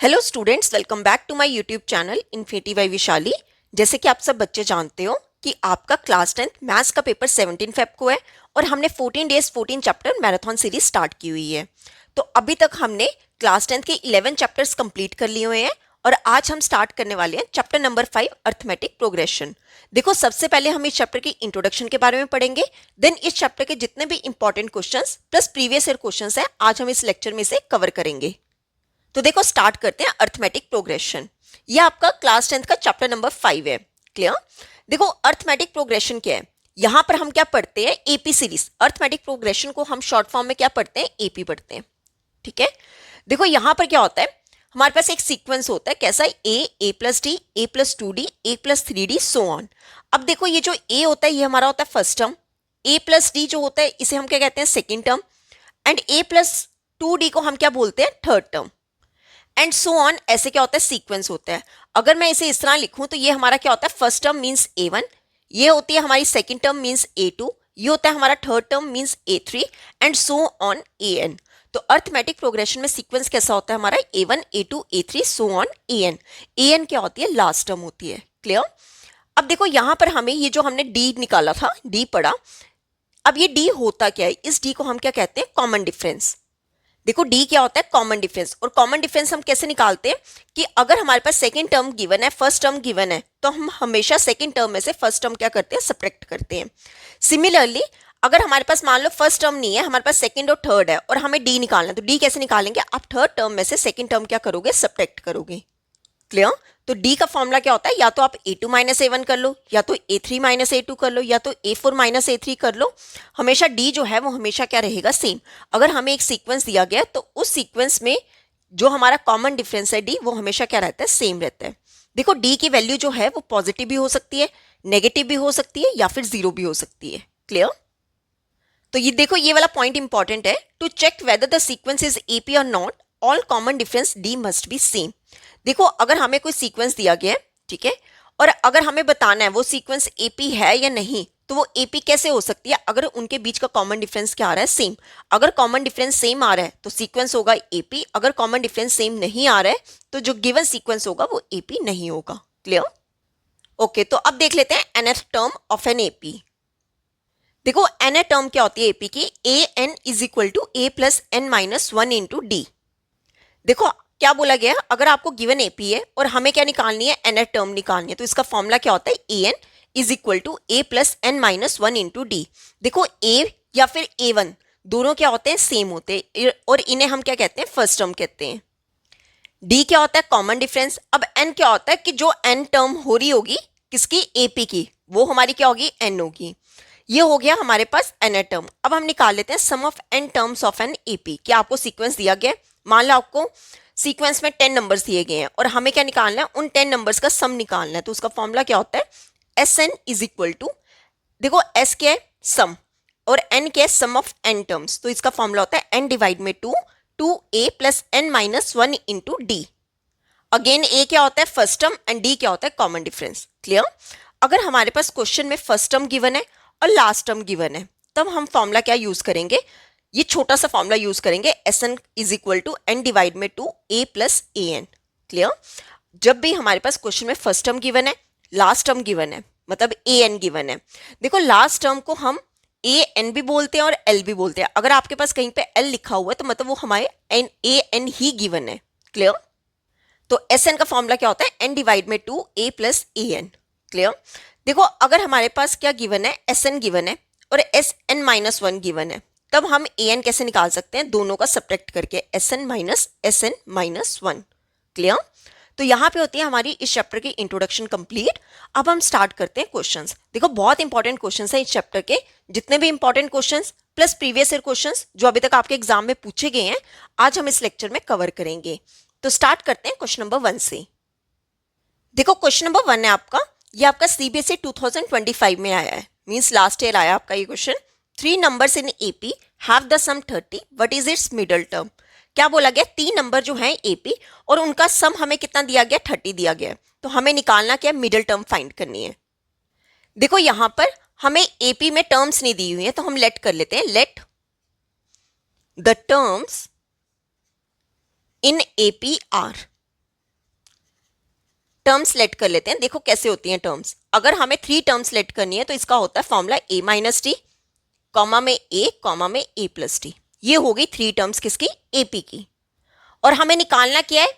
Hello students, welcome back to my YouTube channel infinity by Vishali. जैसे कि आप सब बच्चे जानते हो कि आपका क्लास 10th मैथ्स का पेपर 17 फेब को है और हमने 14 days 14 chapter marathon series start की हुई है। तो अभी तक हमने क्लास 10th के 11 चैप्टर्स कंप्लीट कर लिए हुए हैं और आज हम स्टार्ट करने वाले हैं चैप्टर नंबर 5 अर्थमेटिक प्रोग्रेशन। देखो, सबसे पहले हम इस चैप्टर की इंट्रोडक्शन के बारे में पढ़ेंगे, देन इस चैप्टर के जितने भी important questions plus previous year questions हैं आज हम इस लेक्चर में से कवर करेंगे। तो देखो, स्टार्ट करते हैं अर्थमेटिक प्रोग्रेशन। ये आपका क्लास 10th का चैप्टर नंबर 5 है। क्लियर? देखो, अर्थमेटिक प्रोग्रेशन क्या है, यहां पर हम क्या पढ़ते हैं, एपी सीरीज। अर्थमेटिक प्रोग्रेशन को हम शॉर्ट फॉर्म में क्या पढ़ते हैं, एपी पढ़ते हैं। ठीक है, देखो यहां पर क्या होता है, हमारे पास एक सीक्वेंस होता है, कैसा, A plus D, A plus 2d, A plus 3d, so on. अब देखो, ये जो ए होता है ये हमारा होता है फर्स्ट टर्म, ए प्लस डी जो होता है इसे हम क्या कहते हैं, second term, and A plus 2d को हम क्या बोलते हैं, third term, and so on. ऐसे क्या होता है, सीक्वेंस होता है। अगर मैं इसे इस तरह लिखूं तो ये हमारा क्या होता है, फर्स्ट टर्म मींस a1, ये होती है हमारी सेकंड टर्म मींस a2, ये होता है हमारा third term means a3, and so on an। तो अर्थमेटिक प्रोग्रेशन में सीक्वेंस कैसा होता है हमारा, a1 a2 a3 so on an। an क्या होती है, लास्ट टर्म होती है। क्लियर? अब देखो यहां पर हमें ये जो हमने d निकाला था, d पढ़ा, अब ये d होता क्या है, इस d को हम क्या कहते हैं, कॉमन डिफरेंस। देखो, डी क्या होता है, कॉमन डिफरेंस। और कॉमन डिफरेंस हम कैसे निकालते हैं कि अगर हमारे पास सेकंड टर्म गिवन है, फर्स्ट टर्म गिवन है, तो हम हमेशा सेकंड टर्म में से फर्स्ट टर्म क्या करते हैं, सब्ट्रैक्ट करते हैं। सिमिलरली अगर हमारे पास मान लो फर्स्ट टर्म नहीं है, हमारे पास सेकंड और थर्ड है और हमें डी निकालना है, तो डी कैसे निकालेंगे, आप थर्ड टर्म में से सेकंड टर्म क्या करोगे, सब्ट्रैक्ट करोगे। क्लियर? तो डी का फॉर्मूला क्या होता है, या तो आप a2 माइनस ए1 कर लो, या तो a3 माइनस ए2 कर लो, या तो a4 माइनस ए3 कर लो। हमेशा डी जो है वो हमेशा क्या रहेगा, सेम। अगर हमें एक सीक्वेंस दिया गया है तो उस सीक्वेंस में जो हमारा कॉमन डिफरेंस है डी, वो हमेशा क्या रहता है, सेम रहता है। देखो, डी की वैल्यू जो है वो पॉजिटिव भी हो सकती है, नेगेटिव भी हो सकती है, या फिर जीरो भी हो सकती है। क्लियर? तो ये देखो, ये वाला पॉइंट इंपॉर्टेंट है, to check whether the sequence is AP और not, all common difference D must be same. देखो, अगर हमें कोई सीक्वेंस दिया गया है, ठीक है, और अगर हमें बताना है वो सीक्वेंस एपी है या नहीं, तो वो एपी कैसे हो सकती है, अगर उनके बीच का कॉमन डिफरेंस क्या आ रहा है, सेम। अगर कॉमन डिफरेंस सेम आ रहा है तो सीक्वेंस होगा एपी, अगर कॉमन डिफरेंस सेम नहीं आ रहा है तो जो गिवन सीक्वेंस होगा वो एपी नहीं होगा। क्लियर? ओके, तो अब देख लेते हैं nth term of an AP. देखो, nth टर्म क्या होती है एपी की, A N is equal to A plus N minus 1 into D. देखो क्या बोला गया है, अगर आपको गिवन एपी है और हमें क्या निकालनी है, nth टर्म निकालनी है, तो इसका फॉर्मूला क्या होता है, A N is equal to A plus N minus 1 into D. देखो, ए या फिर a1 दोनों क्या होते हैं, सेम होते हैं, और इन्हें हम क्या कहते हैं, फर्स्ट टर्म कहते हैं। डी क्या होता है, कॉमन डिफरेंस। अब एन क्या होता है कि जो एन टर्म हो रही होगी किसकी, एपी की, वो हमारी क्या होगी, एन होगी। ये हो गया हमारे पास एन टर्म। अब हम निकाल लेते हैं sum of N terms of an AP. क्या आपको सीक्वेंस दिया गया है, मान लो आपको सीक्वेंस में 10 नंबर्स दिए गए हैं और हमें क्या निकालना है, उन 10 नंबर्स का सम निकालना है, तो उसका फॉर्मूला क्या होता है, S N is equal to, देखो एस क्या है, सम, और एन क्या है, सम ऑफ एन टर्म्स, तो इसका फॉर्मूला होता है एन डिवाइड में two A plus N minus 1 into D. Again A क्या होता है, फर्स्ट टर्म, एंड डी क्या होता है, कॉमन डिफरेंस। क्लियर? अगर हमारे पास क्वेश्चन में फर्स्ट टर्म गिवन है और लास्ट टर्म गिवन है, तब हम फॉर्मूला क्या यूज करेंगे, ये छोटा सा फॉर्मूला यूज करेंगे, S N is equal to N divide में two A plus A N. Clear? जब भी हमारे पास क्वेश्चन में फर्स्ट टर्म गिवन है, लास्ट टर्म गिवन है, मतलब ए एन गिवन है, देखो लास्ट टर्म को हम ए एन भी बोलते हैं और एल भी बोलते हैं। अगर आपके पास कहीं पे एल लिखा हुआ है तो मतलब वो हमारे एन ए एन ही गिवन है। क्लियर? तो एस एन का फॉर्मूला क्या होता है, एन डिवाइड में two A plus A N. Clear? देखो, अगर हमारे पास क्या गिवन है, एस एन गिवन है और एस एन माइनस 1 गिवन है, तब हम ए एन कैसे निकाल सकते हैं, दोनों का सब्ट्रैक्ट करके, एस एन माइनस 1। क्लियर? तो यहाँ पे होती है हमारी इस चैप्टर की इंट्रोडक्शन कंप्लीट। अब हम स्टार्ट करते हैं क्वेश्चंस। देखो, बहुत इंपॉर्टेंट क्वेश्चंस हैं इस चैप्टर के, जितने भी important questions plus previous year questions जो अभी तक आपके एग्जाम में पूछे गए हैं, आज हम इस लेक्चर में कवर करेंगे। तो स्टार्ट करते हैं क्वेश्चन नंबर 1 से। देखो, क्वेश्चन नंबर 1 है आपका, ये आपका सीबीएसई 2025 में आया है, मींस लास्ट ईयर आया आपका ये question. 3 numbers in AP have the sum 30, what is its middle term. क्या बोला गया, 3 नंबर जो है एपी और उनका सम हमें कितना दिया गया, 30 दिया गया है, तो हमें निकालना क्या, मिडल टर्म फाइंड करनी है। देखो, यहां पर हमें एपी में टर्म्स नहीं दी हुई है, तो हम लेट कर लेते हैं, let the terms in AP are. Terms let कर लेते हैं। देखो कैसे होती हैं टर्म्स। अगर हमें 3 टर्म्स लेट करनी है तो इसका होता है formula a minus T, comma में a, कॉमा में a प्लस टी। ये हो गई 3 टर्म्स किसकी, AP की। और हमें निकालना क्या है,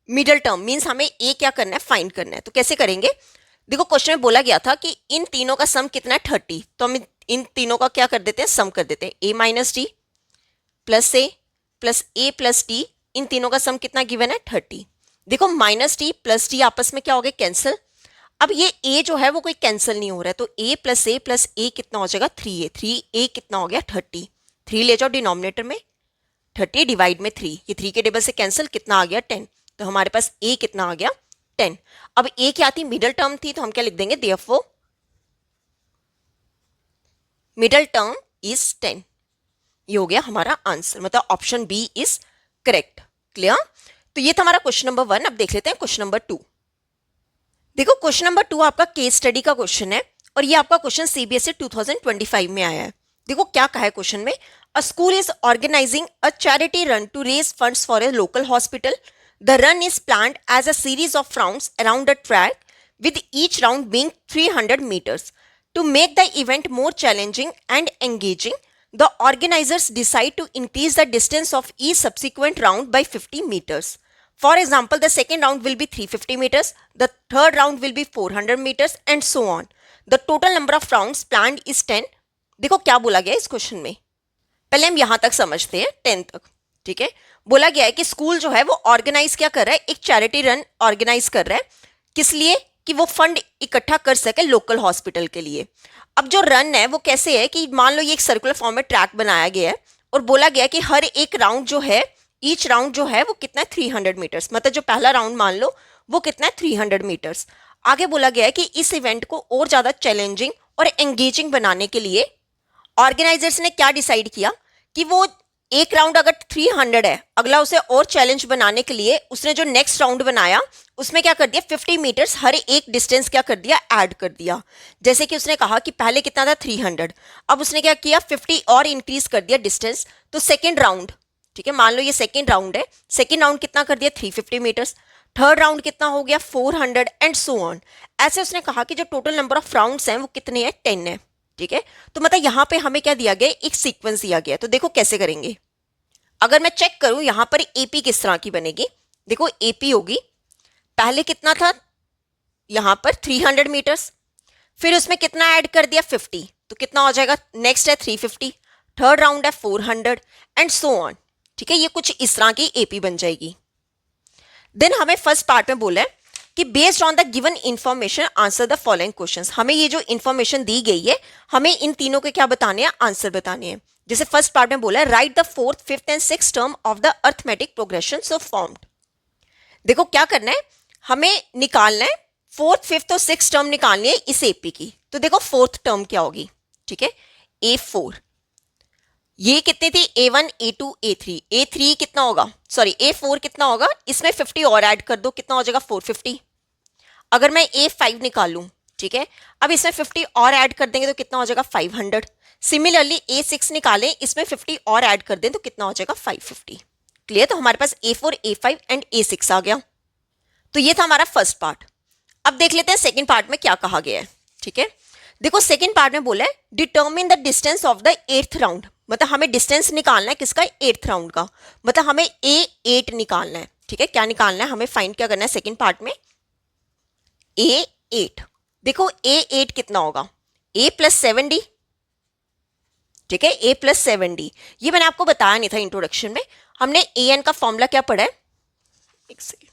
मिडल टर्म, मीन्स हमें a क्या करना है, फाइंड करना है। तो कैसे करेंगे, देखो क्वेश्चन में बोला गया था कि इन तीनों का सम कितना है 30, तो हम इन तीनों का क्या कर देते हैं, सम कर देते हैं। a minus T plus a plus T, इन तीनों का सम कितना गिवन है 30। देखो माइनस टी प्लस टी आपस में क्या हो गया, कैंसिल। अब ये a जो है वो कोई कैंसिल नहीं हो रहा है, तो a प्लस a कितना हो जाएगा 3a, 3a कितना हो गया 30। 3 ले जाओ डिनोमिनेटर में, 30 डिवाइड में 3, ये 3 के टेबल से कैंसिल, कितना आ गया 10। तो हमारे पास a कितना आ गया 10। अब a क्या थी, मिडल टर्म थी, तो हम क्या लिख देंगे, देयरफॉर मिडल टर्म इज 10। ये हो गया हमारा आंसर, मतलब option b is correct. Clear. तो ये था हमारा क्वेश्चन नंबर 1। अब देख लेते हैं क्वेश्चन नंबर 2। देखो क्वेश्चन नंबर 2 आपका केस स्टडी का क्वेश्चन है और ये आपका क्वेश्चन CBSE 2025 में आया है। देखो क्या कहा है क्वेश्चन में, a school is organising a charity run to raise funds for a local hospital. The run is planned as a series of rounds around the track with each round being 300 meters. To make the event more challenging and engaging, the organizers decide to increase the distance of each subsequent round by 50 meters. For example, the second round will be 350 meters, the third round will be 400 meters and so on. The total number of rounds planned is 10. देखो क्या बोला गया है इस question में, पहले हम यहां तक समझते हैं 10 तक। ठीक है, बोला गया है कि स्कूल जो है वो ऑर्गेनाइज क्या कर रहा है, एक चैरिटी रन ऑर्गेनाइज कर रहा है। किस लिए, कि वो फंड इकट्ठा कर सके लोकल हॉस्पिटल के लिए। अब जो रन है वो कैसे है कि मान लो ये एक सर्कुलर फॉर्म में ट्रैक बनाया गया है और बोला गया है कि हर एक राउंड जो है, ईच राउंड जो है वो कितना है 300 मीटर्स, मतलब जो पहला राउंड मान लो वो कितना है 300 मीटर्स। आगे बोला गया है कि इस इवेंट को और ज्यादा चैलेंजिंग और एंगेजिंग बनाने के लिए ऑर्गेनाइजर्स ने क्या डिसाइड किया कि वो एक राउंड अगर 300 है, अगला उसे और चैलेंज बनाने के लिए उसने जो नेक्स्ट राउंड बनाया उसमें क्या कर दिया, 50 मीटर्स हर एक डिस्टेंस क्या कर दिया, ऐड कर दिया। जैसे कि उसने कहा कि पहले कितना था 300, अब उसने क्या किया 50 और इंक्रीज कर दिया डिस्टेंस। तो सेकेंड राउंड, ठीक है, मान लो ये सेकेंड राउंड है, सेकेंड राउंड कितना कर दिया 350 मीटर्स, थर्ड राउंड कितना हो गया 400 एंड सो ऑन। ऐसे उसने कहा कि जो टोटल नंबर ऑफ राउंड्स हैं वो कितने हैं, 10 है। ठीक है, तो मतलब यहां पे हमें क्या दिया गया, एक सीक्वेंस दिया गया। तो देखो कैसे करेंगे, अगर मैं चेक करूं यहां पर एपी किस तरह की बनेगी। देखो एपी होगी, पहले कितना था यहां पर 300 मीटर्स, फिर उसमें कितना ऐड कर दिया 50, तो कितना हो जाएगा, नेक्स्ट है 350, थर्ड राउंड है 400 एंड सो ऑन। ठीक है, ये कुछ इस तरह की एपी बन जाएगी। देन हमें फर्स्ट पार्ट में बोला है कि based on the given information answer the following questions. हमें ये जो इंफॉर्मेशन दी गई है हमें इन तीनों के क्या बताने हैं, आंसर बताने हैं। जैसे फर्स्ट पार्ट में बोला है right the fourth, fifth and sixth term of the arithmetic progression so formed. देखो क्या करना है, हमें निकालना है फोर्थ, फिफ्थ और सिक्स्थ टर्म निकालनी है इस एपी की। तो देखो फोर्थ टर्म क्या होगी, ठीक है, A4, ये कितनी थी A1, A2, A3, A3 कितना होगा, सॉरी A4 कितना होगा, इसमें 50 और ऐड कर दो, कितना हो जाएगा 450। अगर मैं A5 निकालूं, ठीक है, अब इसमें 50 और ऐड कर देंगे तो कितना हो जाएगा 500। सिमिलरली A6 निकालें, इसमें 50 और ऐड कर दें तो कितना हो जाएगा 550। क्लियर, तो हमारे पास A4, A5 एंड A6 आ गया। तो ये था हमारा फर्स्ट पार्ट। अब देख लेते हैं सेकेंड पार्ट में क्या कहा गया है। ठीक है, देखो सेकेंड पार्ट में बोला है determine the distance of the 8th round, मतलब हमें डिस्टेंस निकालना है किसका, 8th राउंड का, मतलब हमें A8 निकालना है। ठीक है, क्या निकालना है, हमें फाइंड क्या करना है सेकेंड पार्ट में, A8। देखो A8 कितना होगा, A प्लस 7D। ठीक है, A प्लस 7D, ये मैंने आपको बताया नहीं था इंट्रोडक्शन में, हमने AN का फॉर्मूला क्या पढ़ा है, एक second,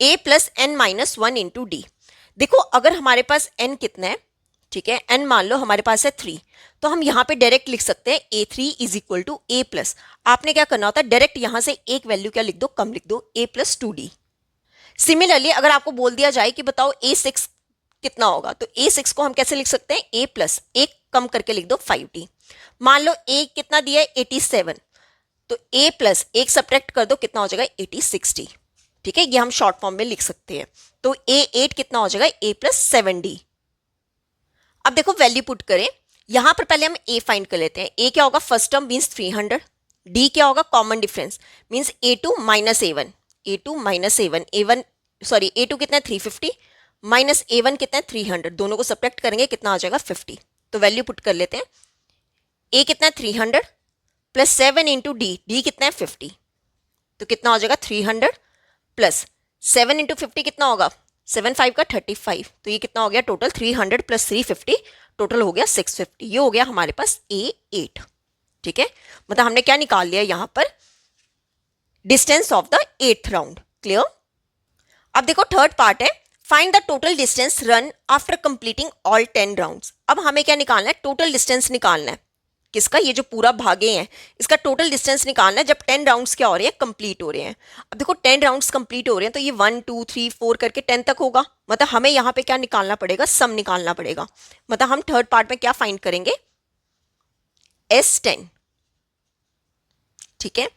A plus N minus 1 into D. देखो अगर हमारे पास N कितना है, ठीक है, N मान लो हमारे पास है 3, तो हम यहां पे डायरेक्ट लिख सकते हैं A3 is equal to A plus, आपने क्या करना होता है डायरेक्ट यहां से एक वैल्यू क्या लिख दो, कम लिख दो, A प्लस 2D। सिमिलरली अगर आपको बोल दिया जाए कि बताओ A6 कितना होगा, तो A6 को हम कैसे लिख सकते हैं, A प्लस, एक कम करके लिख दो 5D। मान लो A कितना दिया है 87, तो A प्लस एक सब्ट्रैक्ट कर दो, कितना हो जाएगा 86D। ठीक है, ये हम शॉर्ट फॉर्म में लिख सकते हैं। तो A8 कितना हो जाएगा, A प्लस 7D। अब देखो वैल्यू पुट करें, यहां पर पहले हम A फाइंड कर लेते हैं। A क्या होगा, फर्स्ट टर्म मीन्स 300, D क्या होगा, common difference means A2 minus A1, A2 minus A1, A1 sorry A2 कितना है 350 माइनस A1 कितना है 300, दोनों को सब्ट्रैक्ट करेंगे कितना आ जाएगा 50। तो वैल्यू पुट कर लेते हैं। A कितना है 300 प्लस 7 इंटू डी कितना है 50, तो कितना हो जाएगा 300 प्लस 7 इंटू 50 कितना होगा 7 5 का 35, तो ये कितना हो गया टोटल 300 प्लस 350 टोटल हो गया 650। ये हो गया हमारे पास A8। ठीक है, मतलब हमने क्या निकाल लिया यहां पर, distance of the 8th round. Clear. अब देखो थर्ड पार्ट है, find the total distance run after completing all 10 rounds. अब हमें क्या निकालना है, टोटल डिस्टेंस निकालना है। किसका, ये जो पूरा भागे हैं इसका टोटल डिस्टेंस निकालना है जब 10 राउंड्स क्या हो रहे हैं, कंप्लीट हो रहे हैं। अब देखो 10 राउंड्स कंप्लीट हो रहे हैं तो ये 1 2 3 4 करके 10 तक होगा, मतलब हमें यहाँ पे क्या निकालना पड़ेगा, सम निकालना पड़ेगा। मतलब हम थर्ड पार्ट में क्या फाइंड करेंगे, S10। ठीक है,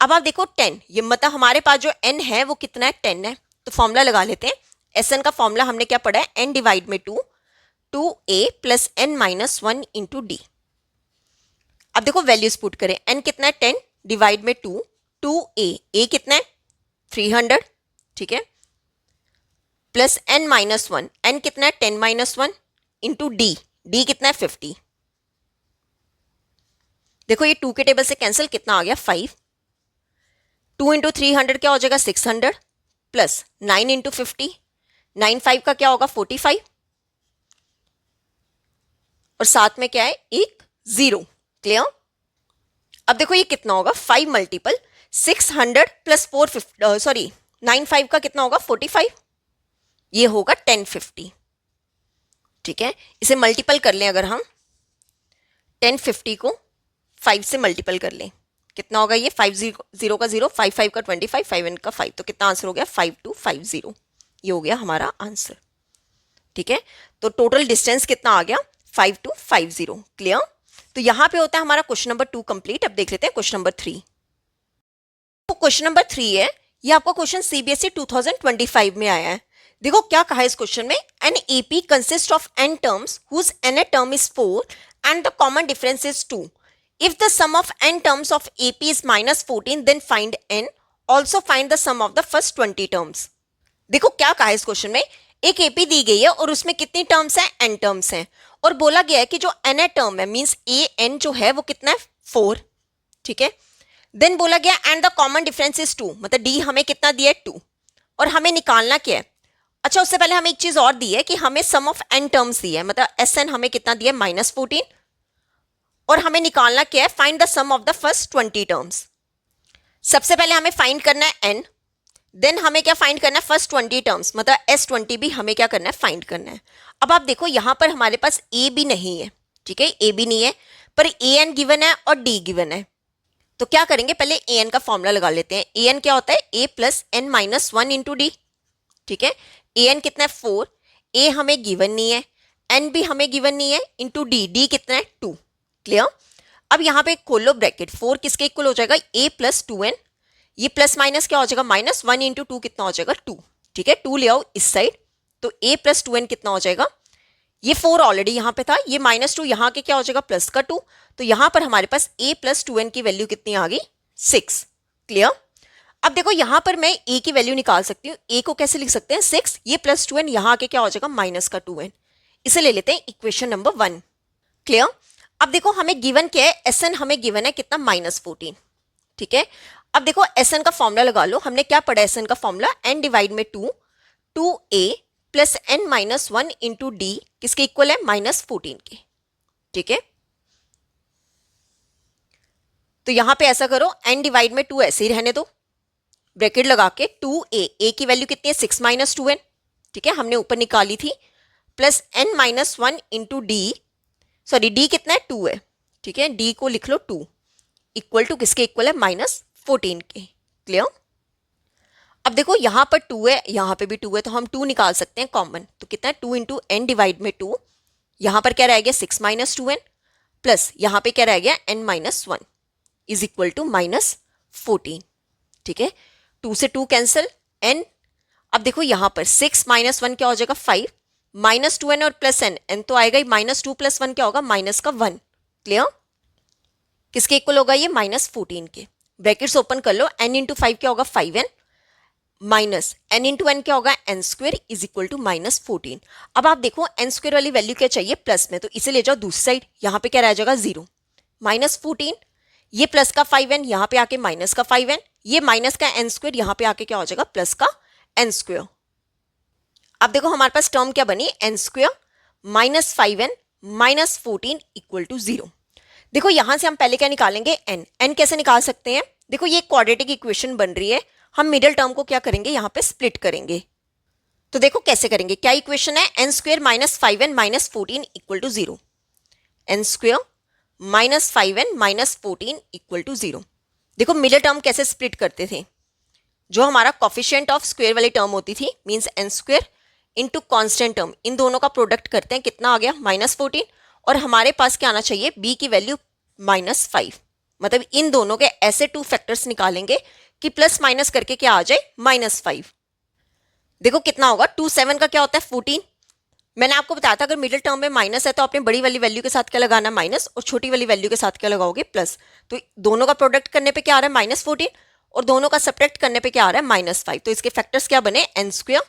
अब आप देखो 10, ये मतलब हमारे पास जो n है वो कितना है 10 है, तो फॉर्मूला लगा लेते हैं। Sn का फॉर्मूला हमने क्या पढ़ा है, n डिवाइड में 2 2a plus n minus 1 into D. अब देखो वैल्यूज पुट करें, n कितना है 10 डिवाइड में 2 2a कितना है 300, ठीक है, प्लस n माइनस 1, n कितना है 10 माइनस 1 इंटू डी कितना है 50। देखो ये 2 के टेबल से कैंसिल, कितना आ गया 5, 2 इंटू 300 क्या हो जाएगा 600 प्लस 9 इंटू 50, 9 5 का क्या होगा 45 और साथ में क्या है एक 0। क्लियर। अब देखो ये कितना होगा 5 मल्टीपल 600 प्लस 450 सॉरी 9 5 का कितना होगा 45, ये होगा 1050। ठीक है, इसे मल्टीपल कर लें, अगर हम 1050 को 5 से मल्टीपल कर लें कितना होगा, ये 5 0 का 0 5 5 का 25 5 n का 5, तो कितना आंसर हो गया 5250। ये हो गया हमारा आंसर। ठीक है, तो टोटल डिस्टेंस कितना आ गया 5250। क्लियर। तो यहां पे होता है हमारा क्वेश्चन नंबर 2 कंप्लीट। अब देख लेते हैं क्वेश्चन नंबर 3। तो क्वेश्चन नंबर 3 है, ये आपका क्वेश्चन सीबीएसई 2025 में आया है। देखो क्या कहा है इस क्वेश्चन में, an AP consist of n terms whose n term is 4 and the common difference is 2। If the sum of n terms of AP is minus 14, then find n. Also find the sum of the first 20 terms. देखो क्या कहा है इस question में, एक AP दी गई है और उसमें कितनी टर्म्स हैं, n टर्म्स हैं, और बोला गया है कि जो n टर्म है मींस an जो है वो कितना है 4। ठीक है, देन बोला गया and the common difference is 2, मतलब d हमें कितना दिया है 2, और हमें निकालना क्या है। अच्छा, उससे पहले हमें एक चीज और दी है कि हमें सम ऑफ n टर्म्स दी है, मतलब Sn हमें कितना दिया है -14, और हमें निकालना क्या है, find the sum of the first 20 terms. सबसे पहले हमें फाइंड करना है n, देन हमें क्या फाइंड करना है फर्स्ट 20 टर्म्स, मतलब S20 भी हमें क्या करना है फाइंड करना है। अब आप देखो यहां पर हमारे पास a भी नहीं है, ठीक है, a भी नहीं है, पर an गिवन है और d गिवन है। तो क्या करेंगे, पहले an का फॉर्मूला लगा लेते हैं। an क्या होता है a plus n minus 1 into D. ठीक है, an कितना है 4, a हमें गिवन नहीं है, n भी हमें गिवन नहीं है, इंटू डी कितना है 2। क्लियर। अब यहां पे खोल लो ब्रैकेट, 4 किसके इक्वल हो जाएगा a प्लस 2n, ये प्लस माइनस क्या हो जाएगा माइनस 1 इंटू 2 कितना हो जाएगा 2। ठीक है, 2 ले आओ इस साइड, तो a प्लस 2n कितना हो जाएगा, ये 4 ऑलरेडी यहां पे था, ये -2 यहां के क्या हो जाएगा प्लस का 2, तो यहां पर हमारे पास a प्लस 2n की वैल्यू कितनी आ गई 6। क्लियर। अब देखो यहां पर मैं a की वैल्यू निकाल सकती हूँ, a को कैसे लिख सकते हैं 6, ये प्लस 2n यहां के क्या हो जाएगा माइनस का 2n, इसे ले लेते हैं इक्वेशन नंबर 1। क्लियर। अब देखो हमें गिवन क्या है, Sn हमें गिवन है कितना -14। ठीक है, अब देखो Sn का फॉर्मूला लगा लो, हमने क्या पढ़ा Sn का फॉर्मूला, n डिवाइड में 2 2a plus n minus 1 into D किसके इक्वल है -14 के। ठीक है, तो यहां पे ऐसा करो, n डिवाइड में 2 ऐसे ही रहने दो, ब्रैकेट लगा के 2a की वैल्यू कितनी है 6 माइनस 2n, ठीक है, हमने ऊपर निकाली थी, plus n minus 1 into D, sorry D कितना है 2 है, ठीक है, डी को लिख लो 2 इक्वल टू किसके इक्वल है -14 के। क्लियर। अब देखो यहां पर 2 है, यहां पे भी 2 है, तो हम 2 निकाल सकते हैं कॉमन, तो कितना है 2 इंटू एन डिवाइड में 2, यहां पर क्या रह गया 6 माइनस 2n, प्लस यहां पे क्या रह गया n minus 1 is equal to -14। ठीक है, 2 से 2 कैंसिल, n, अब देखो यहां पर 6 माइनस 1 क्या हो जाएगा 5, -2n और प्लस n तो आएगा ही, -2 प्लस 1 क्या होगा माइनस का 1। क्लियर। किसके इक्वल होगा ये -14 के, ब्रैकेट्स ओपन कर लो, n इंटू 5 क्या होगा 5n, minus N into n क्या होगा, n square is equal to minus 14। अब आप देखो एन स्क्वेयर वाली वैल्यू क्या चाहिए, प्लस में, तो इसे ले जाओ दूसरी साइड, यहाँ पे क्या रह जाएगा 0, माइनस 14, ये प्लस का 5n यहाँ पे आके माइनस का 5n, ये माइनस का एन स्क्वेयर यहाँ पे आके क्या हो जाएगा प्लस का एन स्क्वेयर। अब देखो हमारे पास टर्म क्या बनी, n square minus 5n minus 14 equal to 0। देखो यहां से हम पहले क्या निकालेंगे, एन। एन कैसे निकाल सकते हैं, देखो ये क्वाड्रेटिक इक्वेशन बन रही है, हम मिडिल टर्म को क्या करेंगे, यहाँ पे स्प्लिट करेंगे। तो देखो कैसे करेंगे, क्या इक्वेशन है, n square minus 5n minus 14 equal to 0, n square minus 5n minus 14 equal to 0। देखो मिडिल टर्म कैसे स्प्लिट करते थे, जो हमारा कॉफिशिएंट ऑफ स्क्वेयर वाली टर्म होती थी, means N square into constant term, इन दोनों का प्रोडक्ट करते हैं, कितना आ गया माइनस 14, और हमारे पास क्या आना चाहिए, b की वैल्यू माइनस 5। मतलब इन दोनों के ऐसे टू फैक्टर्स निकालेंगे कि प्लस माइनस करके क्या आ जाए, माइनस 5। देखो कितना होगा, 2 7 का क्या होता है 14। मैंने आपको बताया था अगर मिडिल टर्म में माइनस है तो आपने बड़ी वाली वैल्यू के साथ क्या लगाना, माइनस, और छोटी वाली वैल्यू के साथ क्या लगाओगे, प्लस। तो दोनों का प्रोडक्ट करने पे क्या आ रहा है, माइनस 14, और दोनों का सब्ट्रैक्ट करने पे क्या आ रहा है, माइनस 5। तो इसके फैक्टर्स क्या बने, एन स्क्वेयर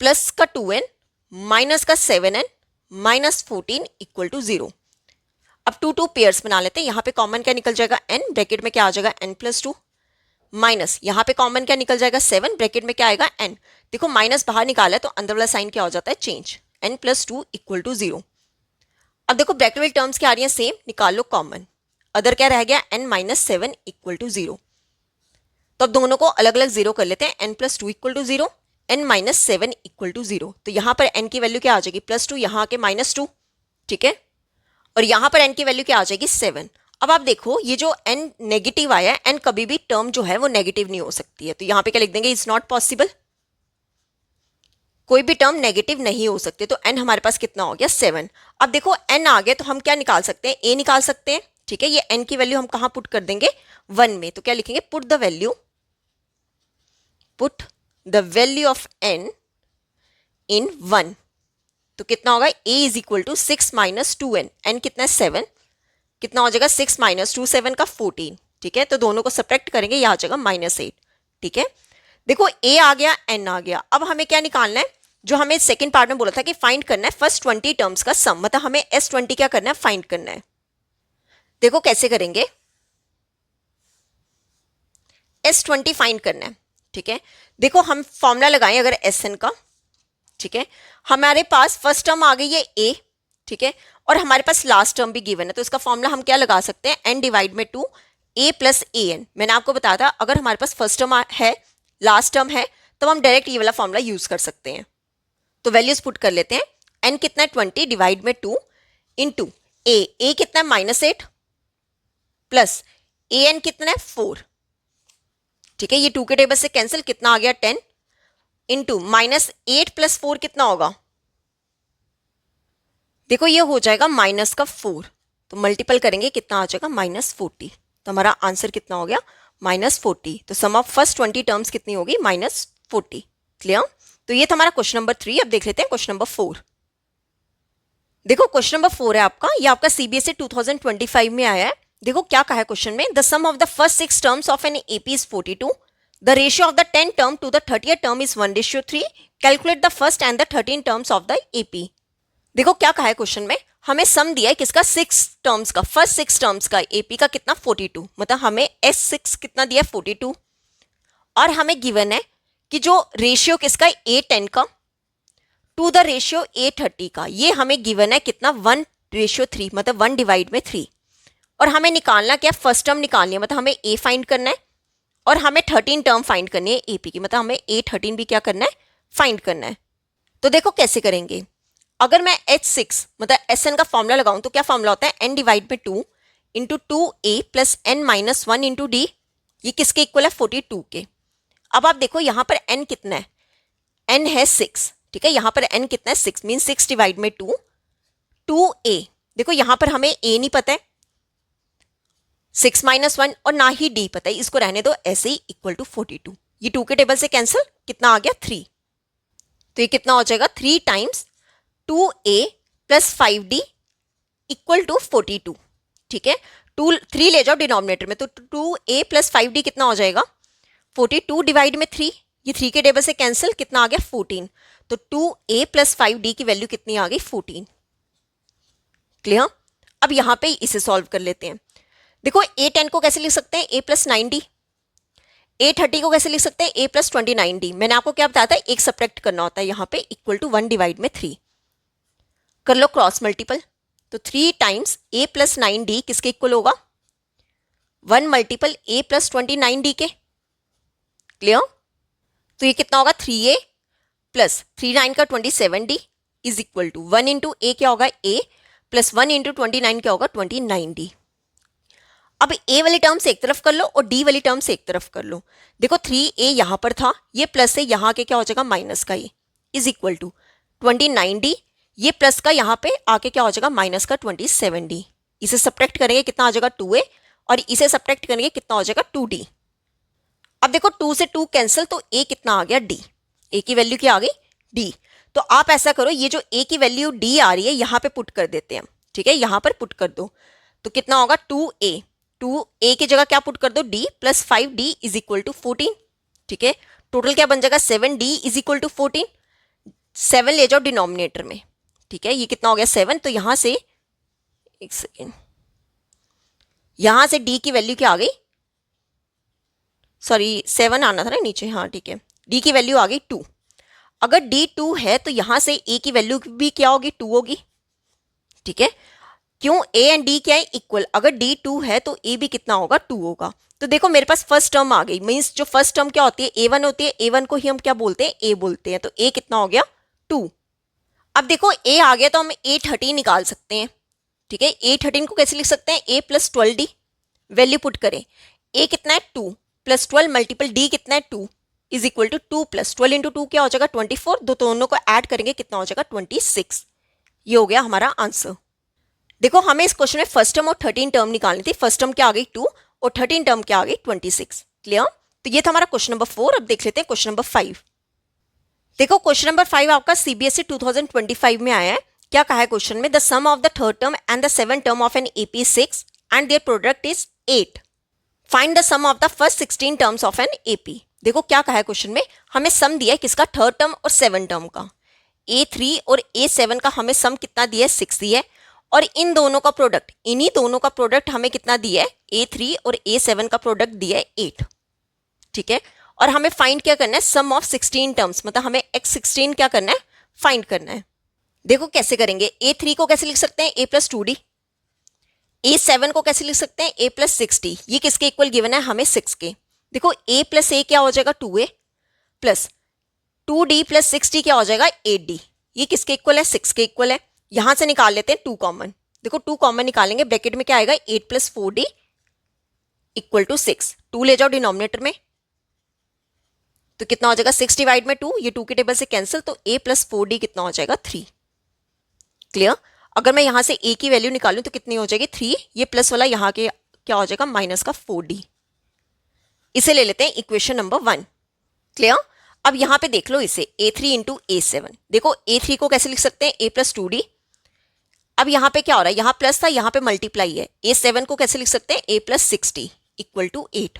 प्लस का 2n माइनस का 7n माइनस 14 इक्वल टू 0। अब टू पेयर्स बना लेते हैं, यहाँ पे कॉमन क्या निकल जाएगा, n, ब्रैकेट में क्या आ जाएगा n प्लस 2, माइनस यहाँ पे कॉमन क्या निकल जाएगा 7, ब्रैकेट में क्या आएगा n। देखो माइनस बाहर निकाला है तो अंदर वाला साइन क्या हो जाता है, change, n plus 2 equal to 0। अब देखो ब्रैकेट वाली टर्म्स क्या आ रही है, सेम, निकाल लो कॉमन, अदर क्या रह गया, n माइनस 7 इक्वल टू 0। तो अब दोनों को अलग अलग जीरो कर लेते हैं, n plus 2 equal to 0, n minus 7 equal to 0। तो यहाँ पर n की वैल्यू क्या आ जाएगी, प्लस 2, यहाँ आके माइनस 2, ठीक है, और यहाँ पर n की वैल्यू क्या आ जाएगी 7। अब आप देखो ये जो n नेगेटिव आया है, n कभी भी टर्म जो है वो नेगेटिव नहीं हो सकती है, तो यहाँ पे क्या लिख देंगे, इट्स नॉट पॉसिबल, कोई भी टर्म नेगेटिव नहीं हो सकती। तो n हमारे पास कितना हो गया 7। अब देखो n आ गया तो हम क्या निकाल सकते हैं, a निकाल सकते हैं, ठीक है, ये n की वैल्यू हम कहाँ पुट कर देंगे, 1 में। तो क्या लिखेंगे, put the value of n in 1। तो कितना होगा, a is equal to 6 minus 2n, n कितना है 7, कितना हो जाएगा 6 माइनस 2, 7 का 14, ठीक है, तो दोनों को सब्ट्रैक्ट करेंगे, यह आ जाएगा माइनस 8, ठीक है। देखो a आ गया, n आ गया, अब हमें क्या निकालना है, जो हमें सेकंड पार्ट में बोला था कि फाइंड करना है फर्स्ट 20 टर्म्स का सम, मतलब हमें S20 क्या करना है, फाइंड करना है। देखो कैसे करेंगे, S20 फाइंड करना है, ठीक है। देखो हम फॉर्मूला लगाएं अगर Sn का, ठीक है, हमारे पास फर्स्ट टर्म आ गई है a, ठीक है, और हमारे पास लास्ट टर्म भी गिवन है, तो इसका फॉर्मूला हम क्या लगा सकते हैं, n डिवाइड में 2 a प्लस an। मैंने आपको बताया था अगर हमारे पास फर्स्ट टर्म है, लास्ट टर्म है, तो हम डायरेक्ट ये वाला फॉर्मूला यूज कर सकते हैं। तो वैल्यूज पुट कर लेते हैं, n कितना है 20 डिवाइड में 2 इंटू a कितना है -8 प्लस an कितना है 4, ठीक है, ये 2 के टेबल से कैंसिल, कितना आ गया 10 इंटू -8 प्लस 4 कितना होगा, देखो ये हो जाएगा माइनस का 4, तो मल्टीपल करेंगे कितना आ जाएगा -40। तो हमारा आंसर कितना हो गया -40। तो सम ऑफ फर्स्ट 20 टर्म्स कितनी होगी, -40। क्लियर। तो ये था हमारा क्वेश्चन नंबर 3। अब देख लेते हैं क्वेश्चन नंबर 4। देखो क्वेश्चन नंबर 4 है आपका, ये आपका सीबीएसई 2025 में आया है। देखो क्या कहा है क्वेश्चन में, the sum of the first 6 terms of an AP is 42, the ratio of the 10 term to the 30th term is 1:3, calculate the first and the 13 terms of the AP. देखो क्या कहा है क्वेश्चन में, हमें सम दिया है किसका, 6 टर्म्स का, फर्स्ट 6 टर्म्स का, एपी का कितना 42, मतलब हमें S6 कितना दिया 42, और हमें गिवन है कि जो रेशियो किसका A10 का टू द रेशियो A30 का, ये हमें गिवन है कितना 1:3, मतलब 1 डिवाइड में 3, और हमें निकालना क्या, फर्स्ट टर्म निकालनी है, मतलब हमें A फाइंड करना है, और हमें 13 टर्म फाइंड करनी है एपी की, मतलब हमें A13 भी क्या करना है, फाइंड करना है। तो देखो कैसे करेंगे, अगर मैं H6 मतलब Sn का फॉर्मूला लगाऊं तो क्या फॉर्मूला होता है, n डिवाइड में 2 into 2a plus n minus 1 into D, ये किसके इक्वल है 42 के। अब आप देखो यहाँ पर n कितना है, n है 6, ठीक है, यहाँ पर n कितना है 6, मीन 6 डिवाइड में 2 2a। देखो यहाँ पर हमें a नहीं पता है, 6 माइनस 1, और ना ही d पता है, इसको रहने दो ऐसे ही, इक्वल टू 42। ये 2 के टेबल से कैंसिल, कितना आ गया 3, तो ये कितना हो जाएगा 3 times 2a plus 5d equal to 42, ठीक है। 3 ले जाओ डिनोमिनेटर में, तो 2a प्लस 5d कितना हो जाएगा 42 डिवाइड में 3, ये 3 के टेबल से कैंसिल, कितना आ गया 14। तो 2a प्लस 5d की वैल्यू कितनी आ गई 14। क्लियर। अब यहां पे इसे सॉल्व कर लेते हैं। देखो a10 को कैसे लिख सकते हैं, a प्लस 9d। a30 को कैसे लिख सकते हैं, a प्लस 29d। मैंने आपको क्या बताया था, एक सब्ट्रैक्ट करना होता है यहाँ पे, इक्वल टू 1 डिवाइड में 3। कर लो क्रॉस मल्टीपल। तो 3 टाइम्स a प्लस 9d किसके इक्वल होगा, 1 मल्टीपल a प्लस 29d के। क्लियर। तो ये कितना होगा 3a प्लस 3 9 का 27d is equal to 1 into A क्या होगा a प्लस 1 इंटू 29 क्या होगा 29d। अब a वाली टर्म से एक तरफ कर लो और d वाली टर्म से एक तरफ कर लो। देखो 3a यहां पर था, ये प्लस से यहां के क्या हो जाएगा माइनस का, ये इज इक्वल टू 29d, ये प्लस का यहां पे आके क्या हो जाएगा माइनस का 27d। इसे सब्ट्रैक्ट करेंगे कितना आ जाएगा 2a, और इसे सब्ट्रैक्ट करेंगे कितना हो जाएगा 2d। अब देखो 2 से 2 कैंसिल, तो a कितना आ गया d, a की वैल्यू क्या आ गई d। तो आप ऐसा करो, ये जो a की वैल्यू d आ रही है यहाँ पे पुट कर देते हैं, ठीक है, यहाँ पर पुट कर दो। तो कितना होगा 2a की जगह क्या पुट कर दो d plus 5d is equal to 14। ठीक है, टोटल क्या बन जाएगा 7d इज इक्वल टू 14। 7 ले जाओ डिनोमिनेटर में, ठीक है, ये कितना हो गया 7। तो यहां से एक सेकेंड, यहां से d की वैल्यू क्या आ गई, सॉरी 7 आना था ना नीचे, हाँ ठीक है, d की वैल्यू आ गई 2। अगर d 2 है तो यहां से a की वैल्यू भी क्या होगी 2 होगी। ठीक है, क्यों a एंड d क्या है इक्वल, अगर d 2 है तो a भी कितना होगा 2 होगा। तो देखो मेरे पास फर्स्ट टर्म आ गई, मींस जो फर्स्ट टर्म क्या होती है a1 होती है, a1 को ही हम क्या बोलते हैं a बोलते हैं। तो a कितना हो गया 2। अब देखो a आ गया तो हम a13 निकाल सकते हैं। ठीक है, a13 को कैसे लिख सकते हैं, a plus 12d, value put करें, a कितना है 2 प्लस 12 मल्टीपल d कितना है 2 is equal to 2 plus 12 into 2 क्या हो जाएगा 24। दोनों को ऐड करेंगे कितना हो जाएगा 26। ये हो गया हमारा आंसर। देखो हमें इस क्वेश्चन में फर्स्ट टर्म और 13 टर्म निकालनी थी। फर्स्ट टर्म क्या आ गई 2 और 13 टर्म क्या आ गई 26। क्लियर। तो ये था हमारा क्वेश्चन नंबर 4। अब देख लेते हैं क्वेश्चन नंबर 5। देखो क्वेश्चन नंबर 5 आपका सीबीएसई 2025 में आया है। क्या कहा है क्वेश्चन में, the sum of the third term and the seven term of an AP 6 and their product is 8। Find the sum of the first 16 terms of an AP. देखो क्या कहा है क्वेश्चन में, हमें सम दिया है किसका, थर्ड टर्म और सेवन टर्म का। A3 और A7 का हमें सम कितना दिया है 6 दिया है, और इन दोनों का प्रोडक्ट, इन्हीं दोनों का प्रोडक्ट हमें कितना दिया है A3 और A7 का प्रोडक्ट दिया है 8। ठीक है, और हमें फाइंड क्या करना है, सम ऑफ 16 टर्म्स, मतलब हमें x16 क्या करना है फाइंड करना है। देखो कैसे करेंगे, A3 को कैसे लिख सकते हैं a प्लस 2d, A7 को कैसे लिख सकते हैं a प्लस 6d। ये किसके इक्वल गिवन है हमें 6 के। देखो a प्लस a क्या हो जाएगा 2a plus 2d plus 6d क्या हो जाएगा 8d। ये किसके इक्वल है 6 के इक्वल है। यहां से निकाल लेते हैं 2 कॉमन। देखो 2 कॉमन निकालेंगे, ब्रैकेट में क्या आएगा 8 प्लस 4d इक्वल टू 6। 2 ले जाओ डिनोमिनेटर में, तो कितना हो जाएगा 6 डिवाइड में 2, ये 2 के टेबल से कैंसिल, तो a प्लस 4d कितना हो जाएगा 3। क्लियर। अगर मैं यहां से a की वैल्यू निकालूं तो कितनी हो जाएगी 3, ये प्लस वाला यहां के क्या हो जाएगा माइनस का 4d। इसे ले लेते हैं इक्वेशन नंबर 1। क्लियर। अब यहां पे देख लो इसे A3 इंटू A7। देखो A3 को कैसे लिख सकते हैं a प्लस 2d। अब यहां पे क्या हो रहा है, यहां प्लस था यहां पे मल्टीप्लाई है। A7 को कैसे लिख सकते हैं a plus 6d equal to 8।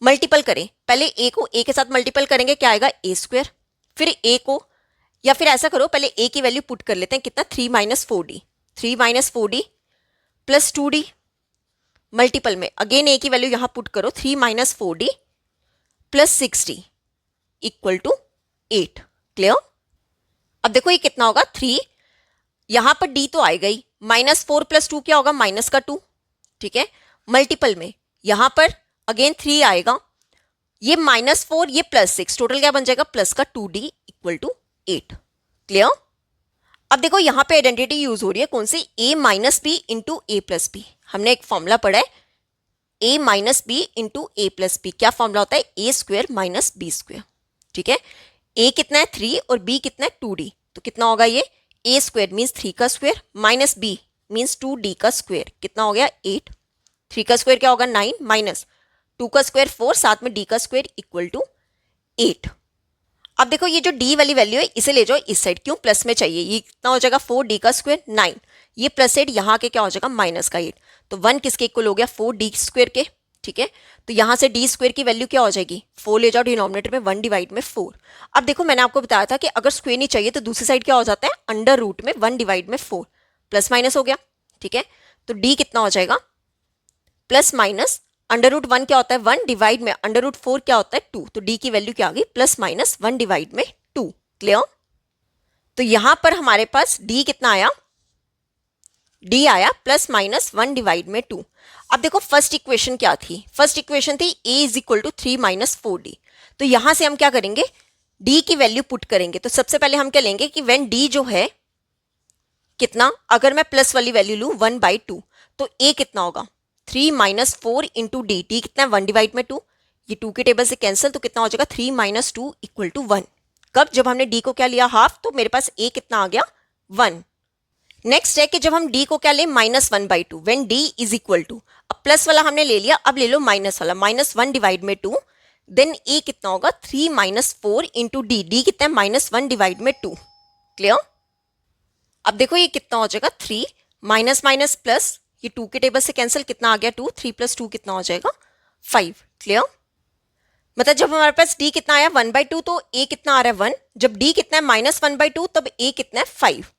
Multiple करें, पहले a को a के साथ मल्टीपल करेंगे क्या आएगा a स्क्वायर, फिर a को, या फिर ऐसा करो पहले a की वैल्यू पुट कर लेते हैं कितना 3 minus 4d, 3 minus 4d plus 2d multiple में अगेन a की वैल्यू यहां पुट करो 3 minus 4d plus 6d equal to 8। Clear. अब देखो ये कितना होगा 3, यहां पर d तो आएगा ही, माइनस 4 प्लस 2 क्या होगा माइनस का 2। ठीक है, मल्टीपल में यहां पर अगेन 3 आएगा, ये माइनस 4 ये प्लस 6, टोटल क्या बन जाएगा प्लस का 2d इक्वल टू 8। क्लियर। अब देखो यहां पे आइडेंटिटी यूज हो रही है कौन सी, a minus B into a plus b. हमने एक फॉर्मूला पढ़ा है a minus B into a plus b. क्या फॉर्मूला होता है a square minus B square. ठीक है, a कितना है 3 और b कितना है 2d, तो कितना होगा ये a स्क्वायर मीन्स 3 का square minus b means 2d का स्क्वायर, कितना हो गया 8। 3 का स्क्वायर क्या होगा 9 माइनस 2 का स्क्वायर 4, साथ में d का स्क्वायर इक्वल टू 8। अब देखो ये जो d वाली वैल्यू है इसे ले जाओ इस साइड, क्यों प्लस में चाहिए, ये कितना हो जाएगा 4d का स्क्वायर 9, ये प्लस 8 यहाँ के क्या हो जाएगा माइनस का 8। तो 1 किसके इक्वल हो गया 4d स्क्वायर के। ठीक है। तो यहाँ से डी स्क्वायर की वैल्यू क्या हो जाएगी, 4 ले जाओ डिनोमिनेटर में, 1 डिवाइड में 4। अब देखो मैंने आपको बताया था कि अगर स्क्वायर नहीं चाहिए तो दूसरी साइड क्या हो जाता है, अंडर रूट में 1 डिवाइड में 4, प्लस माइनस हो गया। ठीक है, तो डी कितना हो जाएगा, प्लस माइनस अंडर रूट 1 क्या होता है 1 डिवाइड में अंडर रूट 4 क्या होता है 2, तो डी की वैल्यू क्या आ गई, प्लस माइनस 1 डिवाइड में 2। क्लियर। तो यहां पर हमारे पास डी कितना आया, डी आया प्लस माइनस 1 डिवाइड में 2। अब देखो फर्स्ट इक्वेशन क्या थी, फर्स्ट इक्वेशन थी a is equal to 3 minus 4d। तो यहां से हम क्या करेंगे, d की वैल्यू पुट करेंगे। तो सबसे पहले हम क्या लेंगे कि व्हेन d जो है कितना, अगर मैं प्लस वाली वैल्यू लूं 1/2 तो a कितना होगा 3 माइनस 4 इंटू डी, डी कितना है 1 डिवाइड में 2, ये 2 के टेबल से कैंसिल, तो कितना हो जाएगा 3 माइनस 2 इक्वल टू 1। कब, जब हमने d को क्या लिया हाफ, तो मेरे पास a कितना आ गया 1। नेक्स्ट है कि जब हम d को क्या लें -1/2, when d is equal to, अब प्लस वाला हमने ले लिया, अब ले लो माइनस वाला, -1 डिवाइड में 2, देन a कितना होगा 3 माइनस 4 इंटू डी, डी कितना है -1 डिवाइड में 2। क्लियर। अब देखो ये कितना हो जाएगा 3 माइनस माइनस प्लस, ये 2 के टेबल से कैंसिल, कितना आ गया 2, 3 प्लस 2 कितना हो जाएगा 5। क्लियर। मतलब जब हमारे पास d कितना आया 1/2 तो a कितना आ रहा है 1, जब d कितना है -1/2 तब a कितना है 5।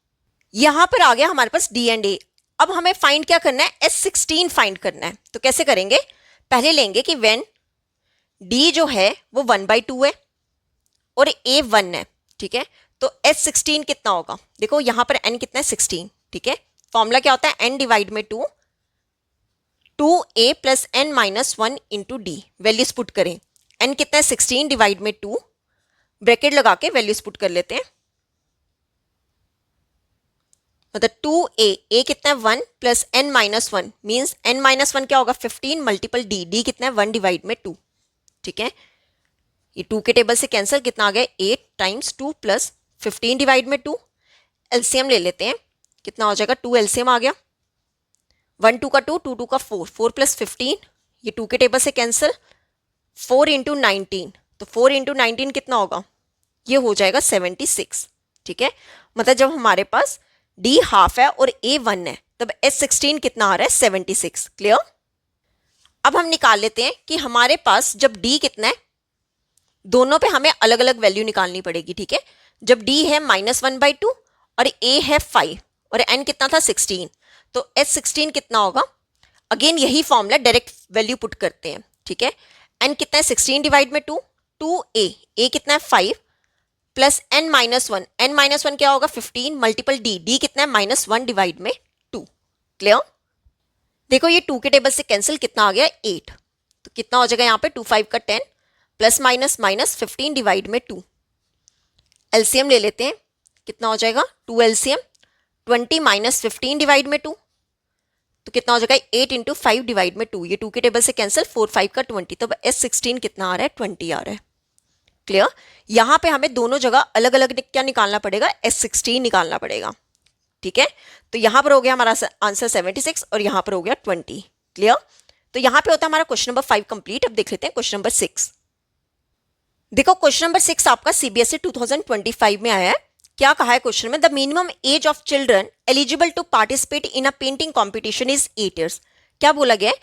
यहां पर आ गया हमारे पास d एंड a। अब हमें फाइंड क्या करना है, S16 फाइंड करना है। तो कैसे करेंगे, पहले लेंगे कि व्हेन d जो है वो 1/2 है और a 1 है, ठीक है, तो S16 कितना होगा, देखो यहां पर n कितना है 16, ठीक है, फॉर्मूला क्या होता है n डिवाइड में 2, 2a plus n minus 1 into D, values put करें, n कितना है 16 डिवाइड में 2, ब्रैकेट लगा के वैल्यूज पुट कर लेते हैं, मतलब 2a, a कितना है 1 plus n minus 1 means n minus 1 क्या होगा 15 मल्टीपल d, d कितना है 1 डिवाइड में 2। ठीक है, ये 2 के टेबल से कैंसिल, कितना आ गया 8 टाइम्स 2 प्लस 15 डिवाइड में 2। एलसीएम ले लेते हैं, कितना हो जाएगा 2 एलसीएम आ गया, 1 2 का 2, 2 2 का 4, 4 प्लस 15, ये 2 के टेबल से कैंसिल, 4 इंटू 19, तो 4 इंटू 19 कितना होगा, ये हो जाएगा 76। ठीक है, मतलब जब हमारे पास d हाफ है और a 1 है तब S16 कितना आ रहा है 76। क्लियर। अब हम निकाल लेते हैं कि हमारे पास जब d कितना है, दोनों पे हमें अलग अलग वैल्यू निकालनी पड़ेगी। ठीक है, जब d है -1/2 और a है 5 और n कितना था 16, तो S16 कितना होगा, अगेन यही फॉर्मूला, डायरेक्ट वैल्यू पुट करते हैं। ठीक है, n कितना है 16 डिवाइड में 2, 2a, a कितना है 5 plus n minus 1, n minus 1 क्या होगा 15 मल्टीपल d, d कितना है -1 डिवाइड में 2। क्लियर। देखो ये 2 के टेबल से कैंसिल, कितना आ गया 8, तो कितना हो जाएगा यहाँ पे 2 5 का 10 प्लस माइनस माइनस 15 डिवाइड में 2। एलसीएम ले लेते हैं, कितना हो जाएगा 2 एलसीएम 20 माइनस 15 डिवाइड में 2, तो कितना हो जाएगा 8 इंटू 5 डिवाइड में 2, ये 2 के टेबल से कैंसिल, 4 5 का 20, तो S16 कितना आ रहा है 20 आ रहा है। क्लियर। यहां पे हमें दोनों जगह अलग अलग क्या निकालना पड़ेगा, S16 निकालना पड़ेगा। ठीक है, तो यहां पर हो गया हमारा आंसर 76 और यहां पर हो गया 20। क्लियर। तो यहां पे होता है हमारा क्वेश्चन नंबर 5 कंप्लीट। अब देख लेते हैं क्वेश्चन नंबर 6। देखो क्वेश्चन नंबर 6 आपका सीबीएसई 2025 में आया है। क्या कहा है क्वेश्चन में, the minimum age of children eligible to participate in a painting competition is 8 years. क्या बोला गया है,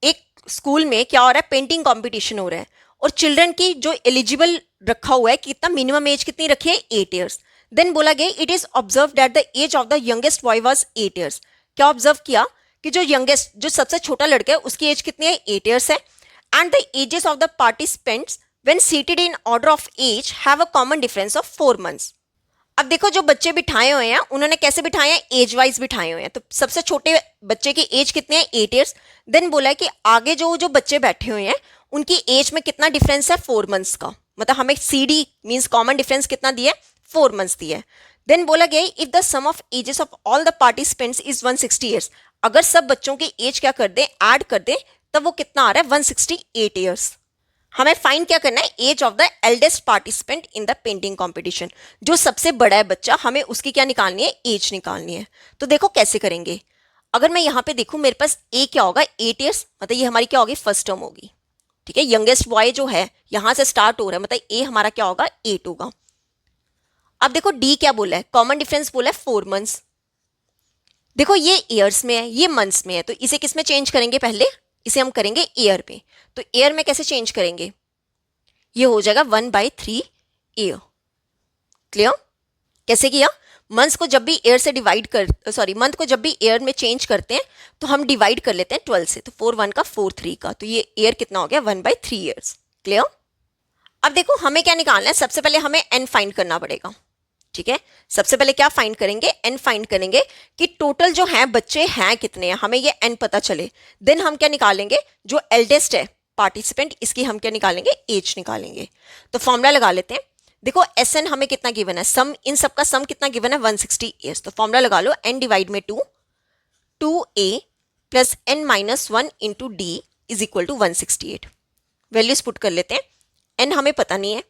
एक स्कूल में क्या हो रहा है, पेंटिंग कॉम्पिटिशन हो रहा है और चिल्ड्रन की जो एलिजिबल रखा हुआ है, कितना मिनिमम एज कितनी रखी है 8 ईयर्स। देन बोला गया it is observe that the age of the youngest boy was 8 years. क्या ऑब्जर्व किया कि जो यंगेस्ट, जो सबसे छोटा लड़का है उसकी एज कितनी है 8 ईयर्स है। And the ages of the participants when seated in order of age have a common difference of 4 months. अब देखो जो बच्चे बिठाए हुए हैं उन्होंने कैसे बिठाए हैं, एज वाइज बिठाए हुए हैं। तो सबसे छोटे बच्चे की एज कितनी है 8 ईयर्स। देन बोला है कि आगे जो जो बच्चे बैठे हुए हैं उनकी एज में कितना डिफरेंस है 4 मंथ्स का, मतलब हमें CD मींस कॉमन डिफरेंस कितना दिया है 4 मंथ्स दिया है। देन बोला गया if the sum of ages of all the participants is 160 years, अगर सब बच्चों की एज क्या कर दे ऐड कर दे तब वो कितना आ रहा है 168 ईयर्स। हमें फाइंड क्या करना है, age of the eldest participant in the painting competition. जो सबसे बड़ा है बच्चा, हमें उसकी क्या निकालनी है, एज निकालनी है। तो देखो कैसे करेंगे, अगर मैं यहाँ पे देखूं मेरे पास ए क्या होगा 8 ईयर्स, मतलब ये हमारी क्या होगी फर्स्ट टर्म होगी। ठीक है, यंगेस्ट बॉय जो है यहां से स्टार्ट हो रहा है, मतलब ए हमारा क्या होगा 8 होगा। अब देखो डी क्या बोला है, कॉमन डिफरेंस बोला है 4 मंथ्स। देखो ये ईयर्स में है, ये मंथ्स में है, तो इसे किस में चेंज करेंगे, पहले इसे हम करेंगे ईयर में, तो ईयर में कैसे चेंज करेंगे, ये हो जाएगा 1/3 ईयर। क्लियर? कैसे किया, मंथ्स को जब भी ईयर से डिवाइड कर मंथ को जब भी ईयर में चेंज करते हैं तो हम डिवाइड कर लेते हैं 12 से, तो 4 1 का 4 3 का, तो ये ईयर कितना हो गया 1/3 ईयर्स। क्लियर? अब देखो हमें क्या निकालना है, सबसे पहले हमें एन फाइंड करना पड़ेगा। ठीक है, सबसे पहले क्या फाइंड करेंगे, एन फाइंड करेंगे कि टोटल जो है बच्चे हैं कितने हैं, हमें ये एन पता चले। देन हम क्या निकालेंगे, जो एल्डेस्ट है पार्टिसिपेंट, इसकी हम क्या निकालेंगे, एज निकालेंगे। तो फॉर्मूला लगा लेते हैं। देखो एस एन हमें कितना गिवन है, सम इन सबका सम कितना गिवन है 160 ईयर्स, तो फॉर्मूला लगा लो, एन डिवाइड में 2 A plus N minus 1 into D is equal to 168। Values put कर लेते हैं, एन हमें पता नहीं है,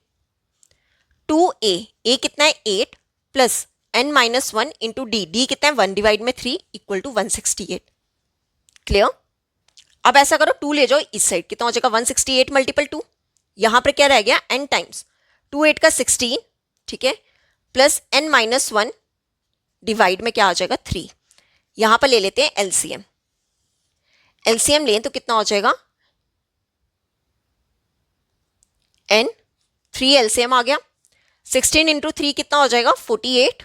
2a कितना है 8 plus N minus 1 into d कितना है 1 डिवाइड में 3 इक्वल टू 168। क्लियर? अब ऐसा करो 2 ले जाओ इस साइड, कितना हो जाएगा 168 मल्टीपल 2, यहां पर क्या रह गया n टाइम्स 2 8 का 16, ठीक है, प्लस n माइनस 1 डिवाइड में क्या आ जाएगा 3। यहां पर ले लेते हैं एलसीएम, एलसीएम लें तो कितना हो जाएगा n, 3 एलसीएम आ गया, 16 इंटू 3 कितना हो जाएगा 48,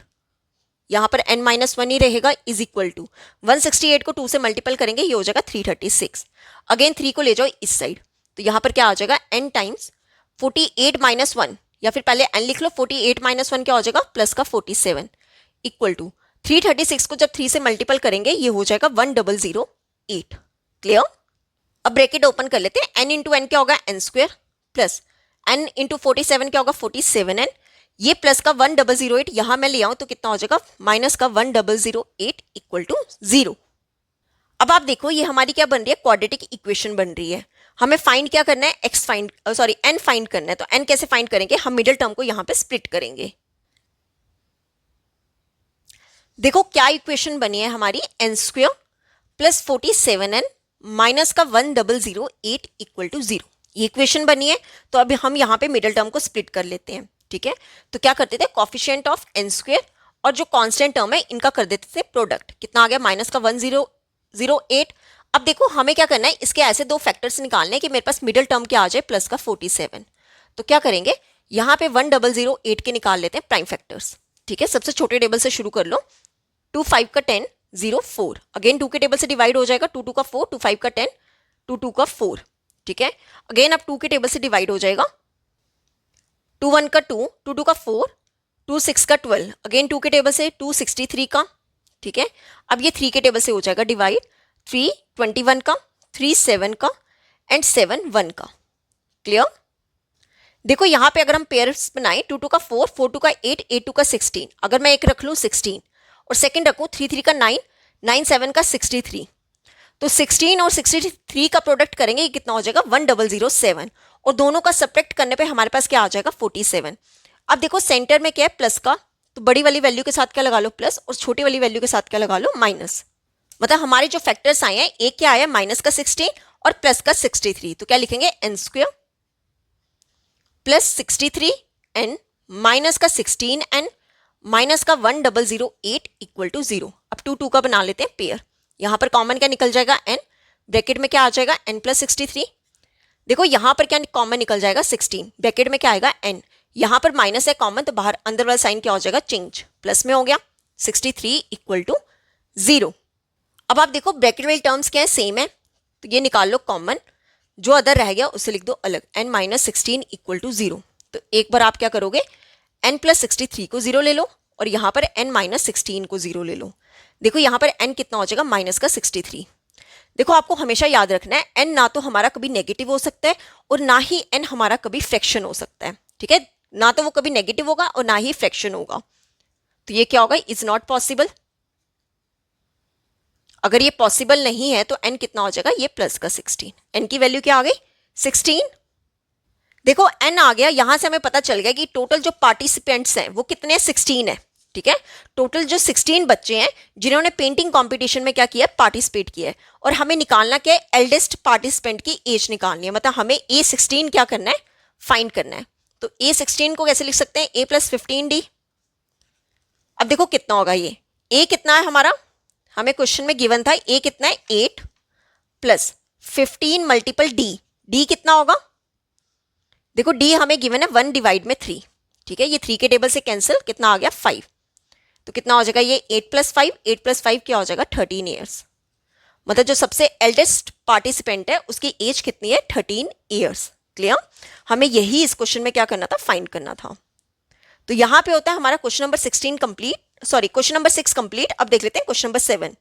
यहां पर n माइनस 1 ही रहेगा, इज इक्वल टू 168 को 2 से मल्टीपल करेंगे, ये हो जाएगा 336। अगेन 3 को ले जाओ इस साइड, तो यहां पर क्या आ जाएगा n टाइम्स 48 माइनस 1, या फिर पहले n लिख लो, 48 माइनस 1 क्या हो जाएगा प्लस का 47 इक्वल टू 336 को जब 3 से मल्टीपल करेंगे ये हो जाएगा 1008। क्लियर? अब ब्रैकेट ओपन कर लेते हैं, n इंटू एन क्या होगा n square plus n into 47 क्या होगा 47n, ये प्लस का 1008 यहां मैं ले आऊं तो कितना हो जाएगा माइनस का 1008 इक्वल टू 0। अब आप देखो ये हमारी क्या बन रही है, क्वाड्रेटिक इक्वेशन बन रही है। हमें फाइंड क्या करना है, एक्स फाइंड एन फाइंड करना है। तो एन कैसे फाइंड करेंगे, हम मिडिल टर्म को यहां पे स्प्लिट करेंगे। देखो क्या इक्वेशन बनी है हमारी, N square plus 47n minus का 1008 इक्वल टू 0, ये इक्वेशन बनी है। तो अभी हम यहाँ पे मिडिल टर्म को स्प्लिट कर लेते हैं। ठीक है, तो क्या करते थे, कॉफिशिएंट ऑफ एन स्क्वायर और जो कांस्टेंट टर्म है इनका कर देते थे प्रोडक्ट, कितना आ गया माइनस का 1008। अब देखो हमें क्या करना है, इसके ऐसे दो फैक्टर्स निकालने हैं कि मेरे पास मिडिल टर्म क्या आ जाए प्लस का 47। तो क्या करेंगे, यहाँ पे 1008 के निकाल लेते हैं प्राइम फैक्टर्स। ठीक है, सबसे छोटे टेबल से शुरू कर लो, 2 5 का 10 0 4, अगेन 2 के टेबल से डिवाइड हो जाएगा, 2 2 का 4, 2 5 का 10, 2 2 का 4। ठीक है, अगेन अब 2 के टेबल से डिवाइड हो जाएगा, 2 1 का 2, 2 2 का 4, 2 6 का 12, अगेन 2 के टेबल से 2 63 का। ठीक है, अब ये 3 के टेबल से हो जाएगा डिवाइड, 3 21 का, 3 7 का एंड 7 1 का। क्लियर? देखो यहाँ पे अगर हम पेयर्स बनाए, 2 2 का 4, 4 2 का 8, 8 2 का 16, अगर मैं एक रख लूँ 16 और सेकंड रखूँ 3 3 का 9, 9 7 का 63, तो 16 और 63 का प्रोडक्ट करेंगे, ये कितना हो जाएगा 1007, और दोनों का सब्ट्रैक्ट करने पे हमारे पास क्या आ जाएगा 47। अब देखो सेंटर में क्या है प्लस का, तो बड़ी वाली वैल्यू के साथ क्या लगा लो प्लस, और छोटी वाली वैल्यू के साथ क्या लगा लो माइनस। मतलब हमारे जो फैक्टर्स आए हैं, एक क्या आया माइनस का 16 और प्लस का 63, तो क्या लिखेंगे n square plus 63 n minus का 16 एन माइनस का 1008 इक्वल टू 0। अब 2 2 का बना लेते हैं पेयर, यहां पर कॉमन क्या निकल जाएगा n, ब्रैकेट में क्या आ जाएगा n प्लस 63। देखो यहां पर क्या कॉमन निकल जाएगा 16, ब्रैकेट में क्या आएगा n, यहां पर माइनस है कॉमन, तो बाहर अंदर वाला साइन क्या हो जाएगा चेंज, प्लस में हो गया 63 इक्वल टू 0। अब आप देखो ब्रैकेट वाली टर्म्स क्या है सेम है, तो ये निकाल लो कॉमन, जो अदर रह गया उसे लिख दो अलग, n माइनस 16 इक्वल टू 0। तो एक बार आप क्या करोगे, n प्लस 63 को 0 ले लो और यहाँ पर n माइनस 16 को 0 ले लो। देखो यहाँ पर n कितना हो जाएगा माइनस का 63। देखो आपको हमेशा याद रखना है, n ना तो हमारा कभी नेगेटिव हो सकता है और ना ही n हमारा कभी फ्रैक्शन हो सकता है। ठीक है, ना तो वो कभी नेगेटिव होगा और ना ही फ्रैक्शन होगा, तो ये क्या होगा, इज नॉट पॉसिबल। अगर ये पॉसिबल नहीं है तो n कितना हो जाएगा, ये प्लस का 16, n की वैल्यू क्या आ गई 16। देखो n आ गया, यहां से हमें पता चल गया कि टोटल जो पार्टिसिपेंट्स हैं वो कितने 16 है। ठीक है, टोटल जो 16 बच्चे हैं जिन्होंने पेंटिंग कंपटीशन में क्या किया पार्टिसिपेट किया है, और हमें निकालना क्या है, एल्डेस्ट पार्टिसिपेंट की एज निकालनी है, मतलब हमें A16 क्या करना है फाइंड करना है। तो A16 को कैसे लिख सकते हैं, A प्लस 15D। अब देखो कितना होगा, ये A कितना है हमारा, हमें क्वेश्चन में गिवन था A कितना है 8 प्लस 15 मल्टीपल डी, डी कितना होगा? देखो डी हमें गिवन है 1 डिवाइड में 3, ठीक है, ये 3 के टेबल से कैंसिल, कितना आ गया 5, तो कितना हो जाएगा ये 8 + 5, 8 + 5 क्या हो जाएगा 13 ईयर्स। मतलब जो सबसे एल्डेस्ट पार्टिसिपेंट है उसकी एज कितनी है 13 ईयर्स। क्लियर? हमें यही इस क्वेश्चन में क्या करना था, फाइंड करना था। तो यहां पे होता है हमारा question number 16 complete, sorry question number 6 complete. अब देख लेते हैं क्वेश्चन नंबर 7।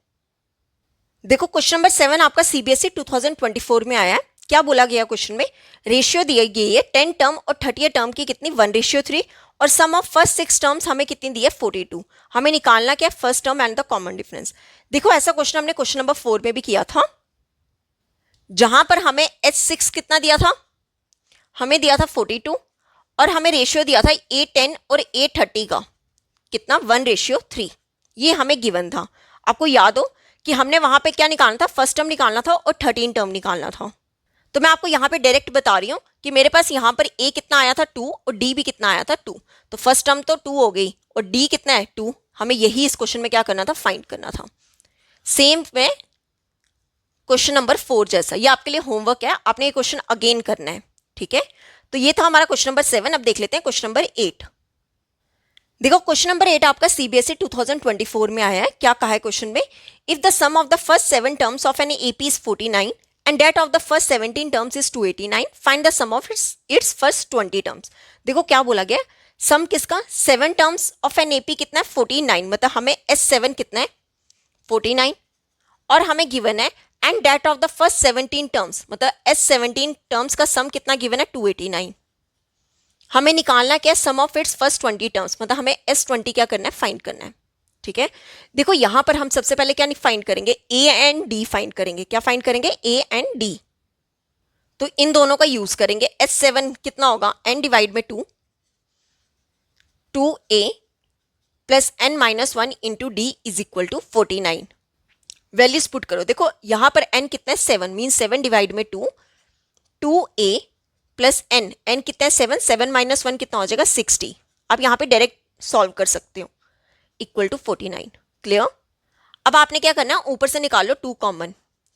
देखो क्वेश्चन नंबर 7 आपका सीबीएसई 2024 में आया है। क्या बोला गया क्वेश्चन में, रेशियो दी गई है 10 टर्म और 30 टर्म की कितनी 1:3 और सम ऑफ फर्स्ट 6 टर्म्स हमें कितनी दी है 42। हमें निकालना क्या है first term and the common difference. देखो ऐसा क्वेश्चन हमने क्वेश्चन नंबर 4 में भी किया था, जहां पर हमें H6 कितना दिया था, हमें दिया था 42 और हमें रेशियो दिया था A10 और A30 का कितना 1:3। ये हमें गिवन था। आपको याद हो कि हमने वहां पे क्या निकालना था, फर्स्ट टर्म निकालना था और 13 टर्म निकालना था। तो मैं आपको यहाँ पे डायरेक्ट बता रही हूँ कि मेरे पास यहाँ पर A कितना आया था 2 और D भी कितना आया था 2। तो फर्स्ट टर्म तो 2 हो गई और D कितना है 2। हमें यही इस क्वेश्चन में क्या करना था, फाइंड करना था। सेम वे क्वेश्चन नंबर 4 जैसा, ये आपके लिए होमवर्क है, आपने ये क्वेश्चन अगेन करना है, ठीक है। तो ये था हमारा क्वेश्चन नंबर 7। अब देख लेते हैं क्वेश्चन नंबर 8। देखो क्वेश्चन नंबर 8 आपका सीबीएसई 2024 में आया है। क्या कहा है क्वेश्चन में, if the sum of the first 7 terms of an AP is 49 and that of the first 17 terms is 289, find the sum of its first 20 terms। देखो क्या बोला गया, सम किसका, 7 टर्म्स ऑफ एन एपी कितना है 49, मतलब हमें S7 कितना है 49 और हमें गिवन है and that of the first 17 terms, मतलब S17 टर्म्स का सम कितना गिवन है 289। हमें निकालना क्या है सम ऑफ इट्स फर्स्ट 20 टर्म्स, मतलब हमें S20 क्या करना है, फाइंड करना है, ठीक है। देखो यहां पर हम सबसे पहले क्या फाइंड करेंगे, A एंड D फाइंड करेंगे। क्या फाइंड करेंगे, A एंड D। तो इन दोनों का यूज करेंगे। S7 कितना होगा n डिवाइड में 2, 2A plus n-1 into D is equal to 49। Values put करो। देखो यहां पर n कितना है 7, मीन 7 डिवाइड में 2, 2A प्लस n कितना है 7, 7-1 कितना हो जाएगा 60। आप यहां पे डायरेक्ट सॉल्व कर सकते हो, इक्वल टू 49। क्लियर? अब आपने क्या करना है, ऊपर से निकाल लो 2 कॉमन,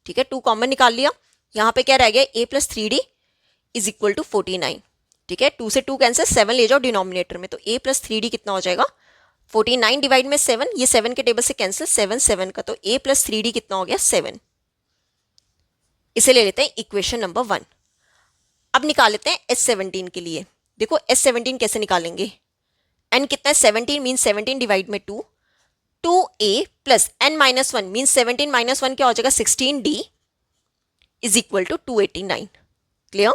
ठीक है, 2 कॉमन निकाल लिया। यहां पे क्या रह गया, A plus 3D is equal to 49, ठीक है। 2 से 2 कैंसिल, 7 ले जाओ डिनोमिनेटर में, तो A प्लस 3D कितना हो जाएगा 49 डिवाइड में 7, ये 7 के टेबल से कैंसिल, 7 7 का, तो A प्लस 3D कितना हो गया 7। इसे ले लेते हैं इक्वेशन नंबर 1। अब निकाल लेते हैं S17 के लिए। देखो S17 कैसे निकालेंगे, n कितना है 17 मीन 17 डिवाइड में 2, 2A प्लस n-1 मीन 17 - 1 क्या हो जाएगा 16D is equal to 289। Clear?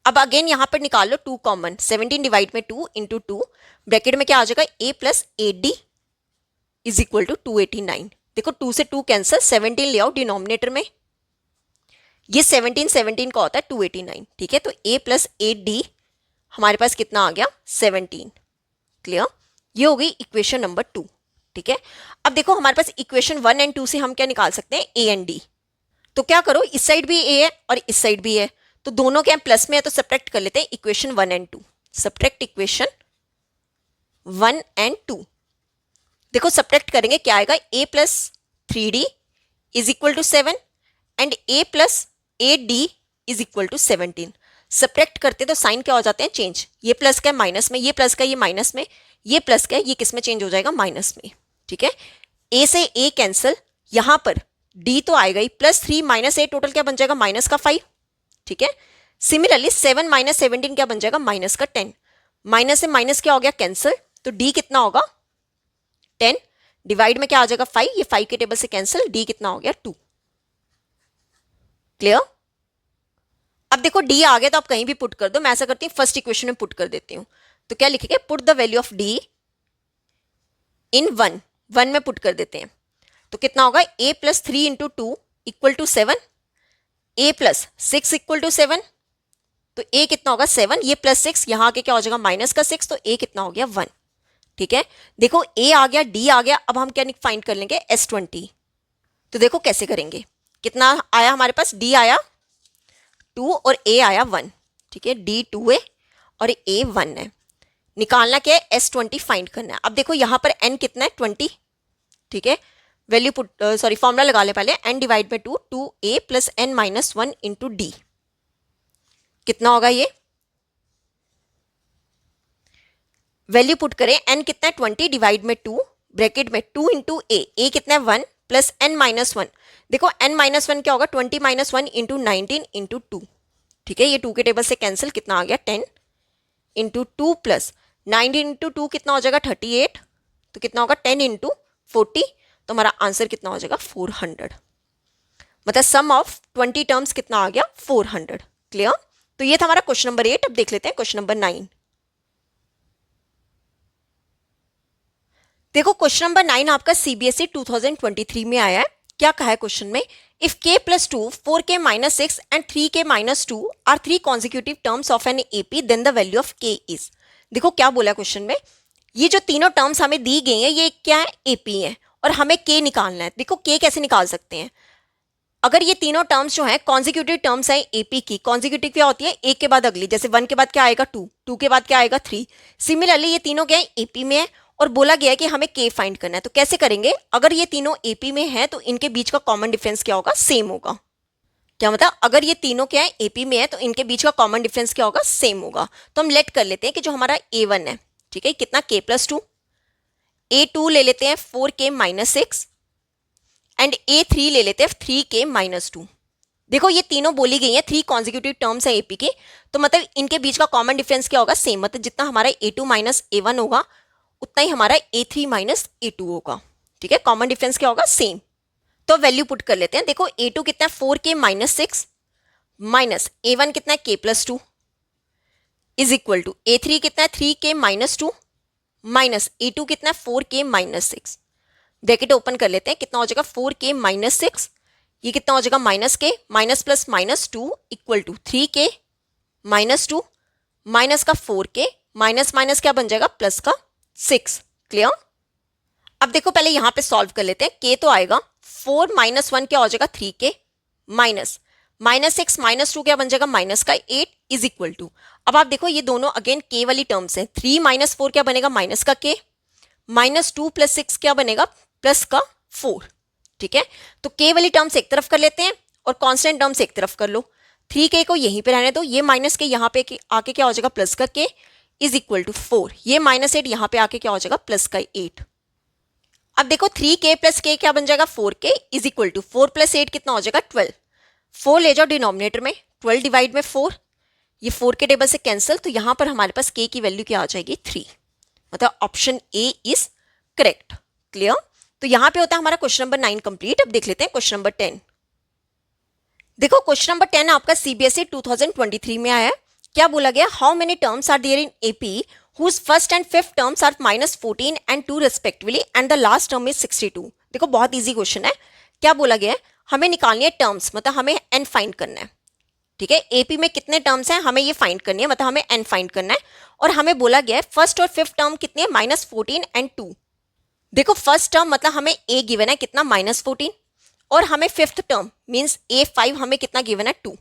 अब अगेन यहां पर निकाल लो 2 कॉमन, 17 डिवाइड में 2 इंटू 2 ब्रैकेट में क्या आ जाएगा A plus 8D is equal to 289। देखो 2 से 2 कैंसिल, 17 ले आओ डिनोमिनेटर में, ये 17 17 का होता है 289, ठीक है। तो A प्लस 8D हमारे पास कितना आ गया 17। क्लियर? ये हो गई इक्वेशन नंबर 2, ठीक है। अब देखो हमारे पास इक्वेशन 1 एंड 2 से हम क्या निकाल सकते हैं, A एंड D। तो क्या करो, इस साइड भी A है और इस साइड भी है, तो दोनों क्या प्लस में है, तो सब्ट्रैक्ट कर लेते हैं equation 1 and 2। Subtract equation 1 and 2। देखो सब्ट्रैक्ट करेंगे क्या आएगा, A plus 3D is equal to 7 and A plus 8D is equal to 17। Subtract करते तो साइन क्या हो जाते हैं, चेंज, ये प्लस का है माइनस में, ये प्लस का ये माइनस में, ये प्लस का है ये किस में चेंज हो जाएगा, माइनस में, ठीक है। A से A कैंसिल, यहां पर D तो आएगा ही, प्लस 3 माइनस 8 टोटल क्या बन जाएगा -5, ठीक है। सिमिलरली 7 - 17 क्या बन जाएगा -10, माइनस से माइनस क्या हो गया कैंसिल, तो D कितना होगा 10 डिवाइड में क्या आ जाएगा 5, ये 5 के टेबल से कैंसिल, D कितना हो गया 2। क्लियर? अब देखो D आ गया तो आप कहीं भी पुट कर दो, मैं ऐसा करती हूँ फर्स्ट इक्वेशन में पुट कर देती हूँ। तो क्या लिखेंगे, put the value of D इन 1 में पुट कर देते हैं। तो कितना होगा, A plus 3 into 2 equal to 7, A plus 6 equal to 7, तो A कितना होगा 7, ये प्लस 6 यहाँ आके क्या हो जाएगा -6, तो A कितना हो गया 1, ठीक है। देखो A आ गया, D आ गया, अब हम क्या फाइंड कर लेंगे S20। तो देखो कैसे करेंगे, कितना आया हमारे पास, D आया 2 और A आया 1, ठीक है, D 2 है और A 1 है। निकालना क्या है, S20 फाइंड करना है। अब देखो यहां पर N कितना है 20, ठीक है, वैल्यू पुट सॉरी फॉर्मूला लगा ले पहले, n divide by 2 2a plus n minus 1 into d. कितना होगा ये? वैल्यू पुट करें, n कितना है 20 डिवाइड में 2 ब्रैकेट में 2 इंटू a कितना है 1 प्लस n माइनस 1। देखो n माइनस 1 क्या होगा 20 माइनस 1 इंटू 19 इंटू 2। ठीक है, ये 2 के टेबल से कैंसिल, कितना आ गया 10 इंटू 2 प्लस 19 इंटू 2 कितना हो जाएगा 38, तो कितना होगा 10 इंटू 40, तो हमारा आंसर कितना हो जाएगा 400। मतलब सम ऑफ 20 टर्म्स कितना आ गया 400। क्लियर? तो ये था हमारा क्वेश्चन नंबर 8। अब देख लेते हैं क्वेश्चन नंबर 9। देखो क्वेश्चन नंबर 9 आपका सीबीएसई 2023 में आया है। क्या कहा है क्वेश्चन में? If k plus 2 4k minus 6 and 3k minus 2 are 3 consecutive terms of an AP then the value of k is. देखो क्या बोला क्वेश्चन में, ये जो तीनों टर्म्स हमें दी गई हैं ये क्या है एपी है और हमें k निकालना है। देखो k कैसे निकाल सकते हैं, अगर ये तीनों टर्म्स जो है कॉन्जिक्यूटिव टर्म्स है एपी की। कॉन्जिक्यूटिव क्या होती है, एक के बाद अगली, जैसे 1 के बाद क्या आएगा 2, 2 के बाद क्या आएगा 3। सिमिलरली ये तीनों क्या है एपी में है और बोला गया है कि हमें k फाइंड करना है। तो कैसे करेंगे, अगर ये तीनों एपी में है तो इनके बीच का कॉमन डिफरेंस क्या होगा, सेम होगा। क्या मतलब, अगर ये तीनों क्या है एपी में है तो इनके बीच का कॉमन डिफरेंस क्या होगा, सेम होगा। तो हम लेट कर लेते हैं कि जो हमारा a1 है, ठीक है, कितना k प्लस 2, a2 ले लेते हैं 4k माइनस 6 एंड a3 ले लेते हैं 3k माइनस 2। देखो ये तीनों बोली गई हैं 3 कॉन्जिक्यूटिव टर्म्स है एपी के, तो मतलब इनके बीच का कॉमन डिफरेंस क्या होगा, सेम। मतलब जितना हमारा a2 माइनस a1 होगा उतना ही हमारा a3 माइनस a2 होगा। ठीक है, कॉमन डिफरेंस क्या होगा, सेम। तो वैल्यू पुट कर लेते हैं। देखो a2 कितना है 4k माइनस 6 माइनस a1 कितना है k plus 2 is equal to a3 कितना है 3k माइनस 2 माइनस a2 कितना है 4k माइनस 6। ब्रैकेट ओपन कर लेते हैं, कितना हो जाएगा 4k माइनस 6, ये कितना हो जाएगा minus k, minus plus minus 2 equal to 3k minus 2 minus का 4k माइनस माइनस क्या बन जाएगा प्लस का 6। क्लियर? अब देखो पहले यहां पे सॉल्व कर लेते हैं। k तो आएगा 4 माइनस 1 क्या हो जाएगा 3k माइनस माइनस 6 माइनस 2 क्या बन जाएगा माइनस का 8 इज इक्वल टू। अब आप देखो ये दोनों अगेन k वाली टर्म्स हैं। 3 माइनस 4 क्या बनेगा माइनस का k माइनस 2 प्लस 6 क्या बनेगा प्लस का 4। ठीक है, तो k वाली टर्म्स एक तरफ कर लेते हैं और कांस्टेंट टर्म्स एक तरफ कर लो। 3k को यहीं पे रहने दो, ये माइनस के यहाँ पे आके क्या हो जाएगा प्लस का k इज इक्वल टू 4। ये माइनस 8 यहाँ पे आके क्या हो जाएगा प्लस का 8। अब देखो 3k प्लस k क्या बन जाएगा 4k is equal to 4 plus 8 कितना हो जाएगा 12। 4 ले जाओ डिनोमिनेटर में, 12 डिवाइड में 4, ये 4 के टेबल से कैंसिल, तो यहाँ पर हमारे पास k की वैल्यू क्या आ जाएगी 3। मतलब option A is correct. Clear? तो यहां पे होता है हमारा क्वेश्चन नंबर 9 कंप्लीट। अब देख लेते हैं क्वेश्चन नंबर 10। देखो क्वेश्चन नंबर 10 आपका सीबीएसई 2023 में आया है। क्या बोला गया, how many terms are there in AP whose first and fifth terms are minus 14 and 2 respectively and the last term is 62। देखो बहुत इजी क्वेश्चन है। क्या बोला गया है, हमें निकालनी है टर्म्स, मतलब हमें एन फाइंड करना है। ठीक है, एपी में कितने टर्म्स हैं हमें ये फाइंड करनी है, मतलब हमें एन फाइंड करना है। और हमें बोला गया है फर्स्ट और फिफ्थ टर्म कितने हैं माइनस 14 एंड 2। देखो फर्स्ट टर्म मतलब हमें a गिवन है कितना माइनस 14 और हमें फिफ्थ टर्म मींस a5 हमें कितना गिवन है 2।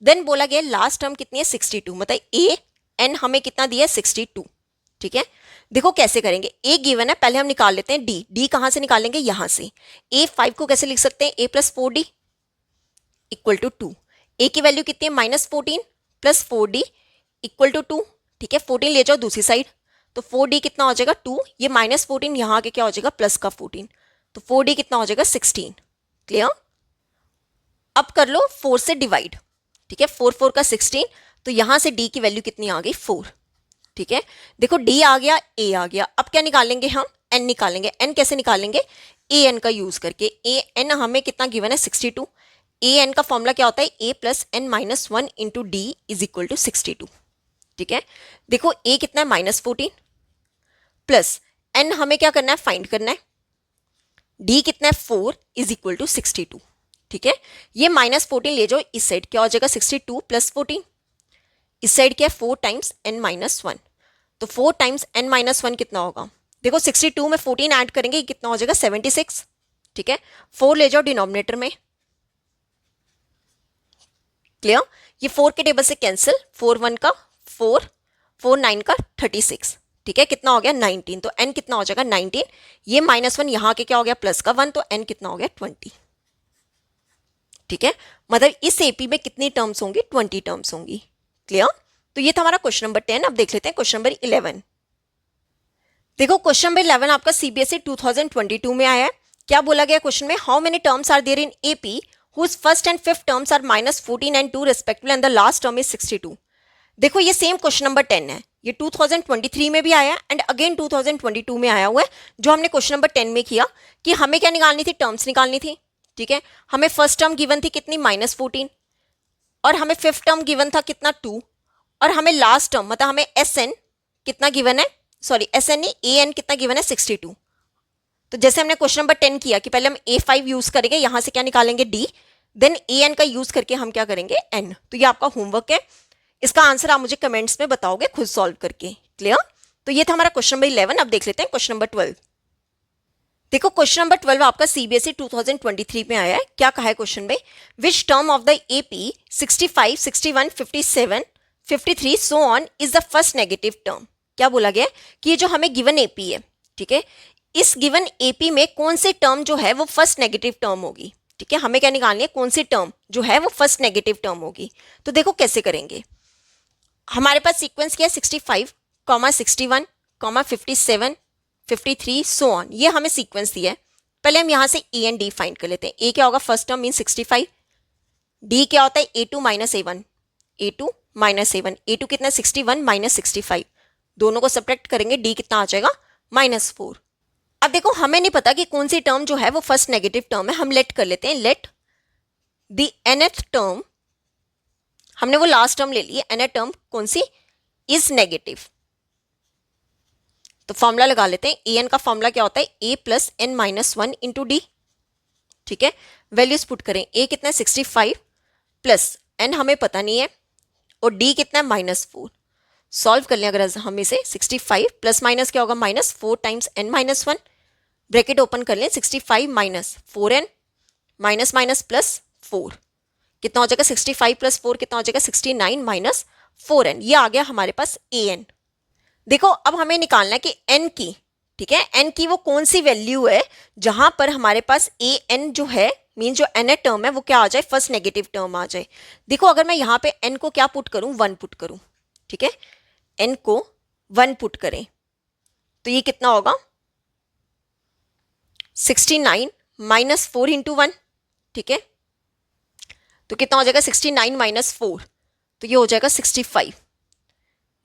देन बोला गया लास्ट टर्म कितनी है 62, मतलब a n हमें कितना दिया है 62। ठीक है, देखो कैसे करेंगे, a गिवन है, पहले हम निकाल लेते हैं d कहां से निकालेंगे, यहां से। a5 को कैसे लिख सकते हैं, a plus 4d equal to 2। a की वैल्यू कितनी है minus 14 plus 4d equal to 2। ठीक है, 14 ले जाओ दूसरी साइड, तो 4d कितना हो जाएगा 2, ये माइनस 14 यहाँ आके क्या हो जाएगा प्लस का 14, तो 4d कितना हो जाएगा 16। क्लियर? अब कर लो 4 से डिवाइड। ठीक है, 4 4 का 16, तो यहां से d की वैल्यू कितनी आ गई 4। ठीक है, देखो d आ गया a आ गया। अब क्या निकालेंगे हम, n निकालेंगे। n कैसे निकालेंगे, an का यूज करके। an हमें कितना गिवन है 62। an का फॉर्मूला क्या होता है, a plus n minus 1 into D is equal to 62। ठीक है, देखो a कितना है माइनस 14 प्लस n हमें क्या करना है फाइंड करना है, d कितना है 4 इज इक्वल टू 62। ठीक है, ये माइनस 14 ले जाओ इस साइड, क्या हो जाएगा 62 प्लस 14, इस साइड क्या है 4 टाइम्स n माइनस 1, तो 4 टाइम्स n माइनस 1 कितना होगा, देखो 62 में 14 ऐड करेंगे कितना हो जाएगा 76। ठीक है, 4 ले जाओ डिनोमिनेटर में। क्लियर? ये 4 के टेबल से कैंसिल, 4 1 का 4, 4 9 का 36। ठीक है, कितना हो गया 19, तो n कितना हो जाएगा 19, ये -1 यहाँ के क्या हो गया प्लस का 1, तो n कितना हो गया 20। ठीक है, मतलब इस एपी में कितनी टर्म्स होंगी 20 टर्म्स होंगी। क्लियर? तो ये था हमारा क्वेश्चन नंबर 10। अब देख लेते हैं क्वेश्चन नंबर 11। देखो क्वेश्चन नंबर 11 आपका सीबीएसई 2022 में आया है। क्या बोला गया क्वेश्चन में, how many terms are there in AP whose first and fifth terms are -14 and 2 respectively and the last term is 62। देखो ये सेम क्वेश्चन नंबर 10 है, ये 2023 में भी आया एंड अगेन 2022 में आया हुआ है। जो हमने क्वेश्चन नंबर 10 में किया कि हमें क्या निकालनी थी, टर्म्स निकालनी थी। ठीक है, हमें फर्स्ट टर्म गिवन थी कितनी -14, और हमें फिफ्थ टर्म गिवन था कितना 2, और हमें लास्ट टर्म मतलब हमें एस एन कितना गिवन है, सॉरी एस एन नहीं ए एन कितना गिवन है 62। तो जैसे हमने क्वेश्चन नंबर 10 किया कि पहले हम A5 यूज करेंगे, यहां से क्या निकालेंगे D, देन AN का यूज करके हम क्या करेंगे N। तो ये आपका होमवर्क है, इसका आंसर आप मुझे कमेंट्स में बताओगे खुद सॉल्व करके। क्लियर? तो ये था हमारा क्वेश्चन नंबर 11। अब देख लेते हैं क्वेश्चन नंबर 12। देखो क्वेश्चन नंबर 12 आपका सीबीएसई 2023 में आया है। क्या कहा है क्वेश्चन में, which term of the AP 65, 61, 57, 53 so on is the first negative term. क्या बोला गया कि ये जो हमें गिवन एपी है, ठीक है, इस गिवन एपी में कौन सी टर्म जो है वो फर्स्ट नेगेटिव टर्म होगी। ठीक है, हमें क्या निकालनी है, कौन सी टर्म जो है वो फर्स्ट नेगेटिव टर्म होगी। तो देखो कैसे करेंगे, हमारे पास सीक्वेंस क्या है 65, 61, 57, 53 सो ऑन, ये हमें सीक्वेंस दिया है। पहले हम यहां से ए एंड डी फाइंड कर लेते हैं। ए क्या होगा, फर्स्ट टर्म मीन 65, डी क्या होता है A2 minus A1, A2 minus A1, A2 कितना 61 माइनस 65, दोनों को सब्ट्रैक्ट करेंगे, डी कितना आ जाएगा -4। अब देखो हमें नहीं पता कि कौन सी टर्म जो है वो फर्स्ट नेगेटिव टर्म है, हम लेट कर लेते हैं, लेट द nth टर्म, हमने वो लास्ट टर्म ले ली है, nth टर्म कौन सी इज नेगेटिव। तो फॉर्मूला लगा लेते हैं, an का फॉर्मूला क्या होता है a plus n minus 1 into D. ठीक है, वैल्यूज पुट करें, a कितना है 65 प्लस n हमें पता नहीं है, और d कितना है -4। सॉल्व कर लें अगर हम इसे, 65 प्लस माइनस क्या होगा -4 times n minus 1, bracket open कर लें, 65 minus 4n minus minus plus 4, कितना हो जाएगा 65 प्लस 4 कितना हो जाएगा 69 माइनस 4n, ये आ गया हमारे पास an। देखो अब हमें निकालना है कि n की, ठीक है, n की वो कौन सी वैल्यू है जहां पर हमारे पास an जो है मीन जो n टर्म है वो क्या आ जाए, फर्स्ट नेगेटिव टर्म आ जाए। देखो अगर मैं यहाँ पे n को क्या पुट करूं, 1 पुट करूं, ठीक है, n को 1 पुट करें तो ये कितना होगा 69 माइनस 4 इंटू 1। ठीक है, तो कितना हो जाएगा 69 माइनस 4, तो ये हो जाएगा 65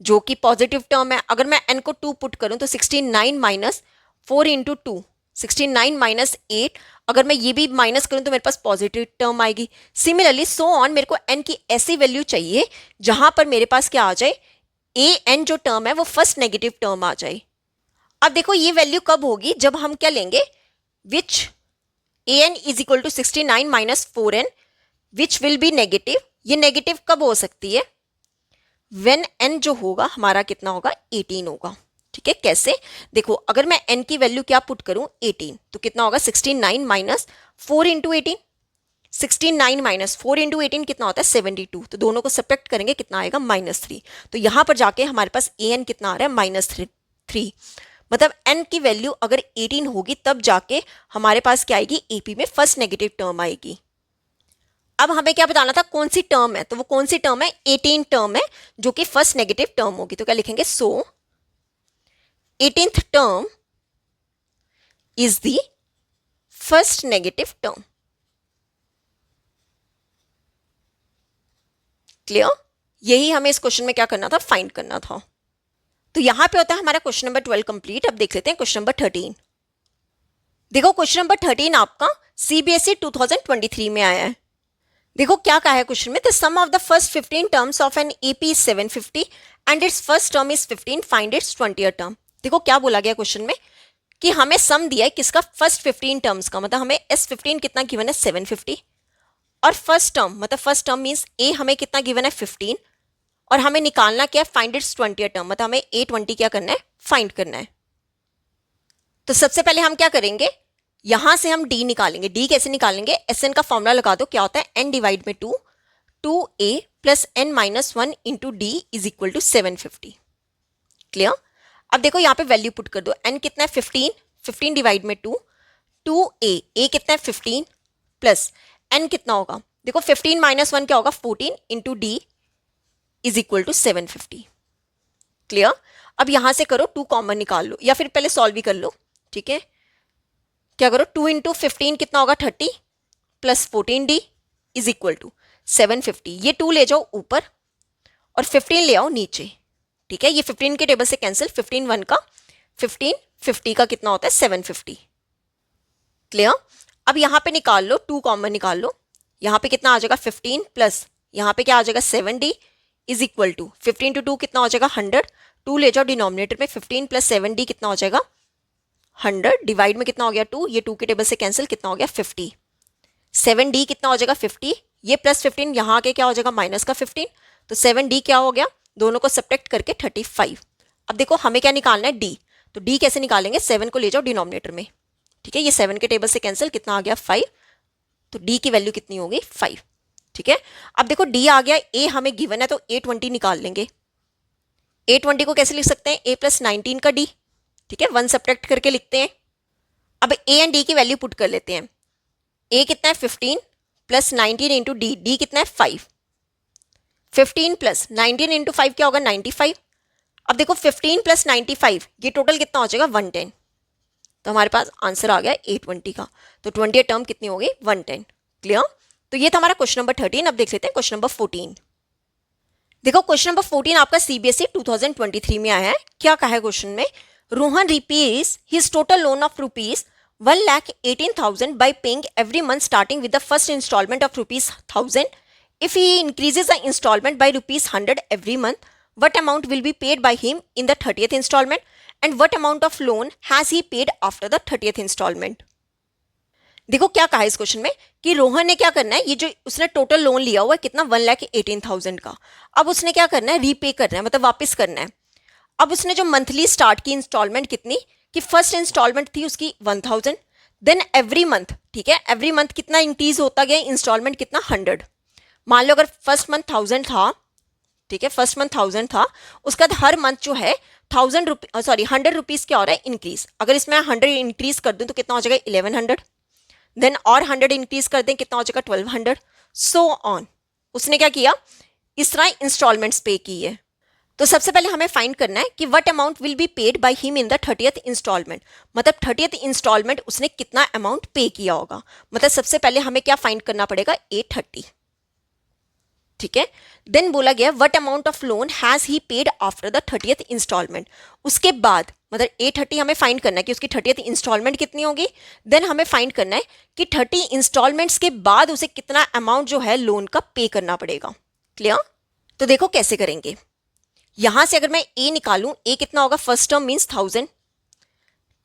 जो कि पॉजिटिव टर्म है। अगर मैं n को 2 पुट करूं तो 69 माइनस 4 इंटू 2, 69 माइनस 8, अगर मैं ये भी माइनस करूं तो मेरे पास पॉजिटिव टर्म आएगी। सिमिलरली सो ऑन, मेरे को n की ऐसी वैल्यू चाहिए जहां पर मेरे पास क्या आ जाए, an जो टर्म है वो फर्स्ट नेगेटिव टर्म आ जाए। अब देखो ये वैल्यू कब होगी, जब हम क्या लेंगे, which an is equal to 69 minus 4n which will be negative. ये नेगेटिव कब हो सकती है, व्हेन n जो होगा हमारा कितना होगा 18 होगा। ठीक है, कैसे, देखो अगर मैं n की वैल्यू क्या पुट करूं 18, तो कितना होगा 69 माइनस 4 इंटू 18, 69 माइनस 4 इंटू 18 कितना होता है 72, तो दोनों को सब्ट्रैक्ट करेंगे कितना आएगा -3। तो यहां पर जाके हमारे पास an कितना आ रहा है -3, मतलब n की वैल्यू अगर 18 होगी तब जाके हमारे पास क्या आएगी, एपी में फर्स्ट नेगेटिव टर्म आएगी। अब हमें क्या बताना था, कौन सी टर्म है, तो वो कौन सी टर्म है 18 टर्म है जो कि फर्स्ट नेगेटिव टर्म होगी। तो क्या लिखेंगे, सो 18th term is the first negative term. Clear, यही हमें इस क्वेश्चन में क्या करना था, फाइंड करना था। तो यहां पे होता है हमारा क्वेश्चन नंबर 12 कंप्लीट। अब देख लेते हैं क्वेश्चन नंबर 13। देखो क्वेश्चन नंबर 13 आपका सीबीएसई 2023 में आया है। देखो क्या कहा है क्वेश्चन में, the sum of the first 15 terms of an AP is 750 and its first term is 15, find its 20th term. देखो क्या बोला गया क्वेश्चन में कि हमें सम दिया है किसका, फर्स्ट 15 टर्म्स का, मतलब हमें S15 कितना गिवन है 750, और फर्स्ट टर्म मतलब फर्स्ट टर्म मीन्स ए हमें कितना गिवन है 15, और हमें निकालना क्या है, फाइंड इट्स 20th टर्म, मतलब हमें A20 क्या करना है, फाइंड करना है। तो सबसे पहले हम क्या करेंगे, यहां से हम d निकालेंगे। d कैसे निकालेंगे, Sn का फॉर्मूला लगा दो, क्या होता है n डिवाइड में 2, 2a plus n minus 1 into D is equal to 750। Clear, अब देखो यहाँ पे वैल्यू पुट कर दो, n कितना है 15, 15 डिवाइड में 2, 2a, a कितना है 15 प्लस n कितना होगा, देखो 15 माइनस 1 क्या होगा 14 into d is equal to 750। Clear. अब यहां से करो 2 कॉमन निकाल लो, या फिर पहले सॉल्व भी कर लो, ठीक है। क्या करो 2 इंटू 15 कितना होगा 30 plus 14d is equal to 750। ये 2 ले जाओ ऊपर और 15 ले आओ नीचे, ठीक है। ये 15 के टेबल से कैंसिल, 15 1 का 15, 50 का कितना होता है 750। क्लियर। अब यहां पे निकाल लो 2 कॉमन निकाल लो, यहां पे कितना आ जाएगा 15 प्लस यहां पे क्या आ जाएगा 7d is equal to 15 to 2 कितना हो जाएगा 100, 2 ले जाओ डिनोमिनेटर में, 15 प्लस 7d कितना हो जाएगा 100 डिवाइड में कितना हो गया 2, ये 2 के टेबल से कैंसिल, कितना हो गया 50, 7d कितना हो जाएगा 50, ये प्लस 15 यहाँ आके क्या हो जाएगा माइनस का 15, तो 7d क्या हो गया, दोनों को सब्ट्रैक्ट करके 35। अब देखो हमें क्या निकालना है d, तो d कैसे निकालेंगे, 7 को ले जाओ डिनोमिनेटर में, ठीक है। ये 7 के टेबल से कैंसिल, कितना आ गया 5, तो d की वैल्यू कितनी होगी 5, ठीक है। अब देखो d आ गया, a हमें गिवन है तो a20 निकाल लेंगे। a20 को कैसे लिख सकते हैं, a प्लस 19 का d, ठीक है, 1 सब्ट्रैक्ट करके लिखते हैं। अब a एंड d की वैल्यू पुट कर लेते हैं, a कितना है 15 प्लस 19 इंटू डी, डी कितना है 5, 15 प्लस 19 इंटू 5 क्या होगा 95। अब देखो 15 प्लस 95 ये टोटल कितना हो जाएगा 110, तो हमारे पास आंसर आ गया A20 का, तो 20 टर्म कितनी हो गई 110। क्लियर। तो ये था हमारा क्वेश्चन नंबर 13। अब देख लेते हैं क्वेश्चन नंबर 14। देखो क्वेश्चन नंबर 14 आपका CBSE 2023 में आया है। क्या कहा है क्वेश्चन में, Rohan repays his total loan of rupees 1,18,000 by paying every month starting with the first installment of rupees 1,000. If he increases the installment by rupees 100 every month, what amount will be paid by him in the 30th installment and what amount of loan has he paid after the 30th installment? देखो क्या कहा है इस question में कि रोहन ने क्या करना है, ये जो उसने टोटल लोन लिया हुआ है कितना 1,18,000 का, अब उसने क्या करना है रीपे करना है, मतलब वापस करना है। अब उसने जो मंथली स्टार्ट की इंस्टॉलमेंट कितनी, कि फर्स्ट इंस्टॉलमेंट थी उसकी 1,000, देन एवरी मंथ, ठीक है, एवरी मंथ कितना इंक्रीज होता गया इंस्टॉलमेंट कितना 100। मान लो अगर फर्स्ट मंथ 1,000 था, ठीक है, फर्स्ट मंथ 1,000 था, उसका हर मंथ जो है 100 रुपीज क्या हो रहा है इंक्रीज। अगर इसमें 100 इंक्रीज कर दूं तो कितना हो जाएगा 1,100, देन और 100 इंक्रीज कर दें कितना हो जाएगा 1,200, सो ऑन। उसने क्या किया, इस तरह इंस्टॉलमेंट्स पे की है। तो सबसे पहले हमें फाइंड करना है कि what amount will be paid by him in the 30th instalment, मतलब 30th इंस्टॉलमेंट उसने कितना अमाउंट पे किया होगा। मतलब सबसे पहले हमें क्या फाइंड करना पड़ेगा A30, ठीक है। देन बोला गया what amount of loan has he paid after the 30th instalment, उसके बाद मतलब A30 हमें फाइंड करना है कि उसकी 30th इंस्टॉलमेंट कितनी होगी। देन हमें फाइंड करना है कि 30 इंस्टॉलमेंट्स के बाद उसे कितना अमाउंट जो है लोन का पे करना पड़ेगा। क्लियर। तो देखो कैसे करेंगे, यहां से अगर मैं A निकालूं, A कितना होगा फर्स्ट टर्म मींस 1,000,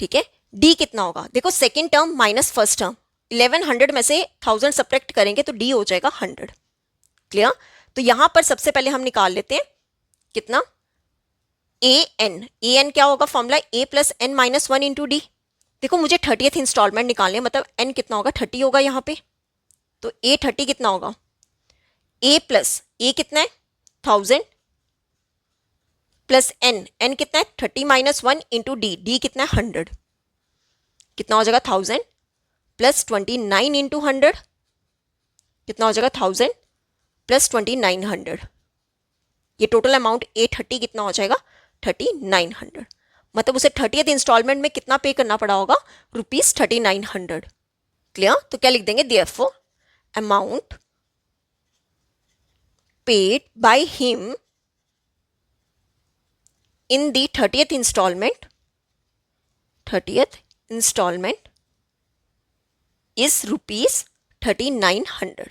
ठीक है। D कितना होगा, देखो second term minus first term, 1,100 में से 1,000 सब्ट्रैक्ट करेंगे तो D हो जाएगा 100। क्लियर। तो यहां पर सबसे पहले हम निकाल लेते हैं कितना AN क्या होगा formula A plus N minus 1 into D. देखो मुझे 30th इंस्टॉलमेंट निकालने, मतलब N कितना होगा 30 होगा यहाँ पे, तो A30 कितना होगा A प्लस A कितना है 1,000 प्लस N कितना है 30 माइनस 1 इंटू डी कितना है 100, कितना हो जाएगा 1,000 प्लस 29 इंटू 100 कितना हो जाएगा 1,000 प्लस 2,900, ये टोटल अमाउंट A30 कितना हो जाएगा 3,900। मतलब उसे 30th इंस्टॉलमेंट में कितना पे करना पड़ा होगा रुपीज 3,900। क्लियर। तो क्या लिख देंगे, therefore amount paid by him in the 30th installment is rupees 3,900,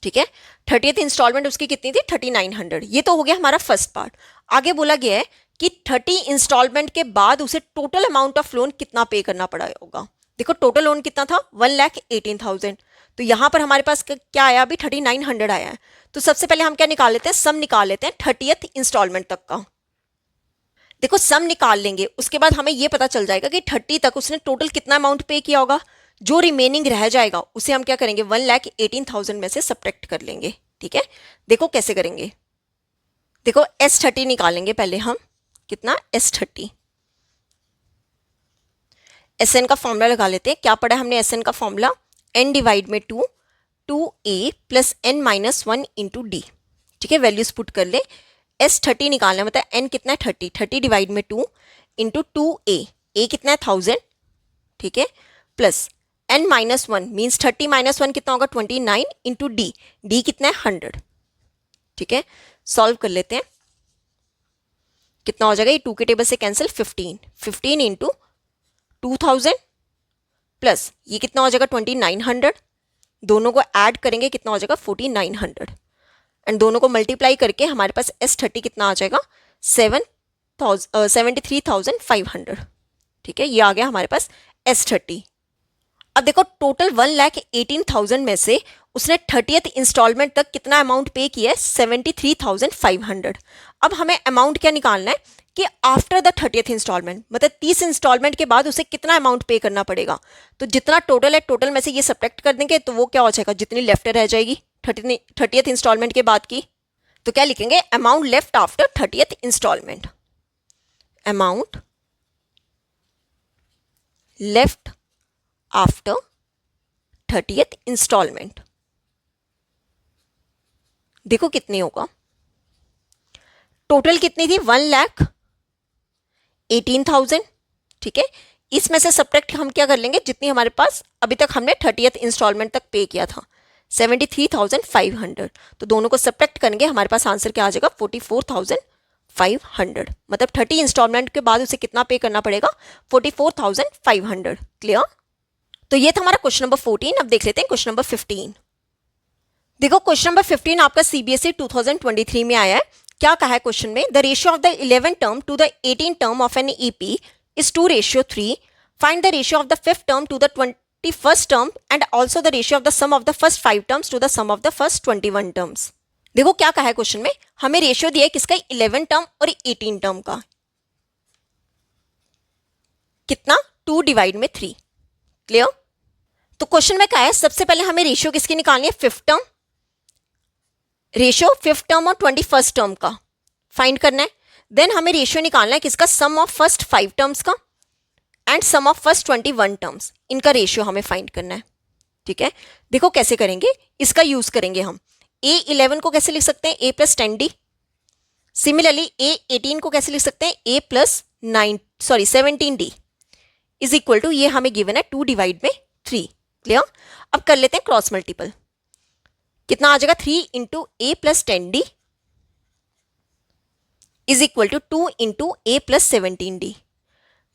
ठीक है। 30th इंस्टॉलमेंट उसकी कितनी थी 3,900। ये तो हो गया हमारा फर्स्ट पार्ट। आगे बोला गया है कि 30 इंस्टॉलमेंट के बाद उसे टोटल अमाउंट ऑफ लोन कितना पे करना पड़ा होगा। देखो टोटल लोन कितना था 1,18,000, तो यहां पर हमारे पास क्या आया अभी 3,900 आया है। तो सबसे पहले हम क्या निकाल लेते हैं, सम निकाल लेते हैं 30th इंस्टॉलमेंट तक का। देखो सम निकाल लेंगे, उसके बाद हमें यह पता चल जाएगा कि 30 तक उसने टोटल कितना अमाउंट पे किया होगा। जो रिमेनिंग रह जाएगा उसे हम क्या करेंगे 1,18,000 में से सब्ट्रैक्ट कर लेंगे, ठीक है। देखो कैसे करेंगे, देखो S30 निकालेंगे पहले हम, कितना S30। Sn का फॉर्मूला लगा लेते हैं। क्या पढ़ा हमने Sn का फॉर्मूला? n डिवाइड में 2 2a plus n minus 1 into D. ठीक है, वैल्यूज पुट कर ले। S30 निकालना मतलब n कितना है 30, 30 डिवाइड में 2 इंटू 2a, a कितना है 1000, ठीक है, plus n minus 1 means 30 minus 1 कितना होगा 29 इंटू डी, डी कितना है 100। ठीक है, सॉल्व कर लेते हैं। कितना हो जाएगा, ये 2 के टेबल से कैंसिल, 15 इंटू 2000 प्लस ये कितना हो जाएगा 2900, दोनों को ऐड करेंगे कितना हो जाएगा 4900 एंड दोनों को मल्टीप्लाई करके हमारे पास S30 कितना आ जाएगा 73,500। ठीक है, ये आ गया हमारे पास S30। अब देखो टोटल 1,18,000 में से उसने 30th इंस्टॉलमेंट तक कितना अमाउंट पे किया है 73,500। अब हमें अमाउंट क्या निकालना है कि आफ्टर द 30th इंस्टॉलमेंट, मतलब 30 इंस्टॉलमेंट के बाद उसे कितना अमाउंट पे करना पड़ेगा। तो जितना टोटल है टोटल में से ये सब्ट्रैक्ट कर देंगे तो वो क्या हो जाएगा, जितनी लेफ्ट रह जाएगी 30th इंस्टॉलमेंट के बाद की। तो क्या लिखेंगे, amount left after 30th instalment, amount left after 30th instalment. देखो कितनी होगा, टोटल कितनी थी 1,18,000। ठीक है, इसमें से सब्ट्रैक्ट हम क्या कर लेंगे, जितनी हमारे पास अभी तक हमने 30th इंस्टॉलमेंट तक पे किया था 73,500, तो दोनों को सब्ट्रैक्ट करेंगे हमारे पास आंसर क्या आ जाएगा 44,500। मतलब 30 इंस्टॉलमेंट के बाद उसे कितना पे करना पड़ेगा 44,500। क्लियर। तो ये था हमारा क्वेश्चन नंबर 14। अब देख लेते हैं क्वेश्चन नंबर 15। देखो क्वेश्चन नंबर 15 आपका CBSE 2023 में आया है। क्या कहा है क्वेश्चन में, the ratio of the 11 term to the 18 term of an EP is 2:3. Find the ratio of the 5th term to the 21st term and also the ratio of the sum of the first 5 terms to the sum of the first 21 terms. देखो क्या कहा है question में, हमें ratio दिया है किसका 11 term और 18 टर्म का, कितना 2 डिवाइड में 3। क्लियर। तो क्वेश्चन में क्या है, सबसे पहले हमें रेशियो किसकी निकालनी है 5th term, ratio 5th term और 21st टर्म का फाइंड करना है। देन हमें रेशियो निकालना है किसका, सम ऑफ फर्स्ट 5 टर्म्स का and sum of first 21 terms, इनका रेशियो हमें फाइंड करना है। ठीक है, देखो कैसे करेंगे, इसका यूज करेंगे हम। A11 को कैसे लिख सकते हैं A plus 10D। Similarly A18 को कैसे लिख सकते हैं A plus 17D is equal to, ये हमें गिवन है 2 डिवाइड में 3। क्लियर। अब कर लेते हैं क्रॉस मल्टीपल, कितना आ जाएगा 3 into A plus 10D is equal to 2 into A plus 17D।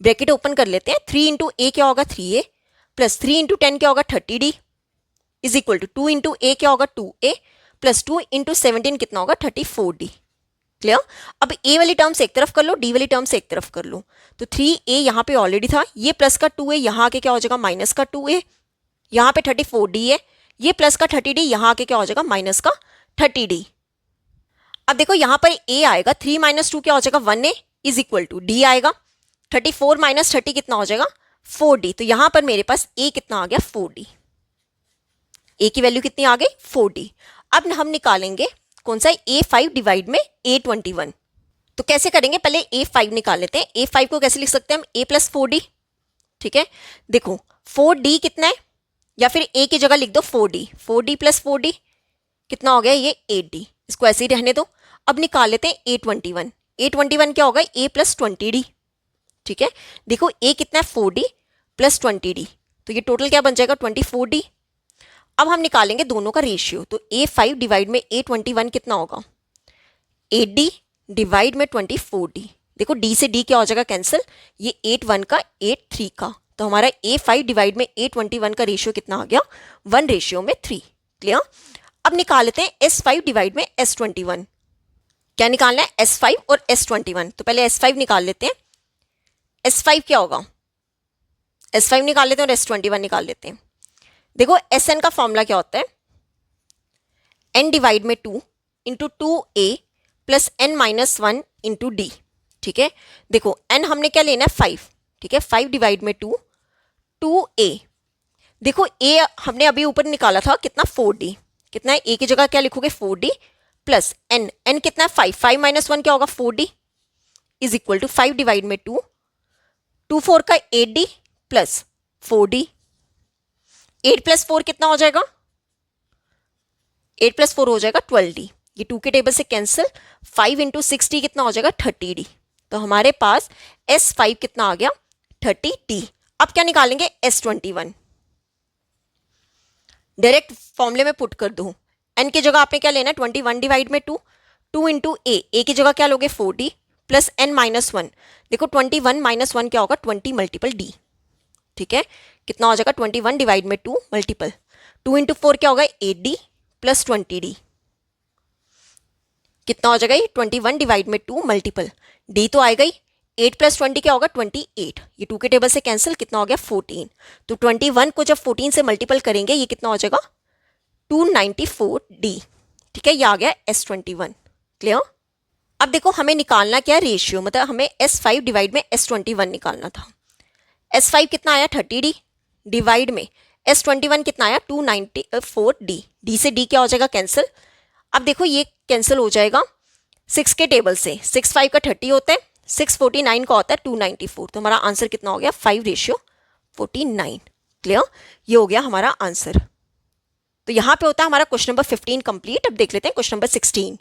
Bracket open कर लेते हैं, 3 इंटू A क्या होगा 3A प्लस 3 इंटू 10 क्या होगा 30D is equal to 2 into A क्या होगा 2A प्लस 2 इंटू 17 कितना होगा 34D। क्लियर। अब A वाली टर्म्स एक तरफ कर लो, D वाली टर्म्स एक तरफ कर लो। तो 3A यहाँ पे ऑलरेडी था, ये प्लस का 2A यहाँ आके क्या हो जाएगा माइनस का 2A, यहाँ पे 34D है, ये प्लस का 30D यहाँ आके क्या हो जाएगा माइनस का 30D। अब देखो यहाँ पर A आएगा, 3 माइनस 2 क्या हो जाएगा 1A is equal to D आएगा, 34 माइनस 30 कितना हो जाएगा 4D। तो यहाँ पर मेरे पास A कितना आ गया 4D, A की वैल्यू कितनी आ गई 4D। अब हम निकालेंगे कौन सा A5 डिवाइड में A21। तो कैसे करेंगे, पहले A5 निकाल लेते हैं। A5 को कैसे लिख सकते हैं हम A प्लस 4D। ठीक है, देखो 4D कितना है, या फिर A की जगह लिख दो 4D, 4D प्लस 4D कितना हो गया ये 8D, इसको ऐसे ही रहने दो। अब निकाल लेते हैं A21। A21 क्या होगा A प्लस 20D। ठीक है, देखो A कितना है 4D प्लस 20D, तो ये टोटल क्या बन जाएगा 24D। अब हम निकालेंगे दोनों का रेशियो, तो A5 डिवाइड में A21 कितना होगा 8D डिवाइड में 24D। देखो D से D क्या हो जाएगा कैंसिल, ये 8 1 का 8 3 का, तो हमारा A5 डिवाइड में A21 का रेशियो कितना आ गया 1:3। क्लियर। अब निकाल लेते हैं S5 डिवाइड में S21। क्या निकालना है S5 और S21, तो पहले S5 निकाल लेते हैं। S5 क्या होगा, S5 निकाल लेते हैं और S21 निकाल लेते हैं। देखो Sn का फॉर्मूला क्या होता है, n डिवाइड में 2 into 2A plus n minus 1 into D। ठीक है, देखो n हमने क्या लेना है 5। ठीक है, 5 डिवाइड में 2 2A, देखो A हमने अभी ऊपर निकाला था कितना 4D, कितना है A की जगह क्या लिखोगे 4D प्लस n, n कितना है 5, 5 माइनस 1 क्या होगा 4D is equal to 5 divide में 2, 2 4 का 8D प्लस 4D, 8 प्लस 4 कितना हो जाएगा, 8 प्लस 4 हो जाएगा 12D, ये 2 के टेबल से कैंसिल, 5 इंटू 6D कितना हो जाएगा 30D। तो हमारे पास S5 कितना आ गया 30D। अब क्या निकालेंगे S21, डायरेक्ट फॉर्मूले में पुट कर दूं, n की जगह आपने क्या लेना है 21 डिवाइड में 2, 2 इंटू ए की जगह क्या लोगे 4D प्लस n माइनस 1, देखो 21 माइनस 1 क्या होगा 20 मल्टीपल D, ठीक है, कितना हो जाएगा 21 डिवाइड में 2 मल्टीपल, 2 इंटू 4 क्या होगा 8D प्लस 20D, कितना हो जाएगा ये 21 डिवाइड में 2 मल्टीपल, D तो आएगा ही, 8 प्लस 20 क्या होगा 28, ये 2 के टेबल से कैंसिल, कितना हो गया 14, तो 21 को जब 14 से मल्टीपल करेंगे ये कितना हो जाएगा 294D, ठीक है, ये आ गया S21, क्लियर। अब देखो हमें निकालना क्या है रेशियो, मतलब हमें S5 डिवाइड में S21 निकालना था। S5 कितना आया 30D डिवाइड में S21 कितना आया 294D, D से D क्या हो जाएगा कैंसिल। अब देखो ये कैंसिल हो जाएगा 6 के टेबल से, 6 5 का 30 होता है, 6 49 का होता है 294, तो हमारा आंसर कितना हो गया 5:49, क्लियर, ये हो गया हमारा आंसर। तो यहाँ पे होता है हमारा क्वेश्चन नंबर 15 कंप्लीट। अब देख लेते हैं क्वेश्चन नंबर 16।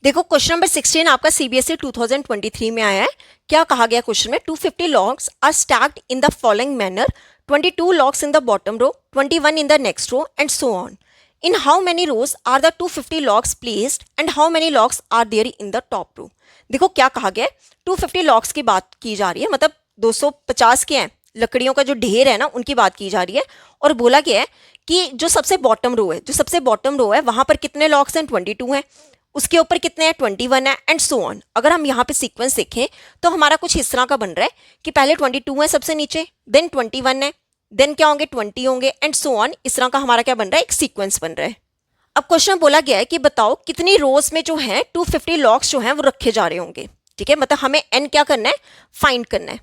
देखो क्वेश्चन नंबर 16 आपका CBSE 2023 में आया है। क्या कहा गया क्वेश्चन में, 250 logs are stacked in the following manner, 22 logs in the bottom row, 21 in the next row and so on. In how many rows are the 250 logs placed and how many logs are there in the top row. देखो क्या कहा गया है, 250 logs की बात की जा रही है, मतलब 250 के हैं लकड़ियों का जो ढेर है ना उनकी बात की जा रही है, और बोला गया है कि जो सबसे बॉटम रो है, जो सबसे बॉटम रो है वहां पर कितने लॉग्स हैं 22 हैं, उसके ऊपर कितने हैं 21 है एंड सो ऑन। अगर हम यहाँ पे सीक्वेंस देखें तो हमारा कुछ इस तरह का बन रहा है कि पहले 22 है सबसे नीचे, देन 21 है, देन क्या होंगे 20 होंगे एंड सो ऑन। इस तरह का हमारा क्या बन रहा है, एक सीक्वेंस बन रहा है। अब क्वेश्चन बोला गया है कि बताओ कितनी रोज में जो है 250 लॉग्स जो हैं वो रखे जा रहे होंगे, ठीक है, मतलब हमें एन क्या करना है फाइंड करना है।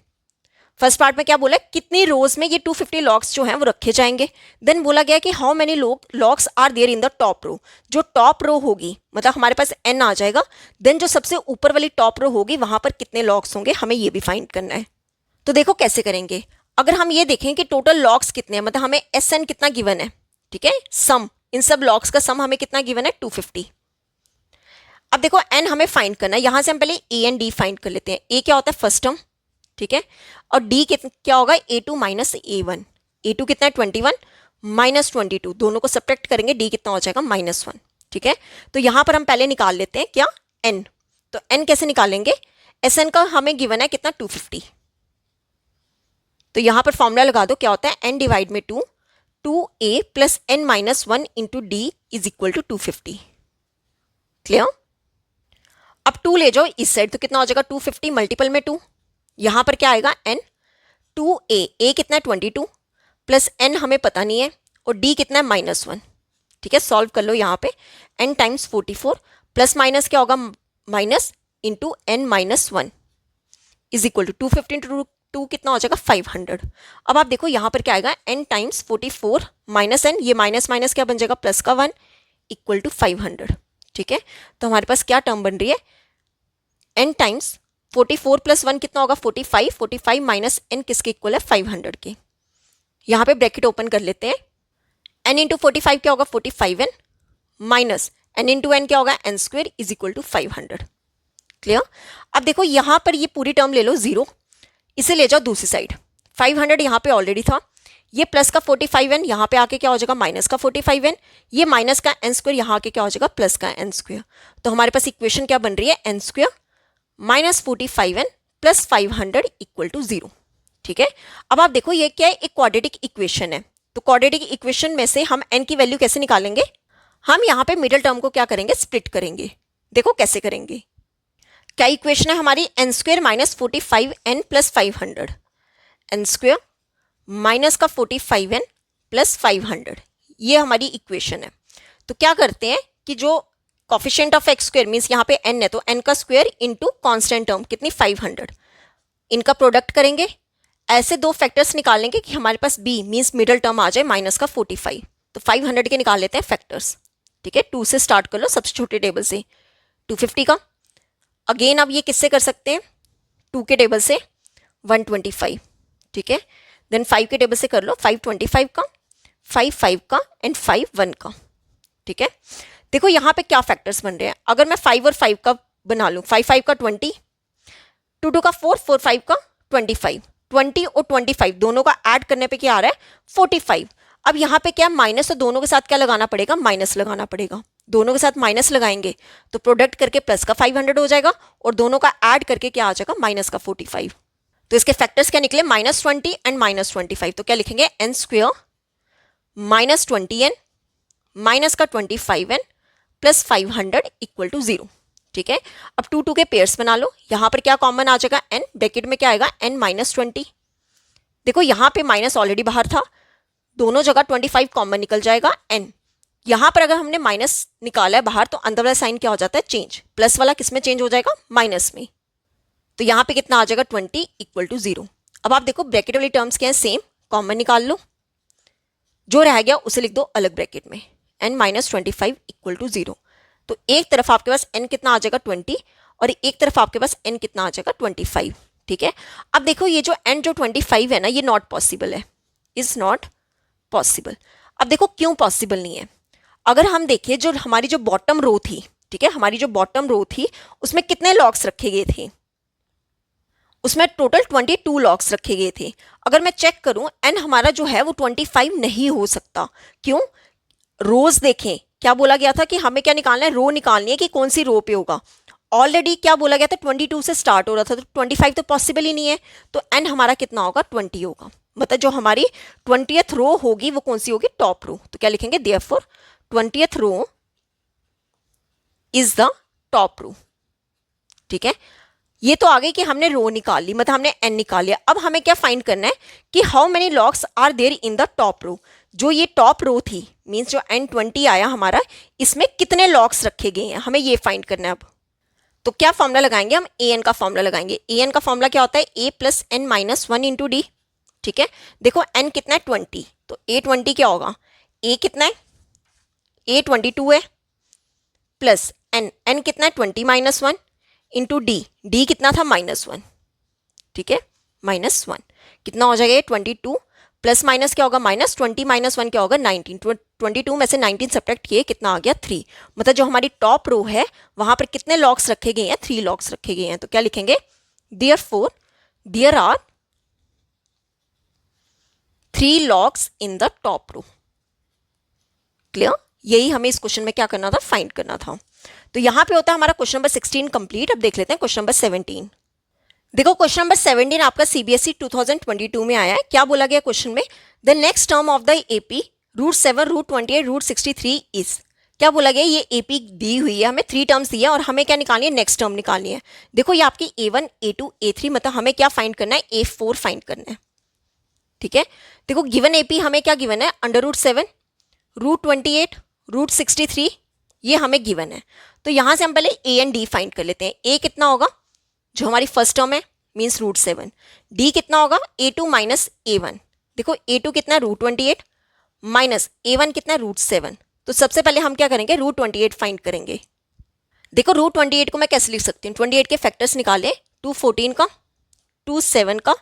फर्स्ट पार्ट में क्या बोला है, कितनी रोज में ये 250 लॉग्स जो हैं वो रखे जाएंगे। देन बोला गया कि how many logs are there in the top row, जो टॉप रो होगी मतलब हमारे पास एन आ जाएगा, देन जो सबसे ऊपर वाली टॉप रो होगी वहां पर कितने लॉग्स होंगे, हमें ये भी फाइंड करना है। तो देखो कैसे करेंगे, अगर हम ये देखें कि टोटल लॉग्स कितने हैं, मतलब हमें एस एन कितना गिवन है, ठीक है, सम इन सब लॉग्स का सम हमें कितना गिवन है 250। अब देखो एन हमें फाइंड करना है, यहां से हम पहले ए एंड डी फाइंड कर लेते हैं। ए क्या होता है फर्स्ट टर्म, ठीक है, और डी क्या होगा A2 माइनस A1, A2 कितना है 21 माइनस 22, दोनों को सब्ट्रैक्ट करेंगे डी कितना हो जाएगा -1, ठीक है। तो यहां पर हम पहले निकाल लेते हैं क्या n, तो n कैसे निकालेंगे, Sn का हमें गिवन है कितना 250, तो यहां पर फॉर्मूला लगा दो, क्या होता है n डिवाइड में 2, 2a plus n minus 1 into D is equal to 250, clear. अब 2 ले जाओ इस साइड, तो कितना हो जाएगा 250 मल्टीपल में 2, यहां पर क्या आएगा n, 2a कितना है 22 प्लस n हमें पता नहीं है, और d कितना है -1, ठीक है, सॉल्व कर लो यहाँ पे, n टाइम्स 44 प्लस माइनस क्या होगा minus into n minus 1 is equal to 250 into 2 कितना हो जाएगा 500। अब आप देखो यहाँ पर क्या आएगा, n टाइम्स 44 माइनस n, ये माइनस माइनस क्या बन जाएगा प्लस का 1 इक्वल टू 500, ठीक है। तो हमारे पास क्या टर्म बन रही है, n टाइम्स 44 प्लस 1 कितना होगा 45, 45 माइनस n किसके इक्वल है 500 के। यहाँ पे ब्रैकेट ओपन कर लेते हैं, n इंटू 45 क्या होगा 45n minus n into n क्या होगा n square is equal to 500, clear. अब देखो यहाँ पर ये पूरी टर्म ले लो 0, इसे ले जाओ दूसरी साइड, 500 यहाँ पे ऑलरेडी था, ये प्लस का 45n यहाँ पे आके क्या हो जाएगा माइनस का 45n, ये माइनस का n स्क्वेयर यहाँ आके क्या हो जाएगा प्लस का n स्क्वेयर। तो हमारे पास इक्वेशन क्या बन रही है n square minus 45n plus 500 equal to 0, ठीक है। अब आप देखो ये क्या है, एक क्वाड्रेटिक इक्वेशन है, तो क्वाड्रेटिक इक्वेशन में से हम n की वैल्यू कैसे निकालेंगे, हम यहाँ पे मिडिल टर्म को क्या करेंगे स्प्लिट करेंगे। देखो कैसे करेंगे, क्या इक्वेशन है हमारी n square minus 45n plus 500, n square minus का 45n प्लस 500, ये हमारी इक्वेशन है। तो क्या करते हैं कि जो coefficient of x square means यहाँ पे n है, तो n का स्क्वायर इंटू कॉन्स्टेंट टर्म कितनी 500, इनका प्रोडक्ट करेंगे, ऐसे दो फैक्टर्स निकाल लेंगे कि हमारे पास b मीन्स मिडिल टर्म आ जाए माइनस का 45, तो 500 के निकाल लेते हैं फैक्टर्स, ठीक है। 2 से स्टार्ट कर लो सबसे छोटे टेबल से, 250 का, अगेन आप ये किससे कर सकते हैं, 2 के टेबल से 125, ठीक है। देन 5 के टेबल से कर लो 525 का, 5 का एंड 5 का, ठीक है। देखो यहाँ पे क्या फैक्टर्स बन रहे हैं, अगर मैं 5 और 5 का बना लूँ, 5 का 20, 2 का 4, 5 का 25, 20 और 25 दोनों का ऐड करने पे क्या आ रहा है 45। अब यहाँ पे क्या माइनस, तो दोनों के साथ क्या लगाना पड़ेगा, माइनस लगाना पड़ेगा। दोनों के साथ माइनस लगाएंगे तो प्रोडक्ट करके प्लस का 500 हो जाएगा और दोनों का ऐड करके क्या आ जाएगा माइनस का 45। तो इसके फैक्टर्स क्या निकले, -20 एंड -25। तो क्या लिखेंगे, n स्क्वेयर -20n माइनस का 25n प्लस 500 इक्वल टू 0, ठीक है। अब 2 के पेयर्स बना लो, यहां पर क्या कॉमन आ जाएगा, n ब्रैकेट में क्या आएगा n -20। देखो यहां पे माइनस ऑलरेडी बाहर था, दोनों जगह 25 कॉमन निकल जाएगा n। यहां पर अगर हमने माइनस निकाला है बाहर तो अंदर वाला साइन क्या हो जाता है, चेंज, प्लस वाला किस में चेंज हो जाएगा, माइनस में। तो यहां पे कितना आ जाएगा 20 इक्वल टू 0। अब आप देखो ब्रैकेट वाली टर्म्स क्या है, सेम, कॉमन निकाल लो, जो रह गया उसे लिख दो अलग ब्रैकेट में, n -25 इक्वल टू 0। तो एक तरफ आपके पास n कितना आ जाएगा 20 और एक तरफ आपके पास n कितना आ जाएगा 25, ठीक है। अब देखो ये जो n जो 25 है ना, ये नॉट पॉसिबल है, इज नॉट पॉसिबल। अब देखो क्यों पॉसिबल नहीं है, अगर हम देखें जो हमारी जो बॉटम रो थी, ठीक है, हमारी जो बॉटम रो थी उसमें कितने लॉग्स रखे गए थे, उसमें टोटल 22 लॉग्स रखे गए थे। अगर मैं चेक करूं n हमारा जो है वो 25 नहीं हो सकता, क्यों, रोज देखें क्या बोला गया था कि हमें क्या निकालना है, रो निकालनी है कि कौन सी रो पे होगा। ऑलरेडी क्या बोला गया था 22 से स्टार्ट हो रहा था, तो 25 तो पॉसिबल ही नहीं है। तो n हमारा कितना होगा 20 होगा, मतलब जो हमारी 20th रो होगी वो कौन सी होगी, टॉप रो। तो क्या लिखेंगे, therefore 20th row is the top row, ठीक है। ये तो आ गई कि हमने रो निकाल ली, मतलब हमने n निकाल लिया। अब हमें क्या फाइंड करना है कि how many logs are there in the top row. जो ये टॉप रो थी, मींस जो n20 आया हमारा, इसमें कितने लॉग्स रखे गए हैं, हमें ये फाइंड करना है। अब तो क्या फॉर्मूला लगाएंगे हम, an का फॉर्मूला लगाएंगे। an का फॉर्मूला क्या होता है, a plus n minus 1 into D, ठीक है। देखो n कितना है 20, तो a20 क्या होगा, a कितना है a22 है, प्लस n कितना है 20 माइनस 1 इंटू डी कितना था -1, ठीक है, -1 कितना हो जाएगा 22 प्लस माइनस क्या होगा, -20 माइनस 1 क्या होगा 19, 22 में से 19 सब्ट्रैक्ट किए कितना आ गया 3। मतलब जो हमारी टॉप रो है वहां पर कितने लॉग्स रखे गए हैं, 3 लॉग्स रखे गए हैं। तो क्या लिखेंगे, therefore there are 3 logs in the top row. Clear, यही हमें इस क्वेश्चन में क्या करना था, फाइंड करना था। तो यहां पे होता है हमारा क्वेश्चन नंबर 16 कंप्लीट। अब देख लेते हैं क्वेश्चन नंबर 17। देखो क्वेश्चन नंबर 17 आपका सीबीएसई 2022 में आया है। क्या बोला गया क्वेश्चन में, the next term of the AP √7 √28 √63 is. क्या बोला गया, ये एपी दी हुई है, हमें 3 टर्म्स दी है और हमें क्या निकालनी है, नेक्स्ट टर्म निकालनी है। देखो ये आपकी A1 A2 A3, मतलब हमें क्या फाइंड करना है, A4 फाइंड करना है, ठीक है। देखो गिवन एपी हमें क्या गिवन है, √7 √28 √63, ये हमें गिवन है। तो यहां से हम पहले ए एंड डी फाइंड कर लेते हैं। ए कितना होगा, जो हमारी फर्स्ट टर्म है मींस √7, डी कितना होगा A2 माइनस A1। देखो A2 कितना है √28 माइनस A1 कितना है √7। तो सबसे पहले हम क्या करेंगे, √28 फाइंड करेंगे। देखो √28 को मैं कैसे लिख सकती हूँ, 28 के फैक्टर्स निकाले, 2 14 का, 2 7 का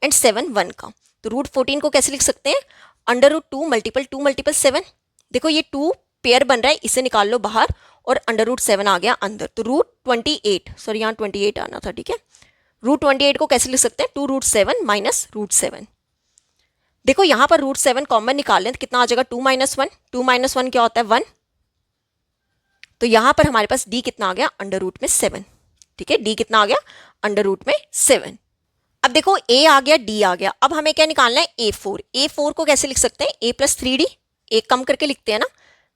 एंड 7 1 का। तो √14 को कैसे लिख सकते हैं, √2 मल्टीपल 7। देखो ये 2 पेयर बन रहा है, इसे निकाल लो बाहर और √7 आ गया अंदर। तो √28, सॉरी यहाँ 28 आना था, ठीक है। √28 को कैसे लिख सकते हैं, 2 √7 माइनस √7। देखो यहाँ पर √7 कॉमन निकाल लें तो कितना आ जाएगा 2 - 1, 2 - 1 क्या होता है 1। तो यहाँ पर हमारे पास डी कितना आ गया, √ में 7, ठीक है। डी कितना आ गया, √ में 7। अब देखो ए आ गया, डी आ गया, अब हमें क्या निकालना है, A4। A4 को कैसे लिख सकते हैं, a + 3d, एक कम करके लिखते हैं ना,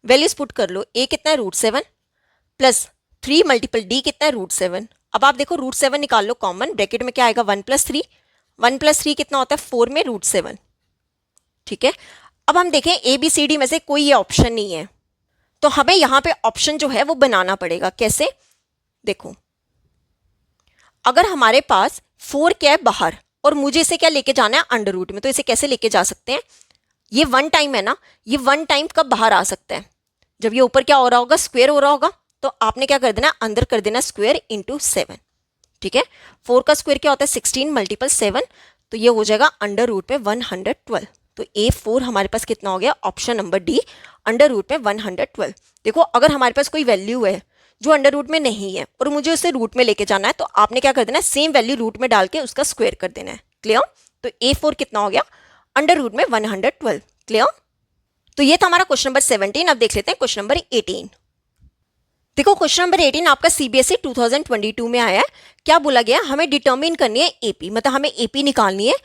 वैल्यूज पुट कर लो। ए कितना है √7 प्लस 3 मल्टीपल डी कितना है √7। अब आप देखो √7 निकाल लो कॉमन, ब्रैकेट में क्या आएगा 1 + 3, 1 + 3 कितना होता है 4 में √7, ठीक है। अब हम देखें ABCD में से कोई ये ऑप्शन नहीं है, तो हमें यहाँ पे ऑप्शन जो है वो बनाना पड़ेगा। कैसे, देखो अगर हमारे पास 4 क्या है बाहर और मुझे इसे क्या लेके जाना है √ में, तो इसे कैसे लेके जा सकते हैं, ये 1 टाइम है ना, ये 1 टाइम कब बाहर आ सकता है, जब ये ऊपर क्या हो रहा होगा, स्क्वायर हो रहा होगा, तो आपने क्या कर देना, अंदर कर देना स्क्वायर इंटू 7, ठीक है। 4 का स्क्वायर क्या होता है 16 मल्टीपल 7, तो ये हो जाएगा अंडर रूट में 112। तो A4 हमारे पास कितना हो गया, option number D, under root में 112। देखो अगर हमारे पास कोई वैल्यू है जो अंडर रूट में नहीं है और मुझे उसे रूट में लेके जाना है, तो आपने क्या कर देना है, सेम वैल्यू रूट में डाल के उसका स्क्वायर कर देना है। क्लियर? तो A4 कितना हो गया, अंडर रूट में 112। क्लियर? तो ये था हमारा क्वेश्चन नंबर 17। अब देख लेते हैं क्वेश्चन नंबर 18। देखो क्वेश्चन नंबर 18 आपका सीबीएसई 2022 में आया है। क्या बोला गया, हमें डिटर्मिन करनी है एपी, मतलब हमें एपी निकालनी है,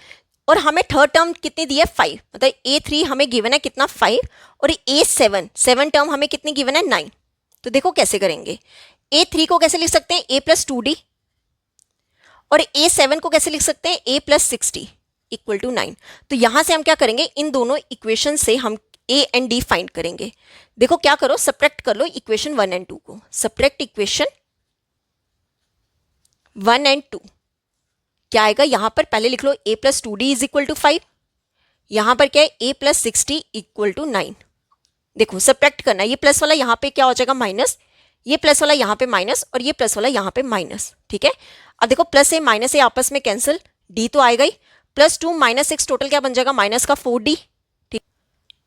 और हमें थर्ड टर्म कितनी दी है 5, मतलब A3 हमें गिवन है कितना 5, और A7 टर्म हमें कितनी गिवन है 9। तो देखो कैसे करेंगे, A3 को कैसे लिख सकते हैं A+2D, और A7 को कैसे लिख सकते हैं A+60 इक्वल टू 9। तो यहां से हम क्या करेंगे, इन दोनों इक्वेशन से हम A एंड D फाइंड करेंगे। देखो क्या करो, सब्ट्रैक्ट कर लो इक्वेशन 1 एंड 2 को। सब्ट्रैक्ट इक्वेशन 1 एंड 2, क्या आएगा, यहां पर पहले लिख लो A+2D इज इक्वल टू 5, यहां पर क्या है A+60 इक्वल टू 9। देखो सब्ट्रैक्ट करना, ये प्लस वाला यहां पे क्या हो जाएगा माइनस, ये प्लस वाला यहां पे माइनस, और ये प्लस वाला यहां पे माइनस, ठीक है। अब देखो प्लस ए माइनस ए आपस में कैंसिल, डी तो आएगा ही, +2 -6 टोटल क्या बन जाएगा, माइनस का 4D, ठीक,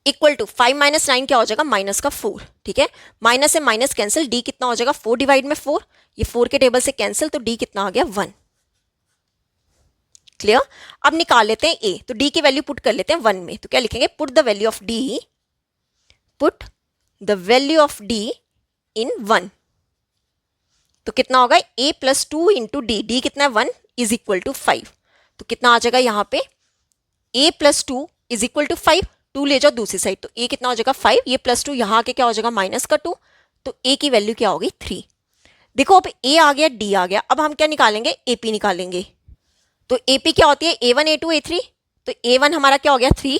इक्वल टू 5 - 9 क्या हो जाएगा, माइनस का 4, ठीक है। माइनस से माइनस कैंसिल, डी कितना हो जाएगा 4 डिवाइड में 4, ये 4 के टेबल से कैंसिल, तो डी कितना आ गया 1। क्लियर? अब निकाल लेते हैं ए, तो डी की वैल्यू पुट कर लेते हैं 1 में, तो क्या लिखेंगे, put the value of D, put the value of D in 1। तो कितना होगा A+2 इंटू डी, डी कितना है 1 इज इक्वल टू 5, तो कितना आ जाएगा यहाँ पे A+2 इज इक्वल टू 5, 2 ले जाओ दूसरी साइड, तो A कितना हो जाएगा 5, ये +2 यहाँ आके क्या हो जाएगा माइनस का 2, तो A की वैल्यू क्या होगी 3। देखो अब A आ गया, D आ गया, अब हम क्या निकालेंगे, AP निकालेंगे। तो AP क्या होती है A1 A2 A3, तो A1 हमारा क्या हो गया 3,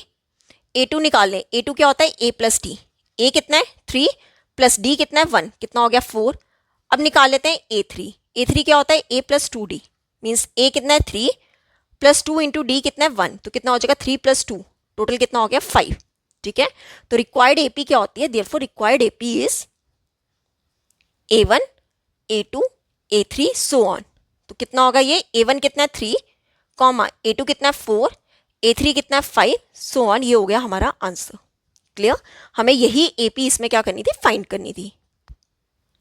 A2 निकाल लें, A2 क्या होता है A+D, A कितना है 3 प्लस D कितना है 1, कितना हो गया 4। अब निकाल लेते हैं A3, A3 क्या होता है A+2D, मीन्स A कितना है 3 +2 इंटू डी कितना है 1, तो कितना हो जाएगा 3 + 2, टोटल कितना हो गया 5, ठीक है। तो रिक्वायर्ड एपी क्या होती है, therefore required AP is A1 A2 A3 so on. तो कितना होगा ये, A1 कितना है 3, A2 कितना है 4, A3 कितना है 5, सो ऑन, ये हो गया हमारा आंसर। क्लियर? हमें यही एपी इसमें क्या करनी थी, फाइंड करनी थी।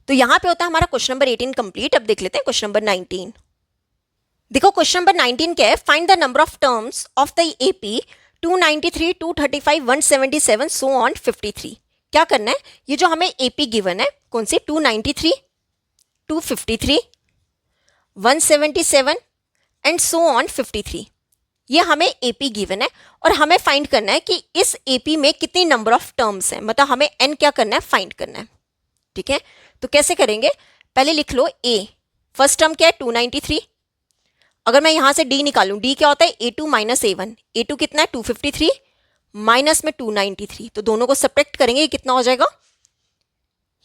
तो यहां पे होता है हमारा क्वेश्चन नंबर 18 कंप्लीट। अब देख लेते हैं क्वेश्चन नंबर 19। देखो क्वेश्चन नंबर 19 क्या है, find the number of terms of the AP 293 235 177 so on 53। क्या करना है, ये जो हमें एपी गिवन है कौन सी 293 253 177 एंड सो ऑन 53, ये हमें एपी गिवन है, और हमें फाइंड करना है कि इस एपी में कितनी नंबर ऑफ टर्म्स हैं, मतलब हमें एन क्या करना है, फाइंड करना है, ठीक है। तो कैसे करेंगे, पहले लिख लो ए, फर्स्ट टर्म क्या है 293, अगर मैं यहां से डी निकालूं, डी क्या होता है A2 - A1, A2 कितना है 253 माइनस में 293, तो दोनों को सब्ट्रैक्ट करेंगे, ये कितना हो जाएगा,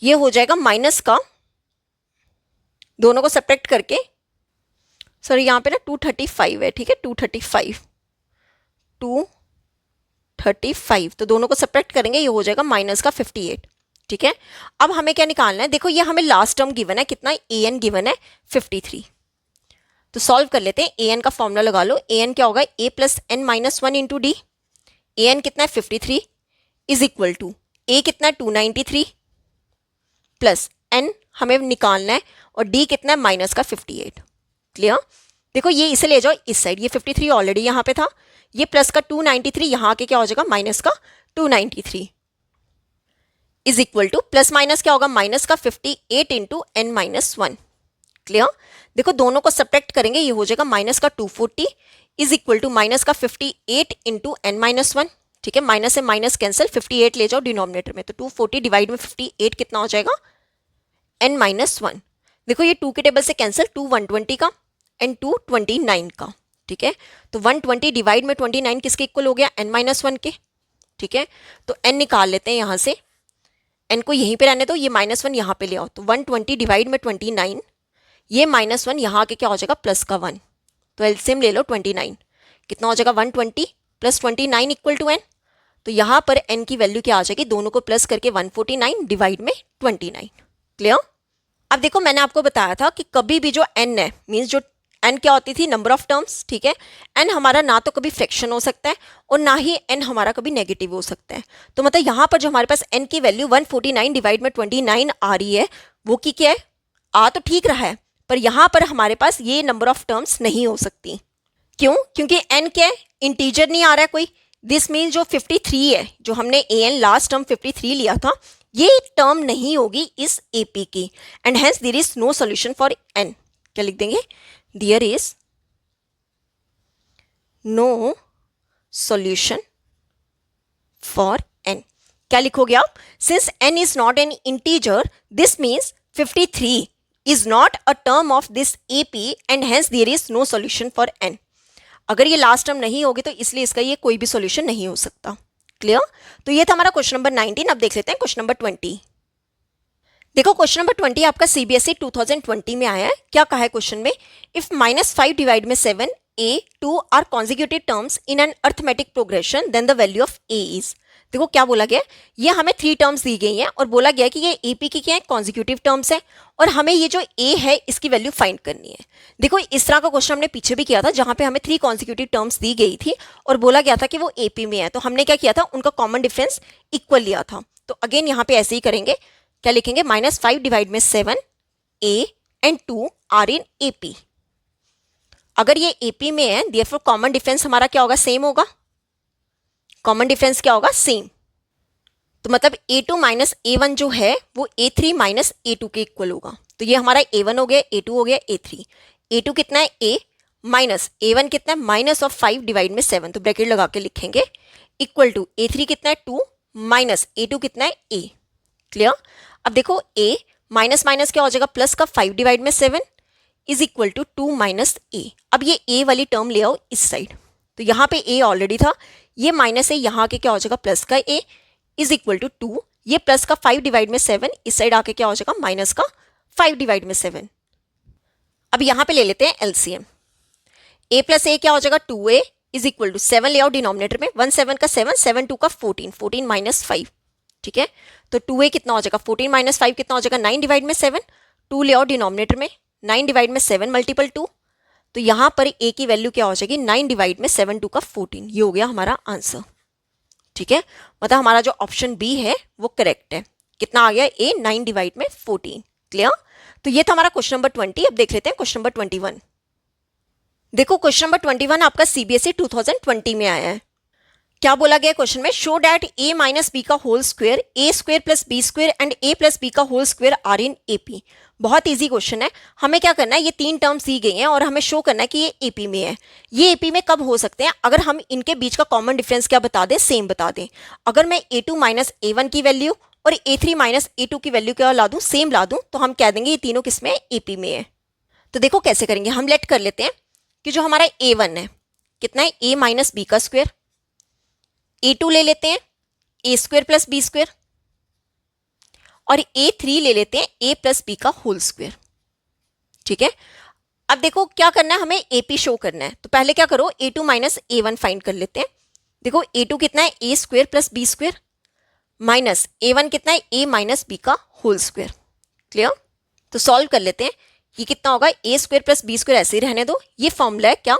ये हो जाएगा माइनस का, दोनों को सब्ट्रैक्ट करके, सॉरी यहाँ पे ना 235 है, ठीक है 235 तो दोनों को सब्ट्रैक्ट करेंगे, ये हो जाएगा माइनस का 58, ठीक है। अब हमें क्या निकालना है, देखो ये हमें लास्ट टर्म गिवन है कितना, an गिवन है 53, तो सॉल्व कर लेते हैं। an का फॉर्मूला लगा लो, an क्या होगा a + n - 1 into D, an कितना है 53 इज इक्वल टू a कितना है 293 प्लस n हमें निकालना है, और d कितना है माइनस का 58। क्लियर? देखो ये इसे ले जाओ इस साइड, ये 53 ऑलरेडी यहाँ पे था, ये प्लस का 293 यहाँ आके क्या हो जाएगा माइनस का 293 is equal to, plus minus क्या होगा माइनस का 58 इंटू n - 1। क्लियर? देखो दोनों को सब्ट्रैक्ट करेंगे, ये हो जाएगा माइनस का 240 इज इक्वल टू माइनस का 58 इंटू n - 1, ठीक है। माइनस से माइनस कैंसिल, 58 ले जाओ डिनोमिनेटर में, तो 240 डिवाइड में 58 कितना हो जाएगा n - 1। देखो ये 2 के टेबल से कैंसिल, 2 120 का एंड 2 29 का, ठीक है। तो 120 डिवाइड में 29 किसके इक्वल हो गया, n - 1 के, ठीक है। तो n निकाल लेते हैं यहाँ से, n को यहीं पे रहने दो, ये -1 यहाँ पे ले आओ, तो 120 डिवाइड में 29, ये -1 यहाँ आके क्या हो जाएगा प्लस का 1, तो एलसीएम ले लो 29, कितना हो जाएगा 120 + 29 इक्वल टू n, तो यहाँ पर n की वैल्यू क्या आ जाएगी, दोनों को प्लस करके 149 डिवाइड में 29। क्लियर? अब देखो मैंने आपको बताया था कि कभी भी जो n है, मीन्स जो n क्या होती थी, नंबर ऑफ टर्म्स, ठीक है। n हमारा ना तो कभी फ्रैक्शन हो सकता है और ना ही n हमारा कभी नेगेटिव हो सकता है। तो मतलब यहाँ पर जो हमारे पास n की वैल्यू 149 डिवाइड में 29 आ रही है, वो की क्या है, आ तो ठीक रहा है, पर यहाँ पर हमारे पास ये नंबर ऑफ टर्म्स नहीं हो सकती। क्यों? क्योंकि n क्या है, इंटीजर नहीं आ रहा है कोई। दिस मीन जो 53 है, जो हमने an लास्ट टर्म 53 लिया था, ये टर्म नहीं होगी इस AP की, and hence there is no solution for n। क्या लिख देंगे? There is no solution for n। क्या लिखोगे आप? Since n is not an integer, this means 53 is not a term of this AP and hence there is no solution for n। अगर ये last term नहीं होगी तो इसलिए इसका ये कोई भी सॉल्यूशन नहीं हो सकता। क्लियर? तो ये था हमारा क्वेश्चन नंबर 19। अब देख लेते हैं क्वेश्चन नंबर 20। देखो क्वेश्चन नंबर 20 आपका CBSE 2020 में आया है। क्या कहा है क्वेश्चन में? इफ -5 डिवाइड में 7 A2 are consecutive terms in an arithmetic progression then the value of A is. देखो क्या बोला गया, ये हमें 3 टर्म्स दी गई हैं और बोला गया कि ये AP की क्या है, कॉन्जिक्यूटिव टर्म्स है, और हमें ये जो A है इसकी वैल्यू फाइंड करनी है। देखो इस तरह का क्वेश्चन हमने पीछे भी किया था, जहां पे हमें 3 कॉन्जिक्यूटिव टर्म्स दी गई थी और बोला गया था कि वो AP में है। तो हमने क्या किया था, उनका कॉमन डिफरेंस इक्वल लिया था। तो अगेन यहाँ पे ऐसे ही करेंगे। क्या लिखेंगे? -5 डिवाइड में 7 A and 2 are in AP। अगर ये AP में है, देयरफॉर कॉमन डिफरेंस हमारा क्या होगा, सेम होगा। कॉमन डिफरेंस क्या होगा, सेम। तो मतलब A2 माइनस A1 जो है वो A3 माइनस A2 के इक्वल होगा। तो ये हमारा A1 हो गया, A2 हो गया, A3। A2 कितना है, A, माइनस A1 कितना है, माइनस ऑफ 5 डिवाइड में 7, तो ब्रैकेट लगा के लिखेंगे, इक्वल टू A3 कितना है, 2, माइनस A2 कितना है, A। क्लियर? अब देखो A माइनस माइनस क्या हो जाएगा, प्लस का 5 डिवाइड में 7 is equal to 2 minus A। अब ये A वाली टर्म ले आओ इस साइड, तो यहाँ पे A ऑलरेडी था, ये माइनस है, यहाँ के क्या हो जाएगा, प्लस का A इज इक्वल टू 2, ये प्लस का 5 डिवाइड में 7 इस साइड आके क्या हो जाएगा, माइनस का 5 डिवाइड में 7। अब यहाँ पे ले लेते हैं LCM। A प्लस A क्या हो जाएगा, 2A इज इक्वल टू 7 ले आओ डिनोमिनेटर में, 1 7 का 7, 7 2 का 14, 14 माइनस 5। ठीक है, तो 2A कितना हो जाएगा, 14 माइनस 5 कितना हो जाएगा, 9 डिवाइड में 7। 2 ले आओ डिनोमिनेटर में, 9 डिवाइड में 7 मल्टीपल 2, तो यहाँ पर A की वैल्यू क्या हो जाएगी, 9 डिवाइड में 7 2 का 14। ये हो गया हमारा आंसर। ठीक है, मतलब हमारा जो ऑप्शन बी है वो करेक्ट है। कितना आ गया, A 9 डिवाइड में 14। क्लियर? तो ये था हमारा क्वेश्चन नंबर 20। अब देख लेते हैं क्वेश्चन नंबर 21। देखो क्वेश्चन नंबर 21 आपका CBSE 2020 में आया है। क्या बोला गया क्वेश्चन में? Show that A minus B का whole square, A square plus B square and A plus B का whole square are in AP। बहुत इजी क्वेश्चन है। हमें क्या करना है, ये 3 टर्म्स दी गई हैं और हमें शो करना है कि ये AP में है। ये AP में कब हो सकते हैं, अगर हम इनके बीच का कॉमन डिफरेंस क्या बता दें, सेम बता दें। अगर मैं A2 माइनस A1 की वैल्यू और A3 माइनस A2 की वैल्यू क्या ला दूं, सेम ला दूं, तो हम कह देंगे ये तीनों किसमें है, AP में है। तो देखो कैसे करेंगे, हम लेट कर लेते हैं कि जो हमारा A1 है कितना है, A माइनस बी का स्क्वायर। A2 ले लेते हैं A square plus B square, और A3 ले लेते हैं A प्लस बी का होल स्क्वायर। ठीक है, अब देखो क्या करना है, हमें AP शो करना है। तो पहले क्या करो, A2 माइनस A1 फाइंड कर लेते हैं। देखो A2 कितना है, A square plus B square, minus A1 कितना है, A माइनस बी का होल स्क्वायर। क्लियर? तो सॉल्व कर लेते हैं। ये कितना होगा, A square plus B square ऐसे ही रहने दो। ये फॉर्मूला है क्या,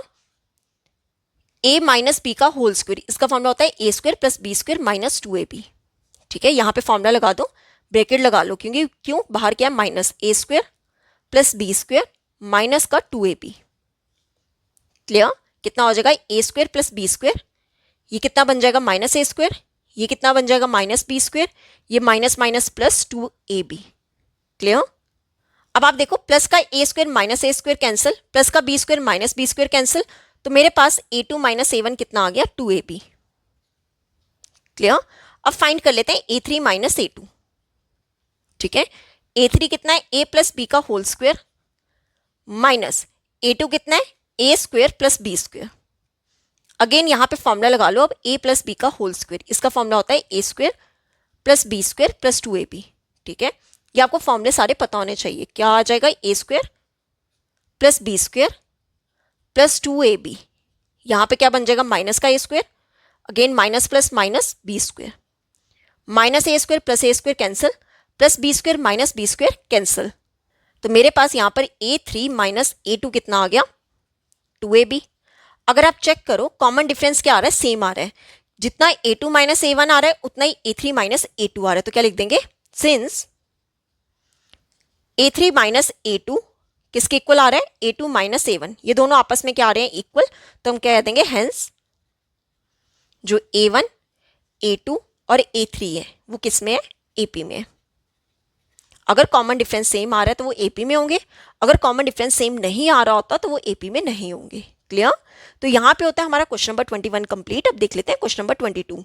A माइनस बी का होल स्क्वायर, इसका फॉर्मूला होता है A square plus B square minus 2AB। ठीक है, यहाँ पे फॉर्मूला लगा दो, ब्रैकेट लगा लो, क्योंकि क्यों, बाहर क्या है, minus A square plus B square minus का 2AB। क्लियर? कितना हो जाएगा, A square plus B square, ये कितना बन जाएगा, माइनस A स्क्वायर, ये कितना बन जाएगा, माइनस बी स्क्वायर, ये minus minus plus 2AB। Clear? अब आप देखो, प्लस का A square minus A square cancel, plus का B square minus B square cancel, तो मेरे पास A2 माइनस A1 कितना आ गया, 2AB। क्लियर? अब फाइंड कर लेते हैं A3 माइनस A2। ठीक है, A3 कितना है, A प्लस बी का होल स्क्वायर, माइनस A2 कितना है, A square plus B square. Again यहाँ पे फॉर्मूला लगा लो अब, A प्लस बी का होल स्क्वायर, इसका फॉर्मूला होता है A square plus B square plus 2AB। ठीक है, ये आपको फॉर्मूले सारे पता होने चाहिए। क्या आ जाएगा, A square plus B square plus 2AB, यहाँ पे क्या बन जाएगा, माइनस का A square, again minus plus minus B square, minus A square plus A square cancel, plus B square minus B square cancel, तो मेरे पास यहाँ पर A3 माइनस A2 कितना आ गया, 2AB। अगर आप चेक करो कॉमन डिफरेंस क्या आ रहा है, सेम आ रहा है। जितना A2 माइनस A1 आ रहा है उतना ही A3 माइनस A2 आ रहा है। तो क्या लिख देंगे, सिंस A3 माइनस A2 किसके इक्वल आ रहा है, A2 माइनस A1, ये दोनों आपस में क्या आ रहे हैं, इक्वल। तो हम क्या कह देंगे, हेंस जो A1 A2 और A3 है वो किस में है, AP में है। अगर कॉमन डिफरेंस सेम आ रहा है तो वो AP में होंगे, अगर कॉमन डिफरेंस सेम नहीं आ रहा होता तो वो AP में नहीं होंगे। क्लियर। तो यहां पे होता है हमारा क्वेश्चन नंबर 21 कंप्लीट। अब देख लेते हैं क्वेश्चन नंबर 22।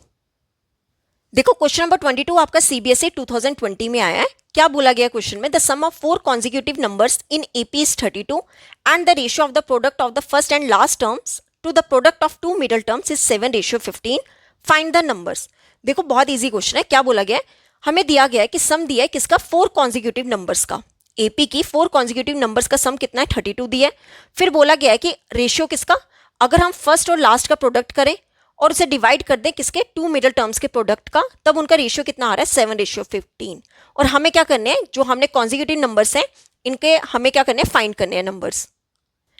देखो क्वेश्चन नंबर 22 आपका CBSE 2020 में आया है। क्या बोला गया क्वेश्चन में, the sum of 4 consecutive numbers in AP is 32 and the ratio of the product of the first and last terms to the product of 2 middle terms is 7:15, find the numbers. देखो बहुत easy question है। क्या बोला गया है, हमें दिया गया है कि सम दिया है किसका, 4 कॉन्जिक्यूटिव नंबर्स का। AP की 4 कॉन्जिक्यूटिव नंबर्स का सम कितना है, 32 दिया है। फिर बोला गया है कि रेशियो किसका, अगर हम फर्स्ट और लास्ट का प्रोडक्ट करें और उसे डिवाइड कर दें किसके, 2 मिडल टर्म्स के प्रोडक्ट का, तब उनका रेशियो कितना आ रहा है, 7:15। और हमें क्या करने हैं, जो हमने कॉन्जिक्यूटिव नंबर्स हैं इनके हमें क्या करने हैं, फाइंड करने हैं नंबर्स।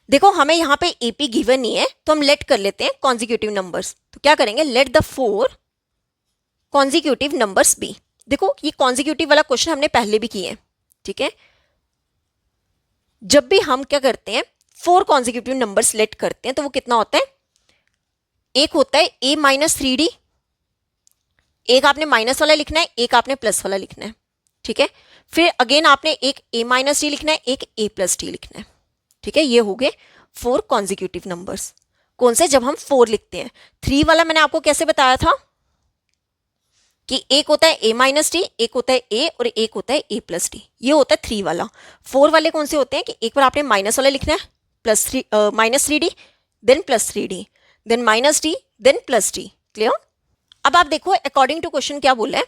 देखो हमें यहाँ पे AP गिवन नहीं है तो हम लेट कर लेते हैं कॉन्जिक्यूटिव नंबर्स। तो क्या करेंगे, let the 4 consecutive numbers be. देखो ये कॉन्जिक्यूटिव वाला क्वेश्चन हमने पहले भी किए हैं, ठीक है। जब भी हम क्या करते हैं 4 कॉन्जिक्यूटिव नंबर्स लेट करते हैं तो वो कितना होता है, एक होता है A माइनस 3D, एक आपने माइनस वाला लिखना है, एक आपने प्लस वाला लिखना है, ठीक है। फिर अगेन आपने एक A माइनस D लिखना है, एक A प्लस D लिखना है, ठीक है। ये हो गए 4 कॉन्जिक्यूटिव नंबर्स। कौन से, जब हम 4 लिखते हैं। 3 वाला मैंने आपको कैसे बताया था कि एक होता है A माइनस डी, एक होता है A और एक होता है A प्लस डी, ये होता है 3 वाला। 4 वाले कौन से होते हैं कि एक बार आपने माइनस वाला लिखना है, minus 3D then plus 3D then minus D then plus D। Clear. अब आप देखो अकॉर्डिंग टू क्वेश्चन क्या बोला है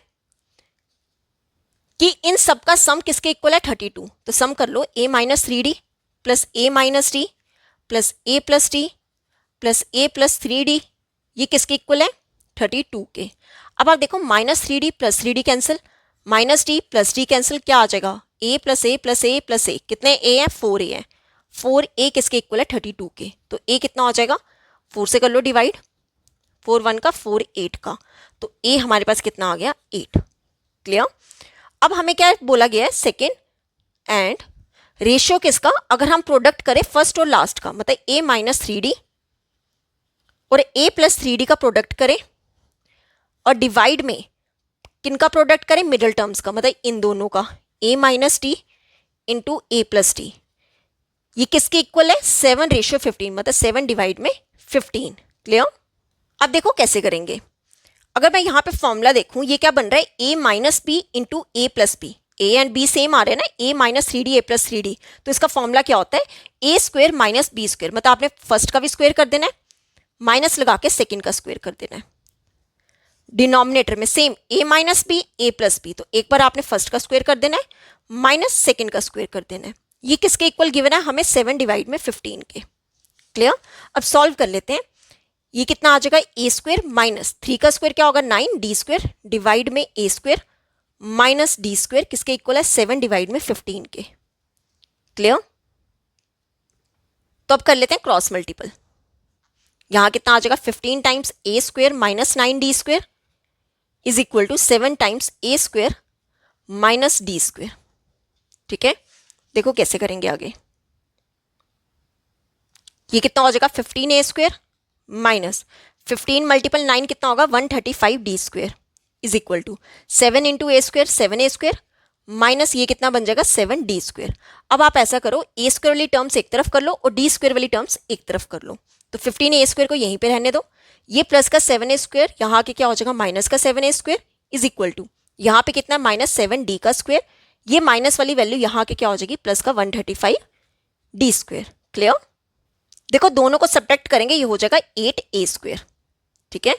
कि इन सबका सम किसके इक्वल है, 32। तो सम कर लो, A minus 3D plus A minus D plus A plus D plus A plus 3D, ये किसके इक्वल है, 32 के। अब आप देखो minus 3D plus 3D cancel, minus D plus D cancel, क्या आ जाएगा, A plus A plus A plus A, कितने A है, 4A है। 4A किसके इक्वल है, 32 के। तो A कितना हो जाएगा, 4 से कर लो डिवाइड, 4 1 का 4 8 का, तो A हमारे पास कितना आ गया, 8। क्लियर। अब हमें क्या बोला गया है, सेकेंड एंड रेशियो किसका, अगर हम प्रोडक्ट करें फर्स्ट और लास्ट का, मतलब A माइनस 3D और A प्लस 3D का प्रोडक्ट करें और डिवाइड में किनका प्रोडक्ट करें, मिडिल टर्म्स का, मतलब इन दोनों का, A minus D into A plus D, ये किसके इक्वल है, 7:15, मतलब 7 डिवाइड में 15। क्लियर। अब देखो कैसे करेंगे, अगर मैं यहाँ पे फॉर्मूला देखूं, ये क्या बन रहा है, A minus B into A plus B, A and B same आ रहे हैं ना, A minus 3D A plus 3D, तो इसका फॉर्मूला क्या होता है, A square minus B square, मतलब आपने फर्स्ट का भी स्क्वायर कर देना है, माइनस लगा के सेकेंड का स्क्वायर कर देना है। डिनोमिनेटर में same A minus B A plus B, तो एक बार आपने फर्स्ट का स्क्वायर कर देना है, माइनस सेकेंड का स्क्वायर कर देना है। ये किसके इक्वल गिवन है हमें, 7 डिवाइड में 15 के। क्लियर। अब सॉल्व कर लेते हैं, ये कितना आ जाएगा, A स्क्वायर माइनस 3 का स्क्वायर क्या होगा, 9 D स्क्वायर डिवाइड में A square minus D square किसके इक्वल है, 7 डिवाइड में 15 के। क्लियर। तो अब कर लेते हैं क्रॉस मल्टीपल, यहां कितना आ जाएगा, 15 times A square minus 9D square is equal to 7 times A square minus D square. ठीक है, देखो कैसे करेंगे आगे, ये कितना हो जाएगा, 15A स्क्वायर माइनस 15 मल्टीपल 9 कितना होगा, 135D square is equal to 7 into A square 7A square minus ये कितना बन जाएगा, 7D स्क्वायर। अब आप ऐसा करो, A स्क्वायर वाली टर्म्स एक तरफ कर लो और D स्क्वायर वाली टर्म्स एक तरफ कर लो, तो 15A स्क्वायर को यहीं पे रहने दो, ये प्लस का 7A स्क्वायर यहाँ के क्या हो जाएगा, माइनस का 7A square is equal to यहाँ पे कितना, माइनस 7D का स्क्वायर, ये माइनस वाली वैल्यू यहाँ के क्या हो जाएगी, प्लस का 135D स्क्वायर। क्लियर। देखो दोनों को सब्ट्रैक्ट करेंगे, ये हो जाएगा 8A स्क्वायर। ठीक है,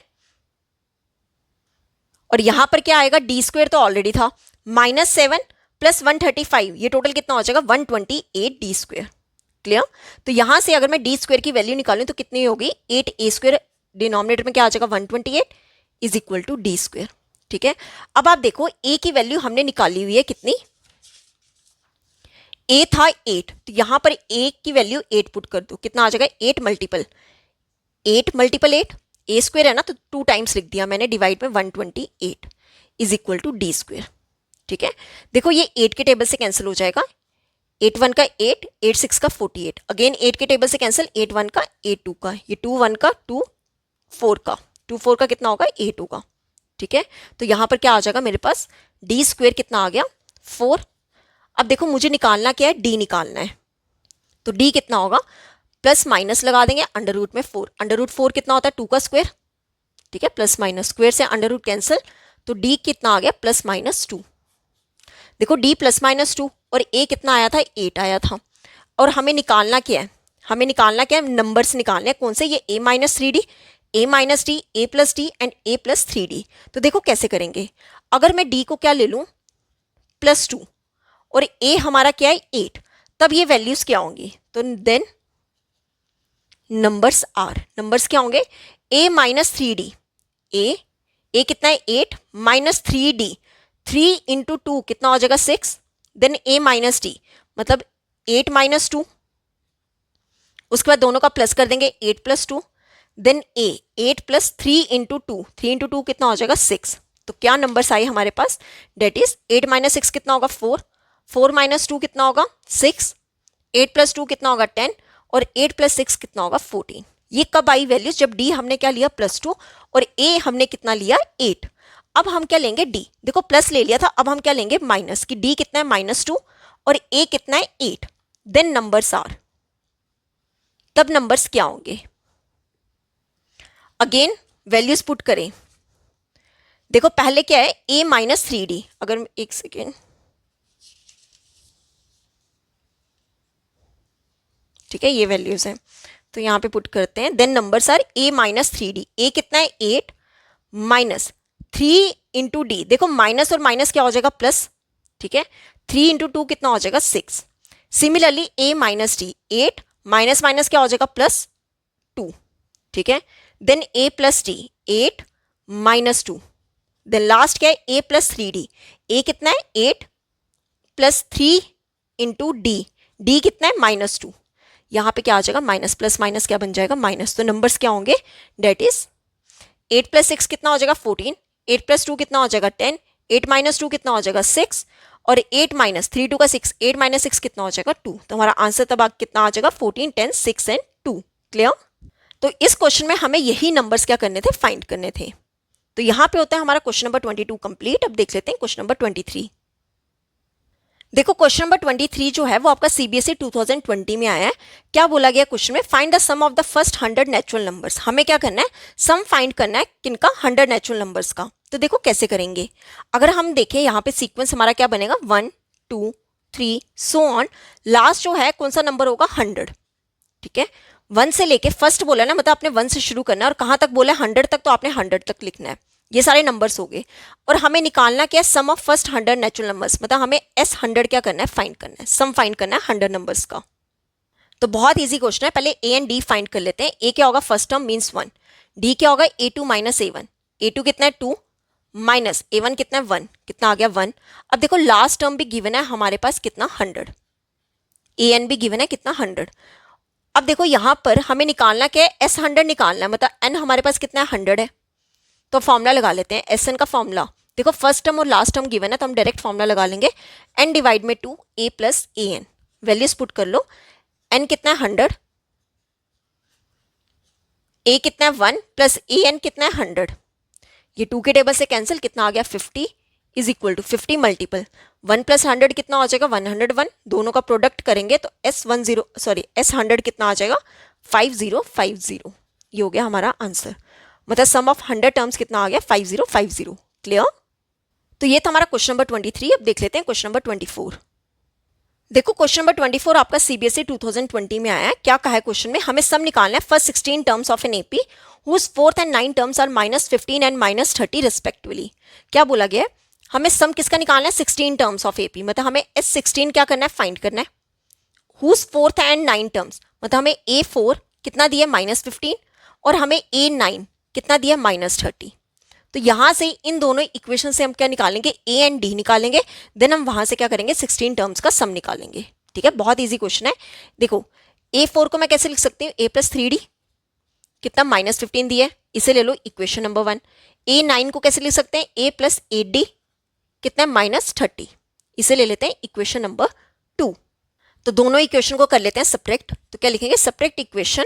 और यहां पर क्या आएगा, D स्क्वायर तो ऑलरेडी था, माइनस 7 प्लस 135, ये टोटल कितना हो जाएगा, 128D स्क्वायर। क्लियर। तो यहां से अगर मैं D स्क्वायर की वैल्यू निकालूं तो कितनी होगी, 8A स्क्वायर, डिनोमिनेटर में क्या आ जाएगा, 128 is equal to D square. ठीक है, अब आप देखो A की वैल्यू हमने निकाली हुई है कितनी, ए था 8, तो यहां पर ए की वैल्यू 8 पुट कर दो, कितना आ जाएगा 8 मल्टीपल 8 ए स्क्वायर है ना, तो 2 टाइम्स लिख दिया मैंने, डिवाइड में 128 is equal to D square. ठीक है, देखो ये 8 के टेबल से कैंसिल हो जाएगा, 8 1 का 8, 8 6 का 48, अगेन 8 के टेबल से कैंसिल, 8 1 का 8 2 का, ये 2 1 का 2 4 का, 2 4 का कितना होगा 8 होगा। ठीक है, तो यहां पर क्या आ जाएगा मेरे पास, डी स्क्वायर कितना आ गया 4। अब देखो मुझे निकालना क्या है, डी निकालना है, तो डी कितना होगा, प्लस माइनस लगा देंगे, अंडर रूट में 4, अंडर रूट 4 कितना होता है 2 का स्क्वायर। ठीक है, प्लस माइनस स्क्वायर से अंडर रूट कैंसिल, तो डी कितना आ गया प्लस माइनस 2। देखो डी प्लस माइनस 2 और ए कितना आया था 8 आया था, और हमें निकालना क्या है, हमें निकालना क्या है, नंबर्स निकालने हैं, कौन से, ये a minus 3d, a minus D, a plus D and a plus 3d। तो देखो कैसे करेंगे, अगर मैं d को क्या ले लूं +2 और a हमारा क्या है 8, तब ये वैल्यूज क्या होंगी, तो देन नंबर्स क्या होंगे, a माइनस 3d, a कितना है 8 माइनस 3d, 3 इंटू 2 कितना हो जाएगा 6, देन a माइनस डी मतलब 8 माइनस 2, उसके बाद दोनों का प्लस कर देंगे 8 plus 2, then a 8 plus 3 into 2, 3 into 2 कितना हो जाएगा 6। तो क्या नंबर्स आए हमारे पास, डेट इज 8 माइनस 6 कितना होगा 4, 4 माइनस 2 कितना होगा 6, 8 प्लस 2 कितना होगा 10 और 8 प्लस 6 कितना होगा 14। ये कब आई वैल्यूज, जब d हमने क्या लिया +2 और a हमने कितना लिया 8। अब हम क्या लेंगे d, देखो प्लस ले लिया था, अब हम क्या लेंगे माइनस, कि d कितना है -2 और a कितना है 8, देन नंबर्स आर, तब नंबर्स क्या होंगे, अगेन वैल्यूज पुट करें। देखो पहले क्या है a माइनस 3d, अगर एक सेकेंड, ठीक है ये वैल्यूज हैं, तो यहां पे पुट करते हैं, then numbers are a minus 3d, a कितना है 8 माइनस 3 इंटू डी, देखो माइनस और माइनस क्या हो जाएगा प्लस। ठीक है, 3 इंटू 2 कितना हो जाएगा 6। Similarly a minus D 8 minus minus क्या हो जाएगा +2। ठीक है, then a plus D 8 minus 2, then last क्या है a प्लस 3d, a कितना है 8 प्लस 3 इंटू डी, डी कितना है -2, यहां पे क्या आ जाएगा माइनस प्लस माइनस क्या बन जाएगा माइनस, तो नंबर्स क्या होंगे, डेट इज 8 प्लस 6 कितना हो जाएगा 14, 8 प्लस 2 कितना हो जाएगा 10, 8 माइनस 2 कितना हो जाएगा 6 और 8 माइनस 3 2 का 6, 8 माइनस 6 कितना हो जाएगा 2। तो हमारा आंसर तब कितना आ जाएगा 14 10 6 एंड 2। क्लियर। तो इस क्वेश्चन में हमें यही नंबर्स क्या करने थे, फाइंड करने थे। तो यहां पे होता है हमारा क्वेश्चन नंबर 22 कंप्लीट। अब देख लेते हैं क्वेश्चन नंबर 23। देखो क्वेश्चन नंबर 23 जो है वो आपका सीबीएसई 2020 में आया है। क्या बोला गया क्वेश्चन में, find the sum of the first 100 natural numbers. हमें क्या करना है, सम फाइंड करना है किनका, 100 नेचुरल नंबर्स का। तो देखो कैसे करेंगे, अगर हम देखें यहाँ पे सीक्वेंस हमारा क्या बनेगा 1 2 3 सो ऑन, लास्ट जो है कौन सा नंबर होगा 100। ठीक है, 1 से लेके फर्स्ट बोला ना, मतलब आपने 1 से शुरू करना है और कहाँ तक बोला 100 तक, तो आपने 100 तक लिखना है। ये सारे नंबर्स हो गए और हमें निकालना क्या है, सम ऑफ फर्स्ट 100 नेचुरल नंबर्स, मतलब हमें S100 क्या करना है, फाइंड करना है, सम फाइंड करना है 100 नंबर्स का। तो बहुत इजी क्वेश्चन है, पहले A एंड D फाइंड कर लेते हैं। A क्या होगा फर्स्ट टर्म मींस 1, D क्या होगा A2 माइनस A1, A2 कितना है 2 माइनस A1 कितना है 1, कितना आ गया 1। अब देखो लास्ट टर्म भी गिवन है हमारे पास कितना 100, AN भी गिवन है कितना 100। अब देखो यहाँ पर हमें निकालना क्या है, S100 निकालना है, मतलब N हमारे पास कितना है 100 है, तो फॉर्मूला लगा लेते हैं SN का फॉर्मूला। देखो फर्स्ट टर्म और लास्ट टर्म गिवन है तो हम डायरेक्ट फॉर्मूला लगा लेंगे, N डिवाइड में 2 A plus AN, values put कर लो। N कितना है 100, A कितना है 1 प्लस AN कितना है 100, ये 2 के टेबल से कैंसिल, कितना आ गया 50 is equal to 50 multiple 1 plus 100 कितना हो जाएगा 101, दोनों का प्रोडक्ट करेंगे तो S100 कितना आ जाएगा 5050, ये हो गया हमारा आंसर। मतलब सम ऑफ 100 टर्म्स कितना आ गया 5050। क्लियर। तो ये था हमारा क्वेश्चन नंबर 23। अब देख लेते हैं क्वेश्चन नंबर 24। देखो क्वेश्चन नंबर 24 आपका सीबीएसई 2020 में आया है। क्या कहा है क्वेश्चन में, हमें सम निकालना है first 16 terms of an AP whose fourth and 9 terms are -15 and -30 respectively. क्या बोला गया है, हमें सम किसका निकालना है 16 टर्म्स ऑफ एपी, मतलब हमें S16 क्या करना है फाइंड करना है, हुज फोर्थ एंड 9 टर्म्स, मतलब हमें A4 कितना दिया -15 और हमें A9 कितना दिया -30। तो यहां से इन दोनों इक्वेशन से हम क्या निकालेंगे, A एंड D निकालेंगे, देन हम वहां से क्या करेंगे 16 टर्म्स का सम निकालेंगे। ठीक है, बहुत इजी क्वेश्चन है। देखो A4 को मैं कैसे लिख सकती हूँ, A+3D कितना -15 दिया है, इसे ले लो इक्वेशन नंबर 1। A9 को कैसे लिख सकते हैं, A+8D कितना -30, इसे ले लेते हैं इक्वेशन नंबर 2। तो दोनों इक्वेशन को कर लेते हैं सब्ट्रैक्ट। तो क्या लिखेंगे, सब्ट्रैक्ट इक्वेशन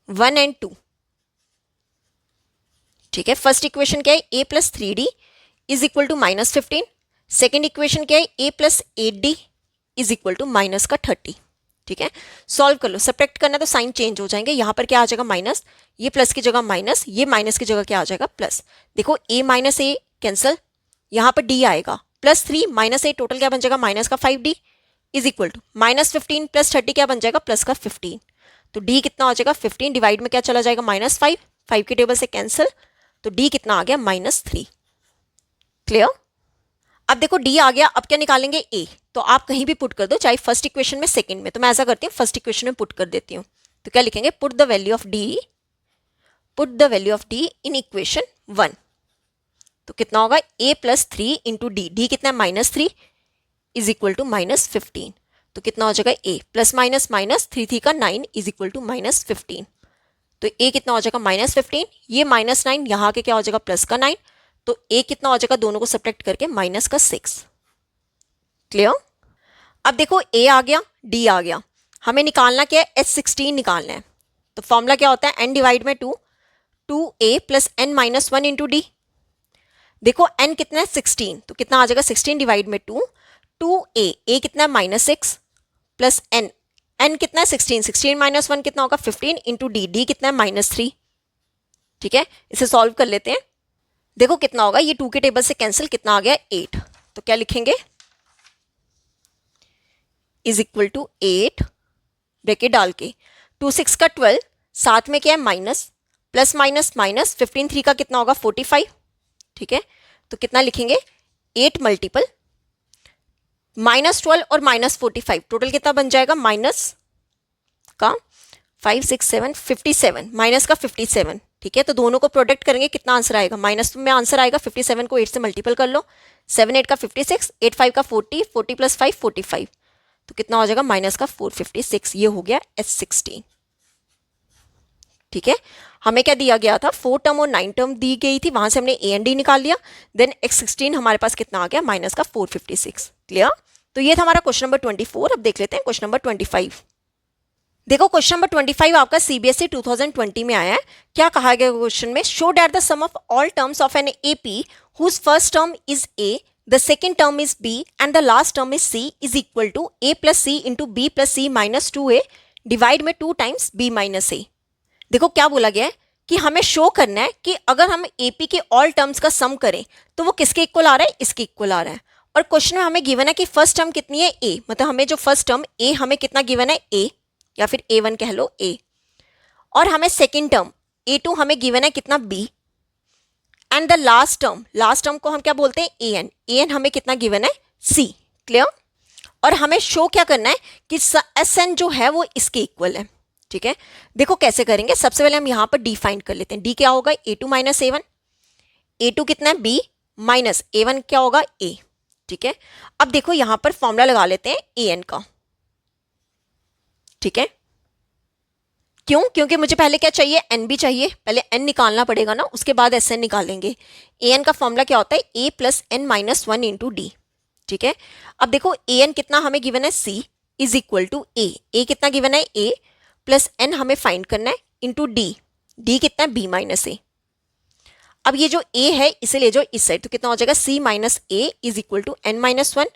1 एंड 2। ठीक है, फर्स्ट इक्वेशन क्या है, A+3D is equal to -15। Second equation क्या है, A+8D इज इक्वल टू -30। ठीक है, सॉल्व कर लो। सब्ट्रैक्ट करना तो साइन चेंज हो जाएंगे, यहां पर क्या आ जाएगा माइनस, ये प्लस की जगह माइनस, ये माइनस की जगह क्या आ जाएगा प्लस। देखो A - A कैंसल, यहां पर D आएगा, +3 - A टोटल क्या बन जाएगा माइनस का 5D इज इक्वल टू -15 + 30 क्या बन जाएगा प्लस का 15। तो D कितना हो जाएगा 15 डिवाइड में क्या चला जाएगा -5, 5 की टेबल से कैंसिल, तो D कितना आ गया -3। क्लियर। अब देखो D आ गया, अब क्या निकालेंगे A। तो आप कहीं भी पुट कर दो, चाहे फर्स्ट इक्वेशन में सेकंड में, तो मैं ऐसा करती हूँ फर्स्ट इक्वेशन में पुट कर देती हूँ। तो क्या लिखेंगे, put the value of D in equation 1। तो कितना होगा, A+3 इंटू D, D कितना है -3 इज इक्वल टू -15। तो कितना हो जाएगा A प्लस माइनस माइनस 3 3 का 9 इज इक्वल टू -15। तो A कितना हो जाएगा -15, ये -9 यहाँ के क्या हो जाएगा प्लस का 9, तो A कितना हो जाएगा, दोनों को सब्ट्रैक्ट करके -6। क्लियर। अब देखो A आ गया, D आ गया, हमें निकालना क्या है, H16 निकालना है। तो फॉर्मूला क्या होता है, n डिवाइड में 2, 2A plus n - 1 into D। देखो n कितना है 16, तो कितना आ जाएगा 16 डिवाइड में 2, 2A, A कितना है -6 प्लस n, n कितना है 16, 16 - 1 कितना होगा 15 इंटू D, D कितना है -3। ठीक है, इसे सॉल्व कर लेते हैं। देखो कितना होगा, ये 2 के टेबल से कैंसिल, कितना आ गया 8। तो क्या लिखेंगे, इज इक्वल टू 8 ब्रैकेट डाल के 2 6 का 12, साथ में क्या है माइनस, प्लस माइनस माइनस 15 3 का कितना होगा 45। ठीक है, तो कितना लिखेंगे 8 मल्टीपल -12 और -45, टोटल कितना बन जाएगा माइनस का 5 6 7 57, माइनस का 57। ठीक है, तो दोनों को प्रोडक्ट करेंगे, कितना आंसर आएगा, माइनस में आंसर आएगा 57 को 8 से मल्टीपल कर लो, 7 8 का 56, 8 5 का 40, 40 प्लस 5 45, तो कितना हो जाएगा माइनस का 456। ये हो गया H16। ठीक है, हमें क्या दिया गया था, 4 टर्म और 9 टर्म दी गई थी, वहां से हमने A एंड D निकाल लिया, देन H16 हमारे पास कितना आ गया माइनस का 456। क्लियर। तो ये था हमारा क्वेश्चन नंबर 24। अब देख लेते हैं क्वेश्चन नंबर 25। देखो क्वेश्चन नंबर 25 आपका CBSE 2020 में आया है। क्या कहा गया क्वेश्चन में, show that the sum of all terms of an AP whose first term is A, the second term is B and the last term is C is equal to A plus C into B plus C minus 2A divide में 2 times B minus A। देखो क्या बोला गया है कि हमें show करना है कि अगर हम AP के ऑल टर्म्स का सम करें तो वो किसके इक्वल आ रहा है, इसके इक्वल आ रहा है। और क्वेश्चन में हमें गिवन है कि फर्स्ट टर्म कितनी है A, मतलब हमें जो फर्स्ट टर्म A हमें कितना गिवन है A, या फिर A1 कह लो A, और हमें सेकेंड टर्म A2 हमें गिवन है कितना B, and the last term को हम क्या बोलते हैं AN, AN हमें कितना गिवन है C। क्लियर। और हमें शो क्या करना है कि SN जो है वो इसके इक्वल है। ठीक है, देखो कैसे करेंगे, सबसे पहले हम यहां पर D फाइंड कर लेते हैं। D क्या होगा A2 माइनस A1, A2 कितना है B माइनस A1 क्या होगा A। ठीक है, अब देखो यहां पर फॉर्मूला लगा लेते हैं AN का। ठीक है, क्यों, क्योंकि मुझे पहले क्या चाहिए n भी चाहिए, पहले n निकालना पड़ेगा ना, उसके बाद SN निकालेंगे। an का फॉर्मूला क्या होता है A plus n minus 1 into D। ठीक है, अब देखो an कितना हमें गिवन है C is equal to A, A कितना गिवन है A प्लस n हमें फाइंड करना है इंटू D, D कितना है B माइनस A। अब ये जो A है इसे ले जाओ इस साइड, तो कितना हो जाएगा C minus A is equal to n minus 1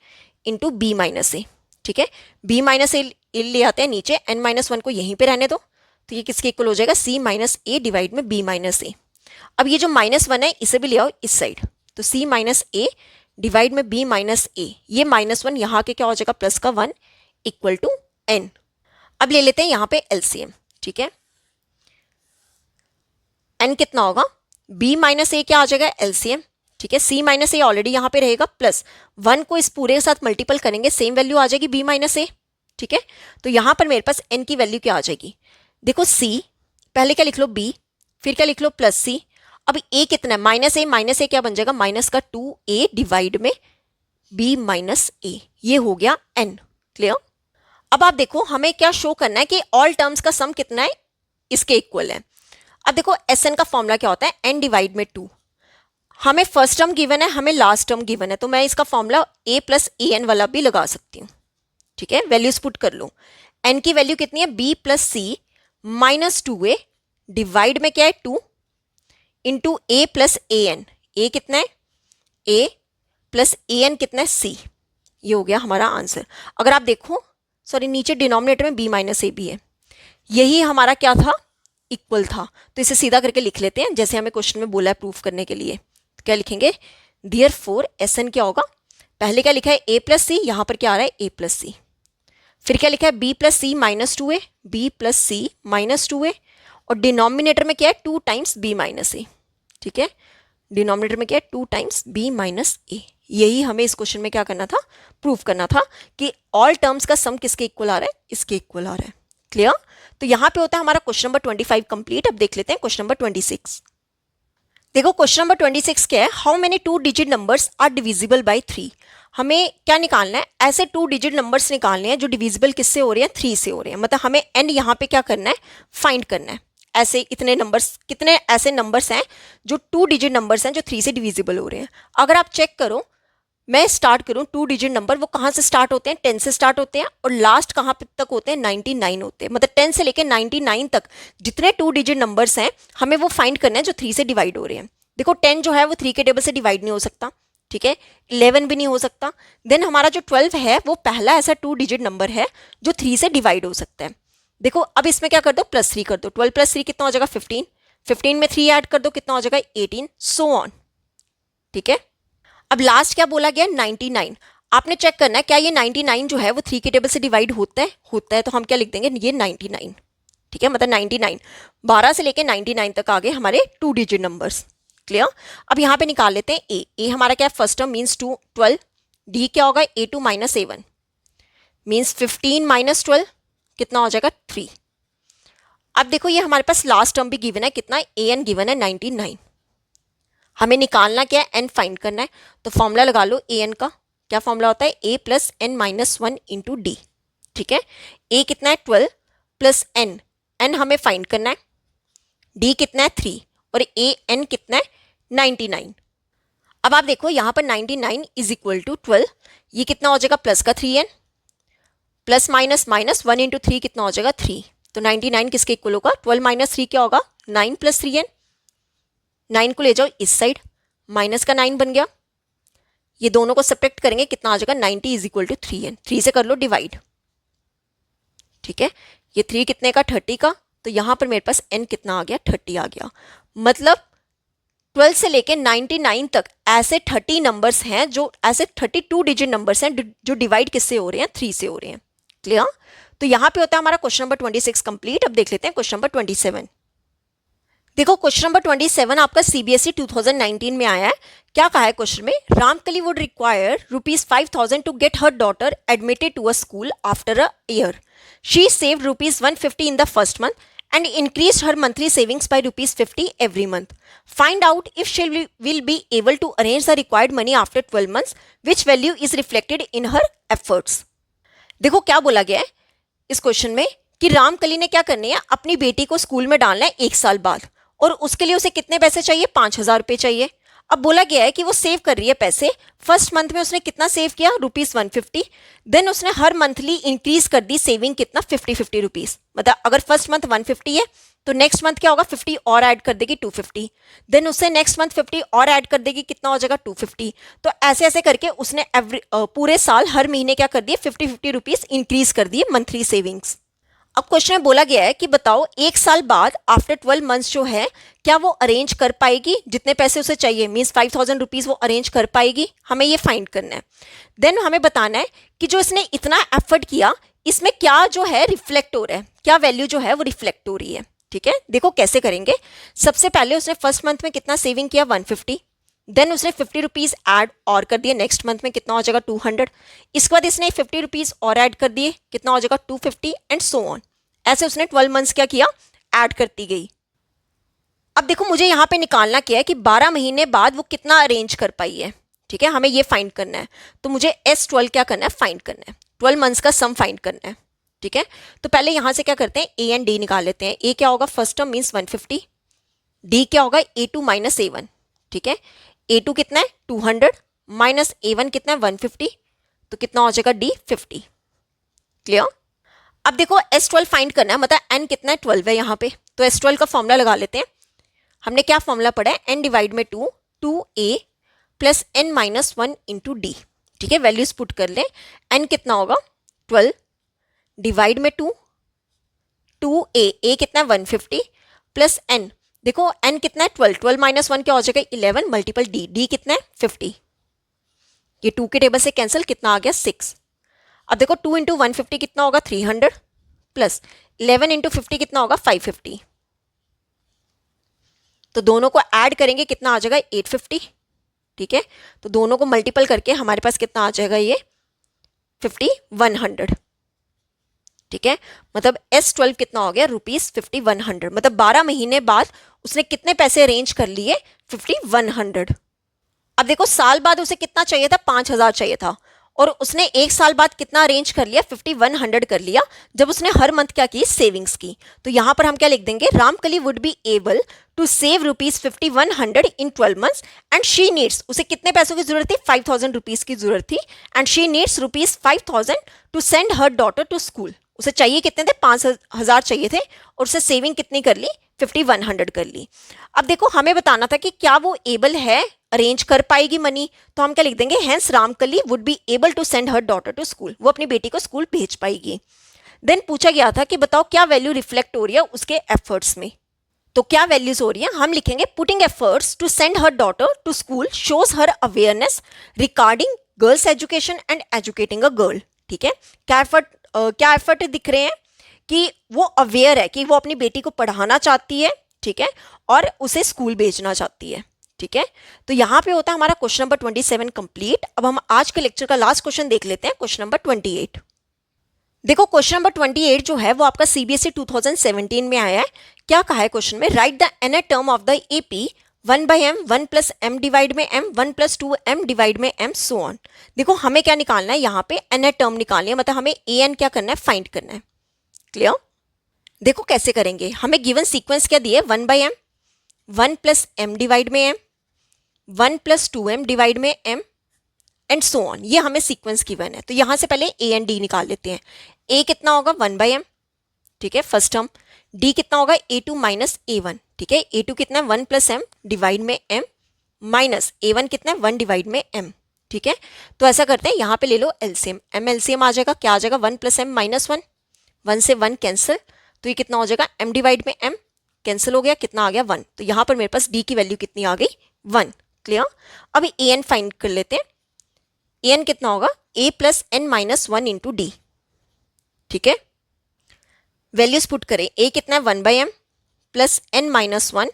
into B minus A। ठीक है, B माइनस A ले आते हैं नीचे, n माइनस 1 को यहीं पे रहने दो, तो ये किसके इक्वल हो जाएगा C माइनस A डिवाइड में B माइनस A। अब ये जो -1 है इसे भी ले आओ इस साइड, तो C माइनस A डिवाइड में B माइनस A, ये -1 यहाँ के क्या हो जाएगा प्लस का 1 इक्वल टू n। अब ले लेते हैं यहाँ पे LCM। ठीक है, n कितना होगा B माइनस A क्या आ जाएगा LCM। ठीक है, C माइनस A ऑलरेडी यहाँ पे रहेगा, प्लस 1 को इस पूरे के साथ मल्टीपल करेंगे, सेम वैल्यू आ जाएगी B माइनस A। ठीक है, तो यहाँ पर मेरे पास n की वैल्यू क्या आ जाएगी, देखो C पहले क्या लिख लो B, फिर क्या लिख लो प्लस C, अब A कितना है माइनस A क्या बन जाएगा माइनस का 2A डिवाइड में B माइनस A, ये हो गया n। क्लियर। अब आप देखो हमें क्या शो करना है कि ऑल टर्म्स का सम कितना है, इसके इक्वल है। अब देखो एस एन का फॉर्मूला क्या होता है, एन डिवाइड में 2। हमें फर्स्ट टर्म गिवन है, हमें लास्ट टर्म गिवन है, तो मैं इसका formula A plus A N वाला भी लगा सकती हूँ। ठीक है, वैल्यूज पुट कर लो। एन की वैल्यू कितनी है, बी प्लस सी माइनस 2a डिवाइड में क्या है 2 into a plus A N. ए कितना है, ए प्लस ए एन कितना है, सी। ये हो गया हमारा आंसर। अगर आप देखो, सॉरी नीचे डिनोमिनेटर में बी माइनस ए भी है, यही हमारा क्या था, इक्वल था। तो इसे सीधा करके लिख लेते हैं जैसे हमें क्वेश्चन में बोला है प्रूफ करने के लिए। तो क्या लिखेंगे, देयरफॉर एस एन क्या होगा, पहले क्या लिखा है ए प्लस सी, यहां पर क्या आ रहा है ए प्लस सी। फिर क्या लिखा है बी प्लस सी माइनस 2a, बी प्लस सी माइनस 2a, और डिनोमिनेटर में क्या है 2 टाइम्स बी माइनस ए। ठीक है, डिनोमिनेटर में क्या है 2 टाइम्स बी माइनस ए। यही हमें इस क्वेश्चन में क्या करना था, प्रूफ करना था कि ऑल टर्म्स का सम किसके इक्वल आ रहा है, इसके इक्वल आ रहा है। क्लियर। तो यहां पे होता है हमारा क्वेश्चन नंबर 25 कंप्लीट। अब देख लेते हैं क्वेश्चन नंबर 26। देखो क्वेश्चन नंबर 26 क्या है, how many 2 digit numbers are divisible by 3। हमें क्या निकालना है, ऐसे 2 डिजिट नंबर्स निकालने हैं जो डिविजिबल किससे हो रहे हैं, 3 से हो रहे हैं। मतलब हमें एन यहाँ पे क्या करना है, फाइंड करना है। ऐसे इतने नंबर्स, कितने ऐसे नंबर्स हैं जो 2 डिजिट नंबर्स हैं जो 3 से डिविजिबल हो रहे हैं। अगर आप चेक करो, मैं स्टार्ट करूं 2 डिजिट नंबर, वो कहां से स्टार्ट होते हैं, 10 से स्टार्ट होते हैं, और लास्ट कहां तक होते हैं, 99 होते हैं। मतलब 10 से लेकर 99 तक जितने 2 डिजिट नंबर्स हैं हमें वो फाइंड करना है जो 3 से डिवाइड हो रहे हैं। देखो 10 जो है वो 3 के टेबल से डिवाइड नहीं हो सकता, ठीक है, 11 भी नहीं हो सकता। देन हमारा जो 12 है वो पहला ऐसा 2 डिजिट नंबर है जो 3 से डिवाइड हो सकता है। देखो अब इसमें क्या कर दो, +3 कर दो। 12 + 3 कितना हो जाएगा, 15। 15 में 3 ऐड कर दो, कितना हो जाएगा 18, सो ऑन। ठीक है, अब लास्ट क्या बोला गया, 99। आपने चेक करना है क्या ये 99 जो है वो 3 के टेबल से डिवाइड होता है, तो हम क्या लिख देंगे, ये 99। ठीक है, मतलब 99, 12 से लेके 99 तक आ गए हमारे 2 डिजिट नंबर्स। क्लियर। अब यहाँ पे निकाल लेते हैं ए हमारा क्या है, फर्स्ट टर्म मीन्स 12। डी क्या होगा, A2 minus A1 means 15 minus 12 कितना हो जाएगा 3। अब देखो ये हमारे पास लास्ट टर्म भी गिवन है, कितना AN गिवन है 99। हमें निकालना क्या है, एन फाइंड करना है। तो फॉर्मूला लगा लो AN का, क्या फॉर्मूला होता है, A plus N minus 1 into D. ठीक है, A कितना है 12 प्लस एन, एन हमें फाइंड करना है, डी कितना है 3, और AN कितना है 99। अब आप देखो यहाँ पर 99 इज इक्वल टू 12, ये कितना हो जाएगा प्लस का 3n, plus minus minus 1 into 3 कितना हो जाएगा 3। तो 99 किसके इक्वल होगा, 12 माइनस 3 क्या होगा 9 प्लस 3n। 9 को ले जाओ इस साइड, माइनस का 9 बन गया, ये दोनों को सब्ट्रैक्ट करेंगे कितना आ जाएगा 90 इज इक्वल टू 3n। 3 से कर लो डिवाइड। ठीक है, ये 3 कितने का 30 का, तो यहां पर मेरे पास n कितना आ गया 30 आ गया। मतलब 12 से लेके 99 तक ऐसे 30 नंबर्स हैं जो ऐसे 32 डिजिट नंबर्स हैं जो डिवाइड किससे हो रहे हैं, 3 से हो रहे हैं। क्लियर। तो यहां पे होता है हमारा क्वेश्चन नंबर 26 कंप्लीट। अब देख लेते हैं क्वेश्चन नंबर 27। देखो क्वेश्चन नंबर 27 आपका CBSE 2019 में आया है। क्या कहा है क्वेश्चन में, Ramkali would require ₹5,000 to get her daughter admitted to a school after a year. She saved ₹150 in the first month and increased her monthly savings by ₹50 every month. Find out if she will be able to arrange the required money after 12 months, which value is reflected in her efforts. देखो क्या बोला गया है इस question में कि रामकली ने क्या करने हैं, अपनी बेटी को स्कूल में डालना है 1 साल बाद, और उसके लिए उसे कितने पैसे चाहिए, 5,000 रुपये चाहिए। अब बोला गया है कि वो सेव कर रही है पैसे। फर्स्ट मंथ में उसने कितना सेव किया, ₹150। देन उसने हर मंथली इंक्रीज कर दी सेविंग, कितना 50 रुपीज। मतलब अगर फर्स्ट मंथ 150 है तो नेक्स्ट मंथ क्या होगा 50 और ऐड कर देगी 250। देन उससे नेक्स्ट मंथ 50 और ऐड कर देगी, कितना हो जाएगा 250। तो ऐसे ऐसे करके उसने पूरे साल हर महीने क्या कर दिए 50 रुपीज इंक्रीज कर दिए मंथली सेविंग्स। अब क्वेश्चन में बोला गया है कि बताओ 1 साल बाद आफ्टर 12 मंथ्स जो है क्या वो अरेंज कर पाएगी जितने पैसे उसे चाहिए, मीन्स 5,000 रुपीज वो अरेंज कर पाएगी। हमें ये फाइंड करना है। देन हमें बताना है कि जो इसने इतना एफर्ट किया इसमें क्या जो है रिफ्लेक्ट हो रहा है, क्या वैल्यू जो है वो रिफ्लेक्ट हो रही है। ठीक है, देखो कैसे करेंगे। सबसे पहले उसने फर्स्ट मंथ में कितना सेविंग किया 150, देन उसने 50 रुपीज ऐड और कर दिए, नेक्स्ट मंथ में कितना हो जाएगा 200। इसके बाद इसने 50 रुपीज और ऐड कर दिए, कितना हो जाएगा 250 एंड सो ऑन। ऐसे उसने 12 मंथ्स क्या किया, ऐड करती गई। अब देखो मुझे यहाँ पे निकालना क्या है कि 12 महीने बाद वो कितना अरेंज कर पाई है। ठीक है, हमें ये फाइंड करना है। तो मुझे S12 क्या करना है, फाइंड करना है। 12 मंथ्स का सम फाइंड करना है, ठीक है। तो पहले यहां से क्या करते हैं, ए एंड डी निकाल लेते हैं। ए क्या होगा, फर्स्ट टर्म मीन्स 150, डी क्या होगा A2 माइनस A1, ठीक है। A2 कितना है 200 माइनस A1 कितना है 150, तो कितना हो जाएगा D 50। क्लियर। अब देखो S12 फाइंड करना है, मतलब n कितना है 12 है यहाँ पे, तो S12 का फॉर्मूला लगा लेते हैं। हमने क्या फॉर्मूला पढ़ा है, n डिवाइड में 2, 2a plus n minus 1 into D, ठीक है। वैल्यूज पुट कर ले, n कितना होगा 12 डिवाइड में 2, 2a, a कितना है 150 प्लस n, देखो n कितना है 12, 12 माइनस 1 क्या हो जाएगा 11 मल्टीपल d, d कितना है 50, ये 2 के टेबल से कैंसिल, कितना आ गया 6। अब देखो 2 इंटू 150 कितना होगा 300 प्लस 11 इंटू 50 कितना होगा 550, तो दोनों को ऐड करेंगे कितना आ जाएगा 850, ठीक है। तो दोनों को मल्टीपल करके हमारे पास कितना आ जाएगा ये 5100, ठीक है। मतलब S12 कितना हो गया ₹5100, मतलब 12 महीने बाद उसने कितने पैसे अरेंज कर लिए 5100। अब देखो साल बाद उसे कितना चाहिए था 5000 चाहिए था, और उसने एक साल बाद कितना अरेंज कर लिया 5100 कर लिया, जब उसने हर मंथ क्या की सेविंग्स की। तो यहां पर हम क्या लिख देंगे, Ramkali would be able to save ₹5100 in 12 months and she needs, उसे कितने पैसों की जरूरत थी 5000 रुपीज की जरूरत थी, and she needs ₹5000 to send her daughter to school. उसे चाहिए कितने थे 5000 चाहिए थे, और उसे सेविंग कितनी कर ली 5100 कर ली। अब देखो हमें बताना था कि क्या वो एबल है, अरेंज कर पाएगी मनी, तो हम क्या लिख देंगे, hence Ramkali would be able to send her daughter to school, वो अपनी बेटी को स्कूल भेज पाएगी। देन पूछा गया था कि बताओ क्या वैल्यू रिफ्लेक्ट हो रही है उसके एफर्ट्स में, तो क्या वैल्यूज हो रही है, हम लिखेंगे putting efforts to send her daughter to school shows her awareness regarding girls education and educating a girl, ठीक है। क्या एफर्ट दिख रहे हैं कि वो अवेयर है कि वो अपनी बेटी को पढ़ाना चाहती है, ठीक है, और उसे स्कूल भेजना चाहती है, ठीक है। तो यहाँ पे होता है हमारा क्वेश्चन नंबर 27 कंप्लीट। अब हम आज के लेक्चर का लास्ट क्वेश्चन देख लेते हैं, क्वेश्चन नंबर 28। देखो क्वेश्चन नंबर 28 जो है वो आपका सीबीएसई 2017 में आया है। क्या कहा है क्वेश्चन में, write the nth term of the AP 1/m 1 plus m divide में m 1 प्लस 2m डिवाइड में m सो ऑन। देखो हमें क्या निकालना है, यहाँ पे एनर टर्म निकालनी है, मतलब हमें an क्या करना है फाइंड करना है। क्लियर। देखो कैसे करेंगे, हमें गिवन सीक्वेंस क्या दिए 1/m 1 प्लस m डिवाइड में m 1 प्लस 2m डिवाइड में m एंड सो ऑन, ये हमें सीक्वेंस गिवन है। तो यहां से पहले a एंड d निकाल लेते हैं। a कितना होगा 1/m, ठीक है फर्स्ट टर्म, d कितना होगा A2 माइनस A1, ठीक है। A2 कितना है 1 प्लस m डिवाइड में m माइनस A1 कितना है 1 डिवाइड में m, ठीक है। तो ऐसा करते हैं यहाँ पे ले लो एलसीएम, m एलसीएम आ जाएगा, क्या आ जाएगा 1 प्लस m माइनस 1, 1 से 1 कैंसिल, तो ये कितना हो जाएगा m डिवाइड में m कैंसिल हो गया, कितना आ गया 1। तो यहाँ पर मेरे पास d की वैल्यू कितनी आ गई 1। क्लियर। अब an फाइंड कर लेते हैं, an कितना होगा a plus n minus 1 into D, ठीक है। वैल्यूज पुट करें, a कितना है 1/m plus n minus 1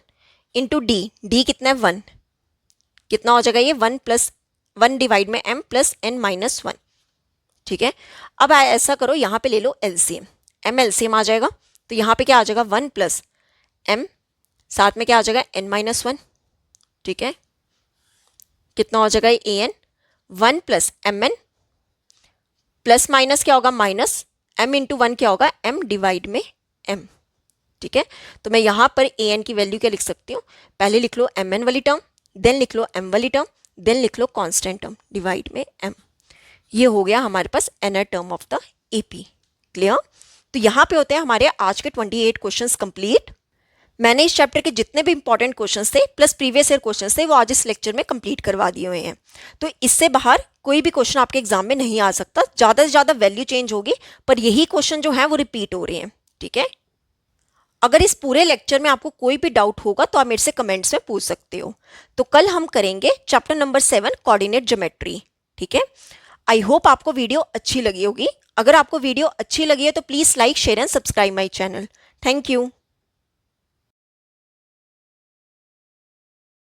into D, D कितना है 1, कितना हो जाएगा ये 1 प्लस 1 डिवाइड में m प्लस n माइनस 1, ठीक है। अब ऐसा करो यहाँ पे ले लो एलसीएम, m एलसीएम आ जाएगा, तो यहाँ पे क्या आ जाएगा 1 प्लस m, साथ में क्या आ जाएगा n माइनस 1, ठीक है। कितना हो जाएगा ये an 1 plus mn plus minus क्या होगा माइनस m इंटू 1 क्या होगा m डिवाइड में m, ठीक है। तो मैं यहाँ पर an की वैल्यू क्या लिख सकती हूँ, पहले लिख लो mn वाली टर्म, देन लिख लो m वाली टर्म, देन लिख लो कांस्टेंट टर्म डिवाइड में m। ये हो गया हमारे पास nth term of the AP. Clear. तो यहाँ पे होते हैं हमारे आज के 28 क्वेश्चंस कंप्लीट। मैंने इस चैप्टर के जितने भी इंपॉर्टेंट क्वेश्चंस थे प्लस प्रीवियस ईयर क्वेश्चंस थे वो आज इस लेक्चर में कंप्लीट करवा दिए हुए हैं। तो इससे बाहर कोई भी क्वेश्चन आपके एग्जाम में नहीं आ सकता, ज़्यादा से ज़्यादा वैल्यू चेंज होगी पर यही क्वेश्चन जो है वो रिपीट हो रहे हैं, ठीक है। अगर इस पूरे लेक्चर में आपको कोई भी डाउट होगा तो आप मेरे से कमेंट्स में पूछ सकते हो। तो कल हम करेंगे चैप्टर नंबर 7 कोऑर्डिनेट ज्योमेट्री, ठीक है। आई होप आपको वीडियो अच्छी लगी होगी। अगर आपको वीडियो अच्छी लगी है तो please like share and subscribe my channel. Thank you.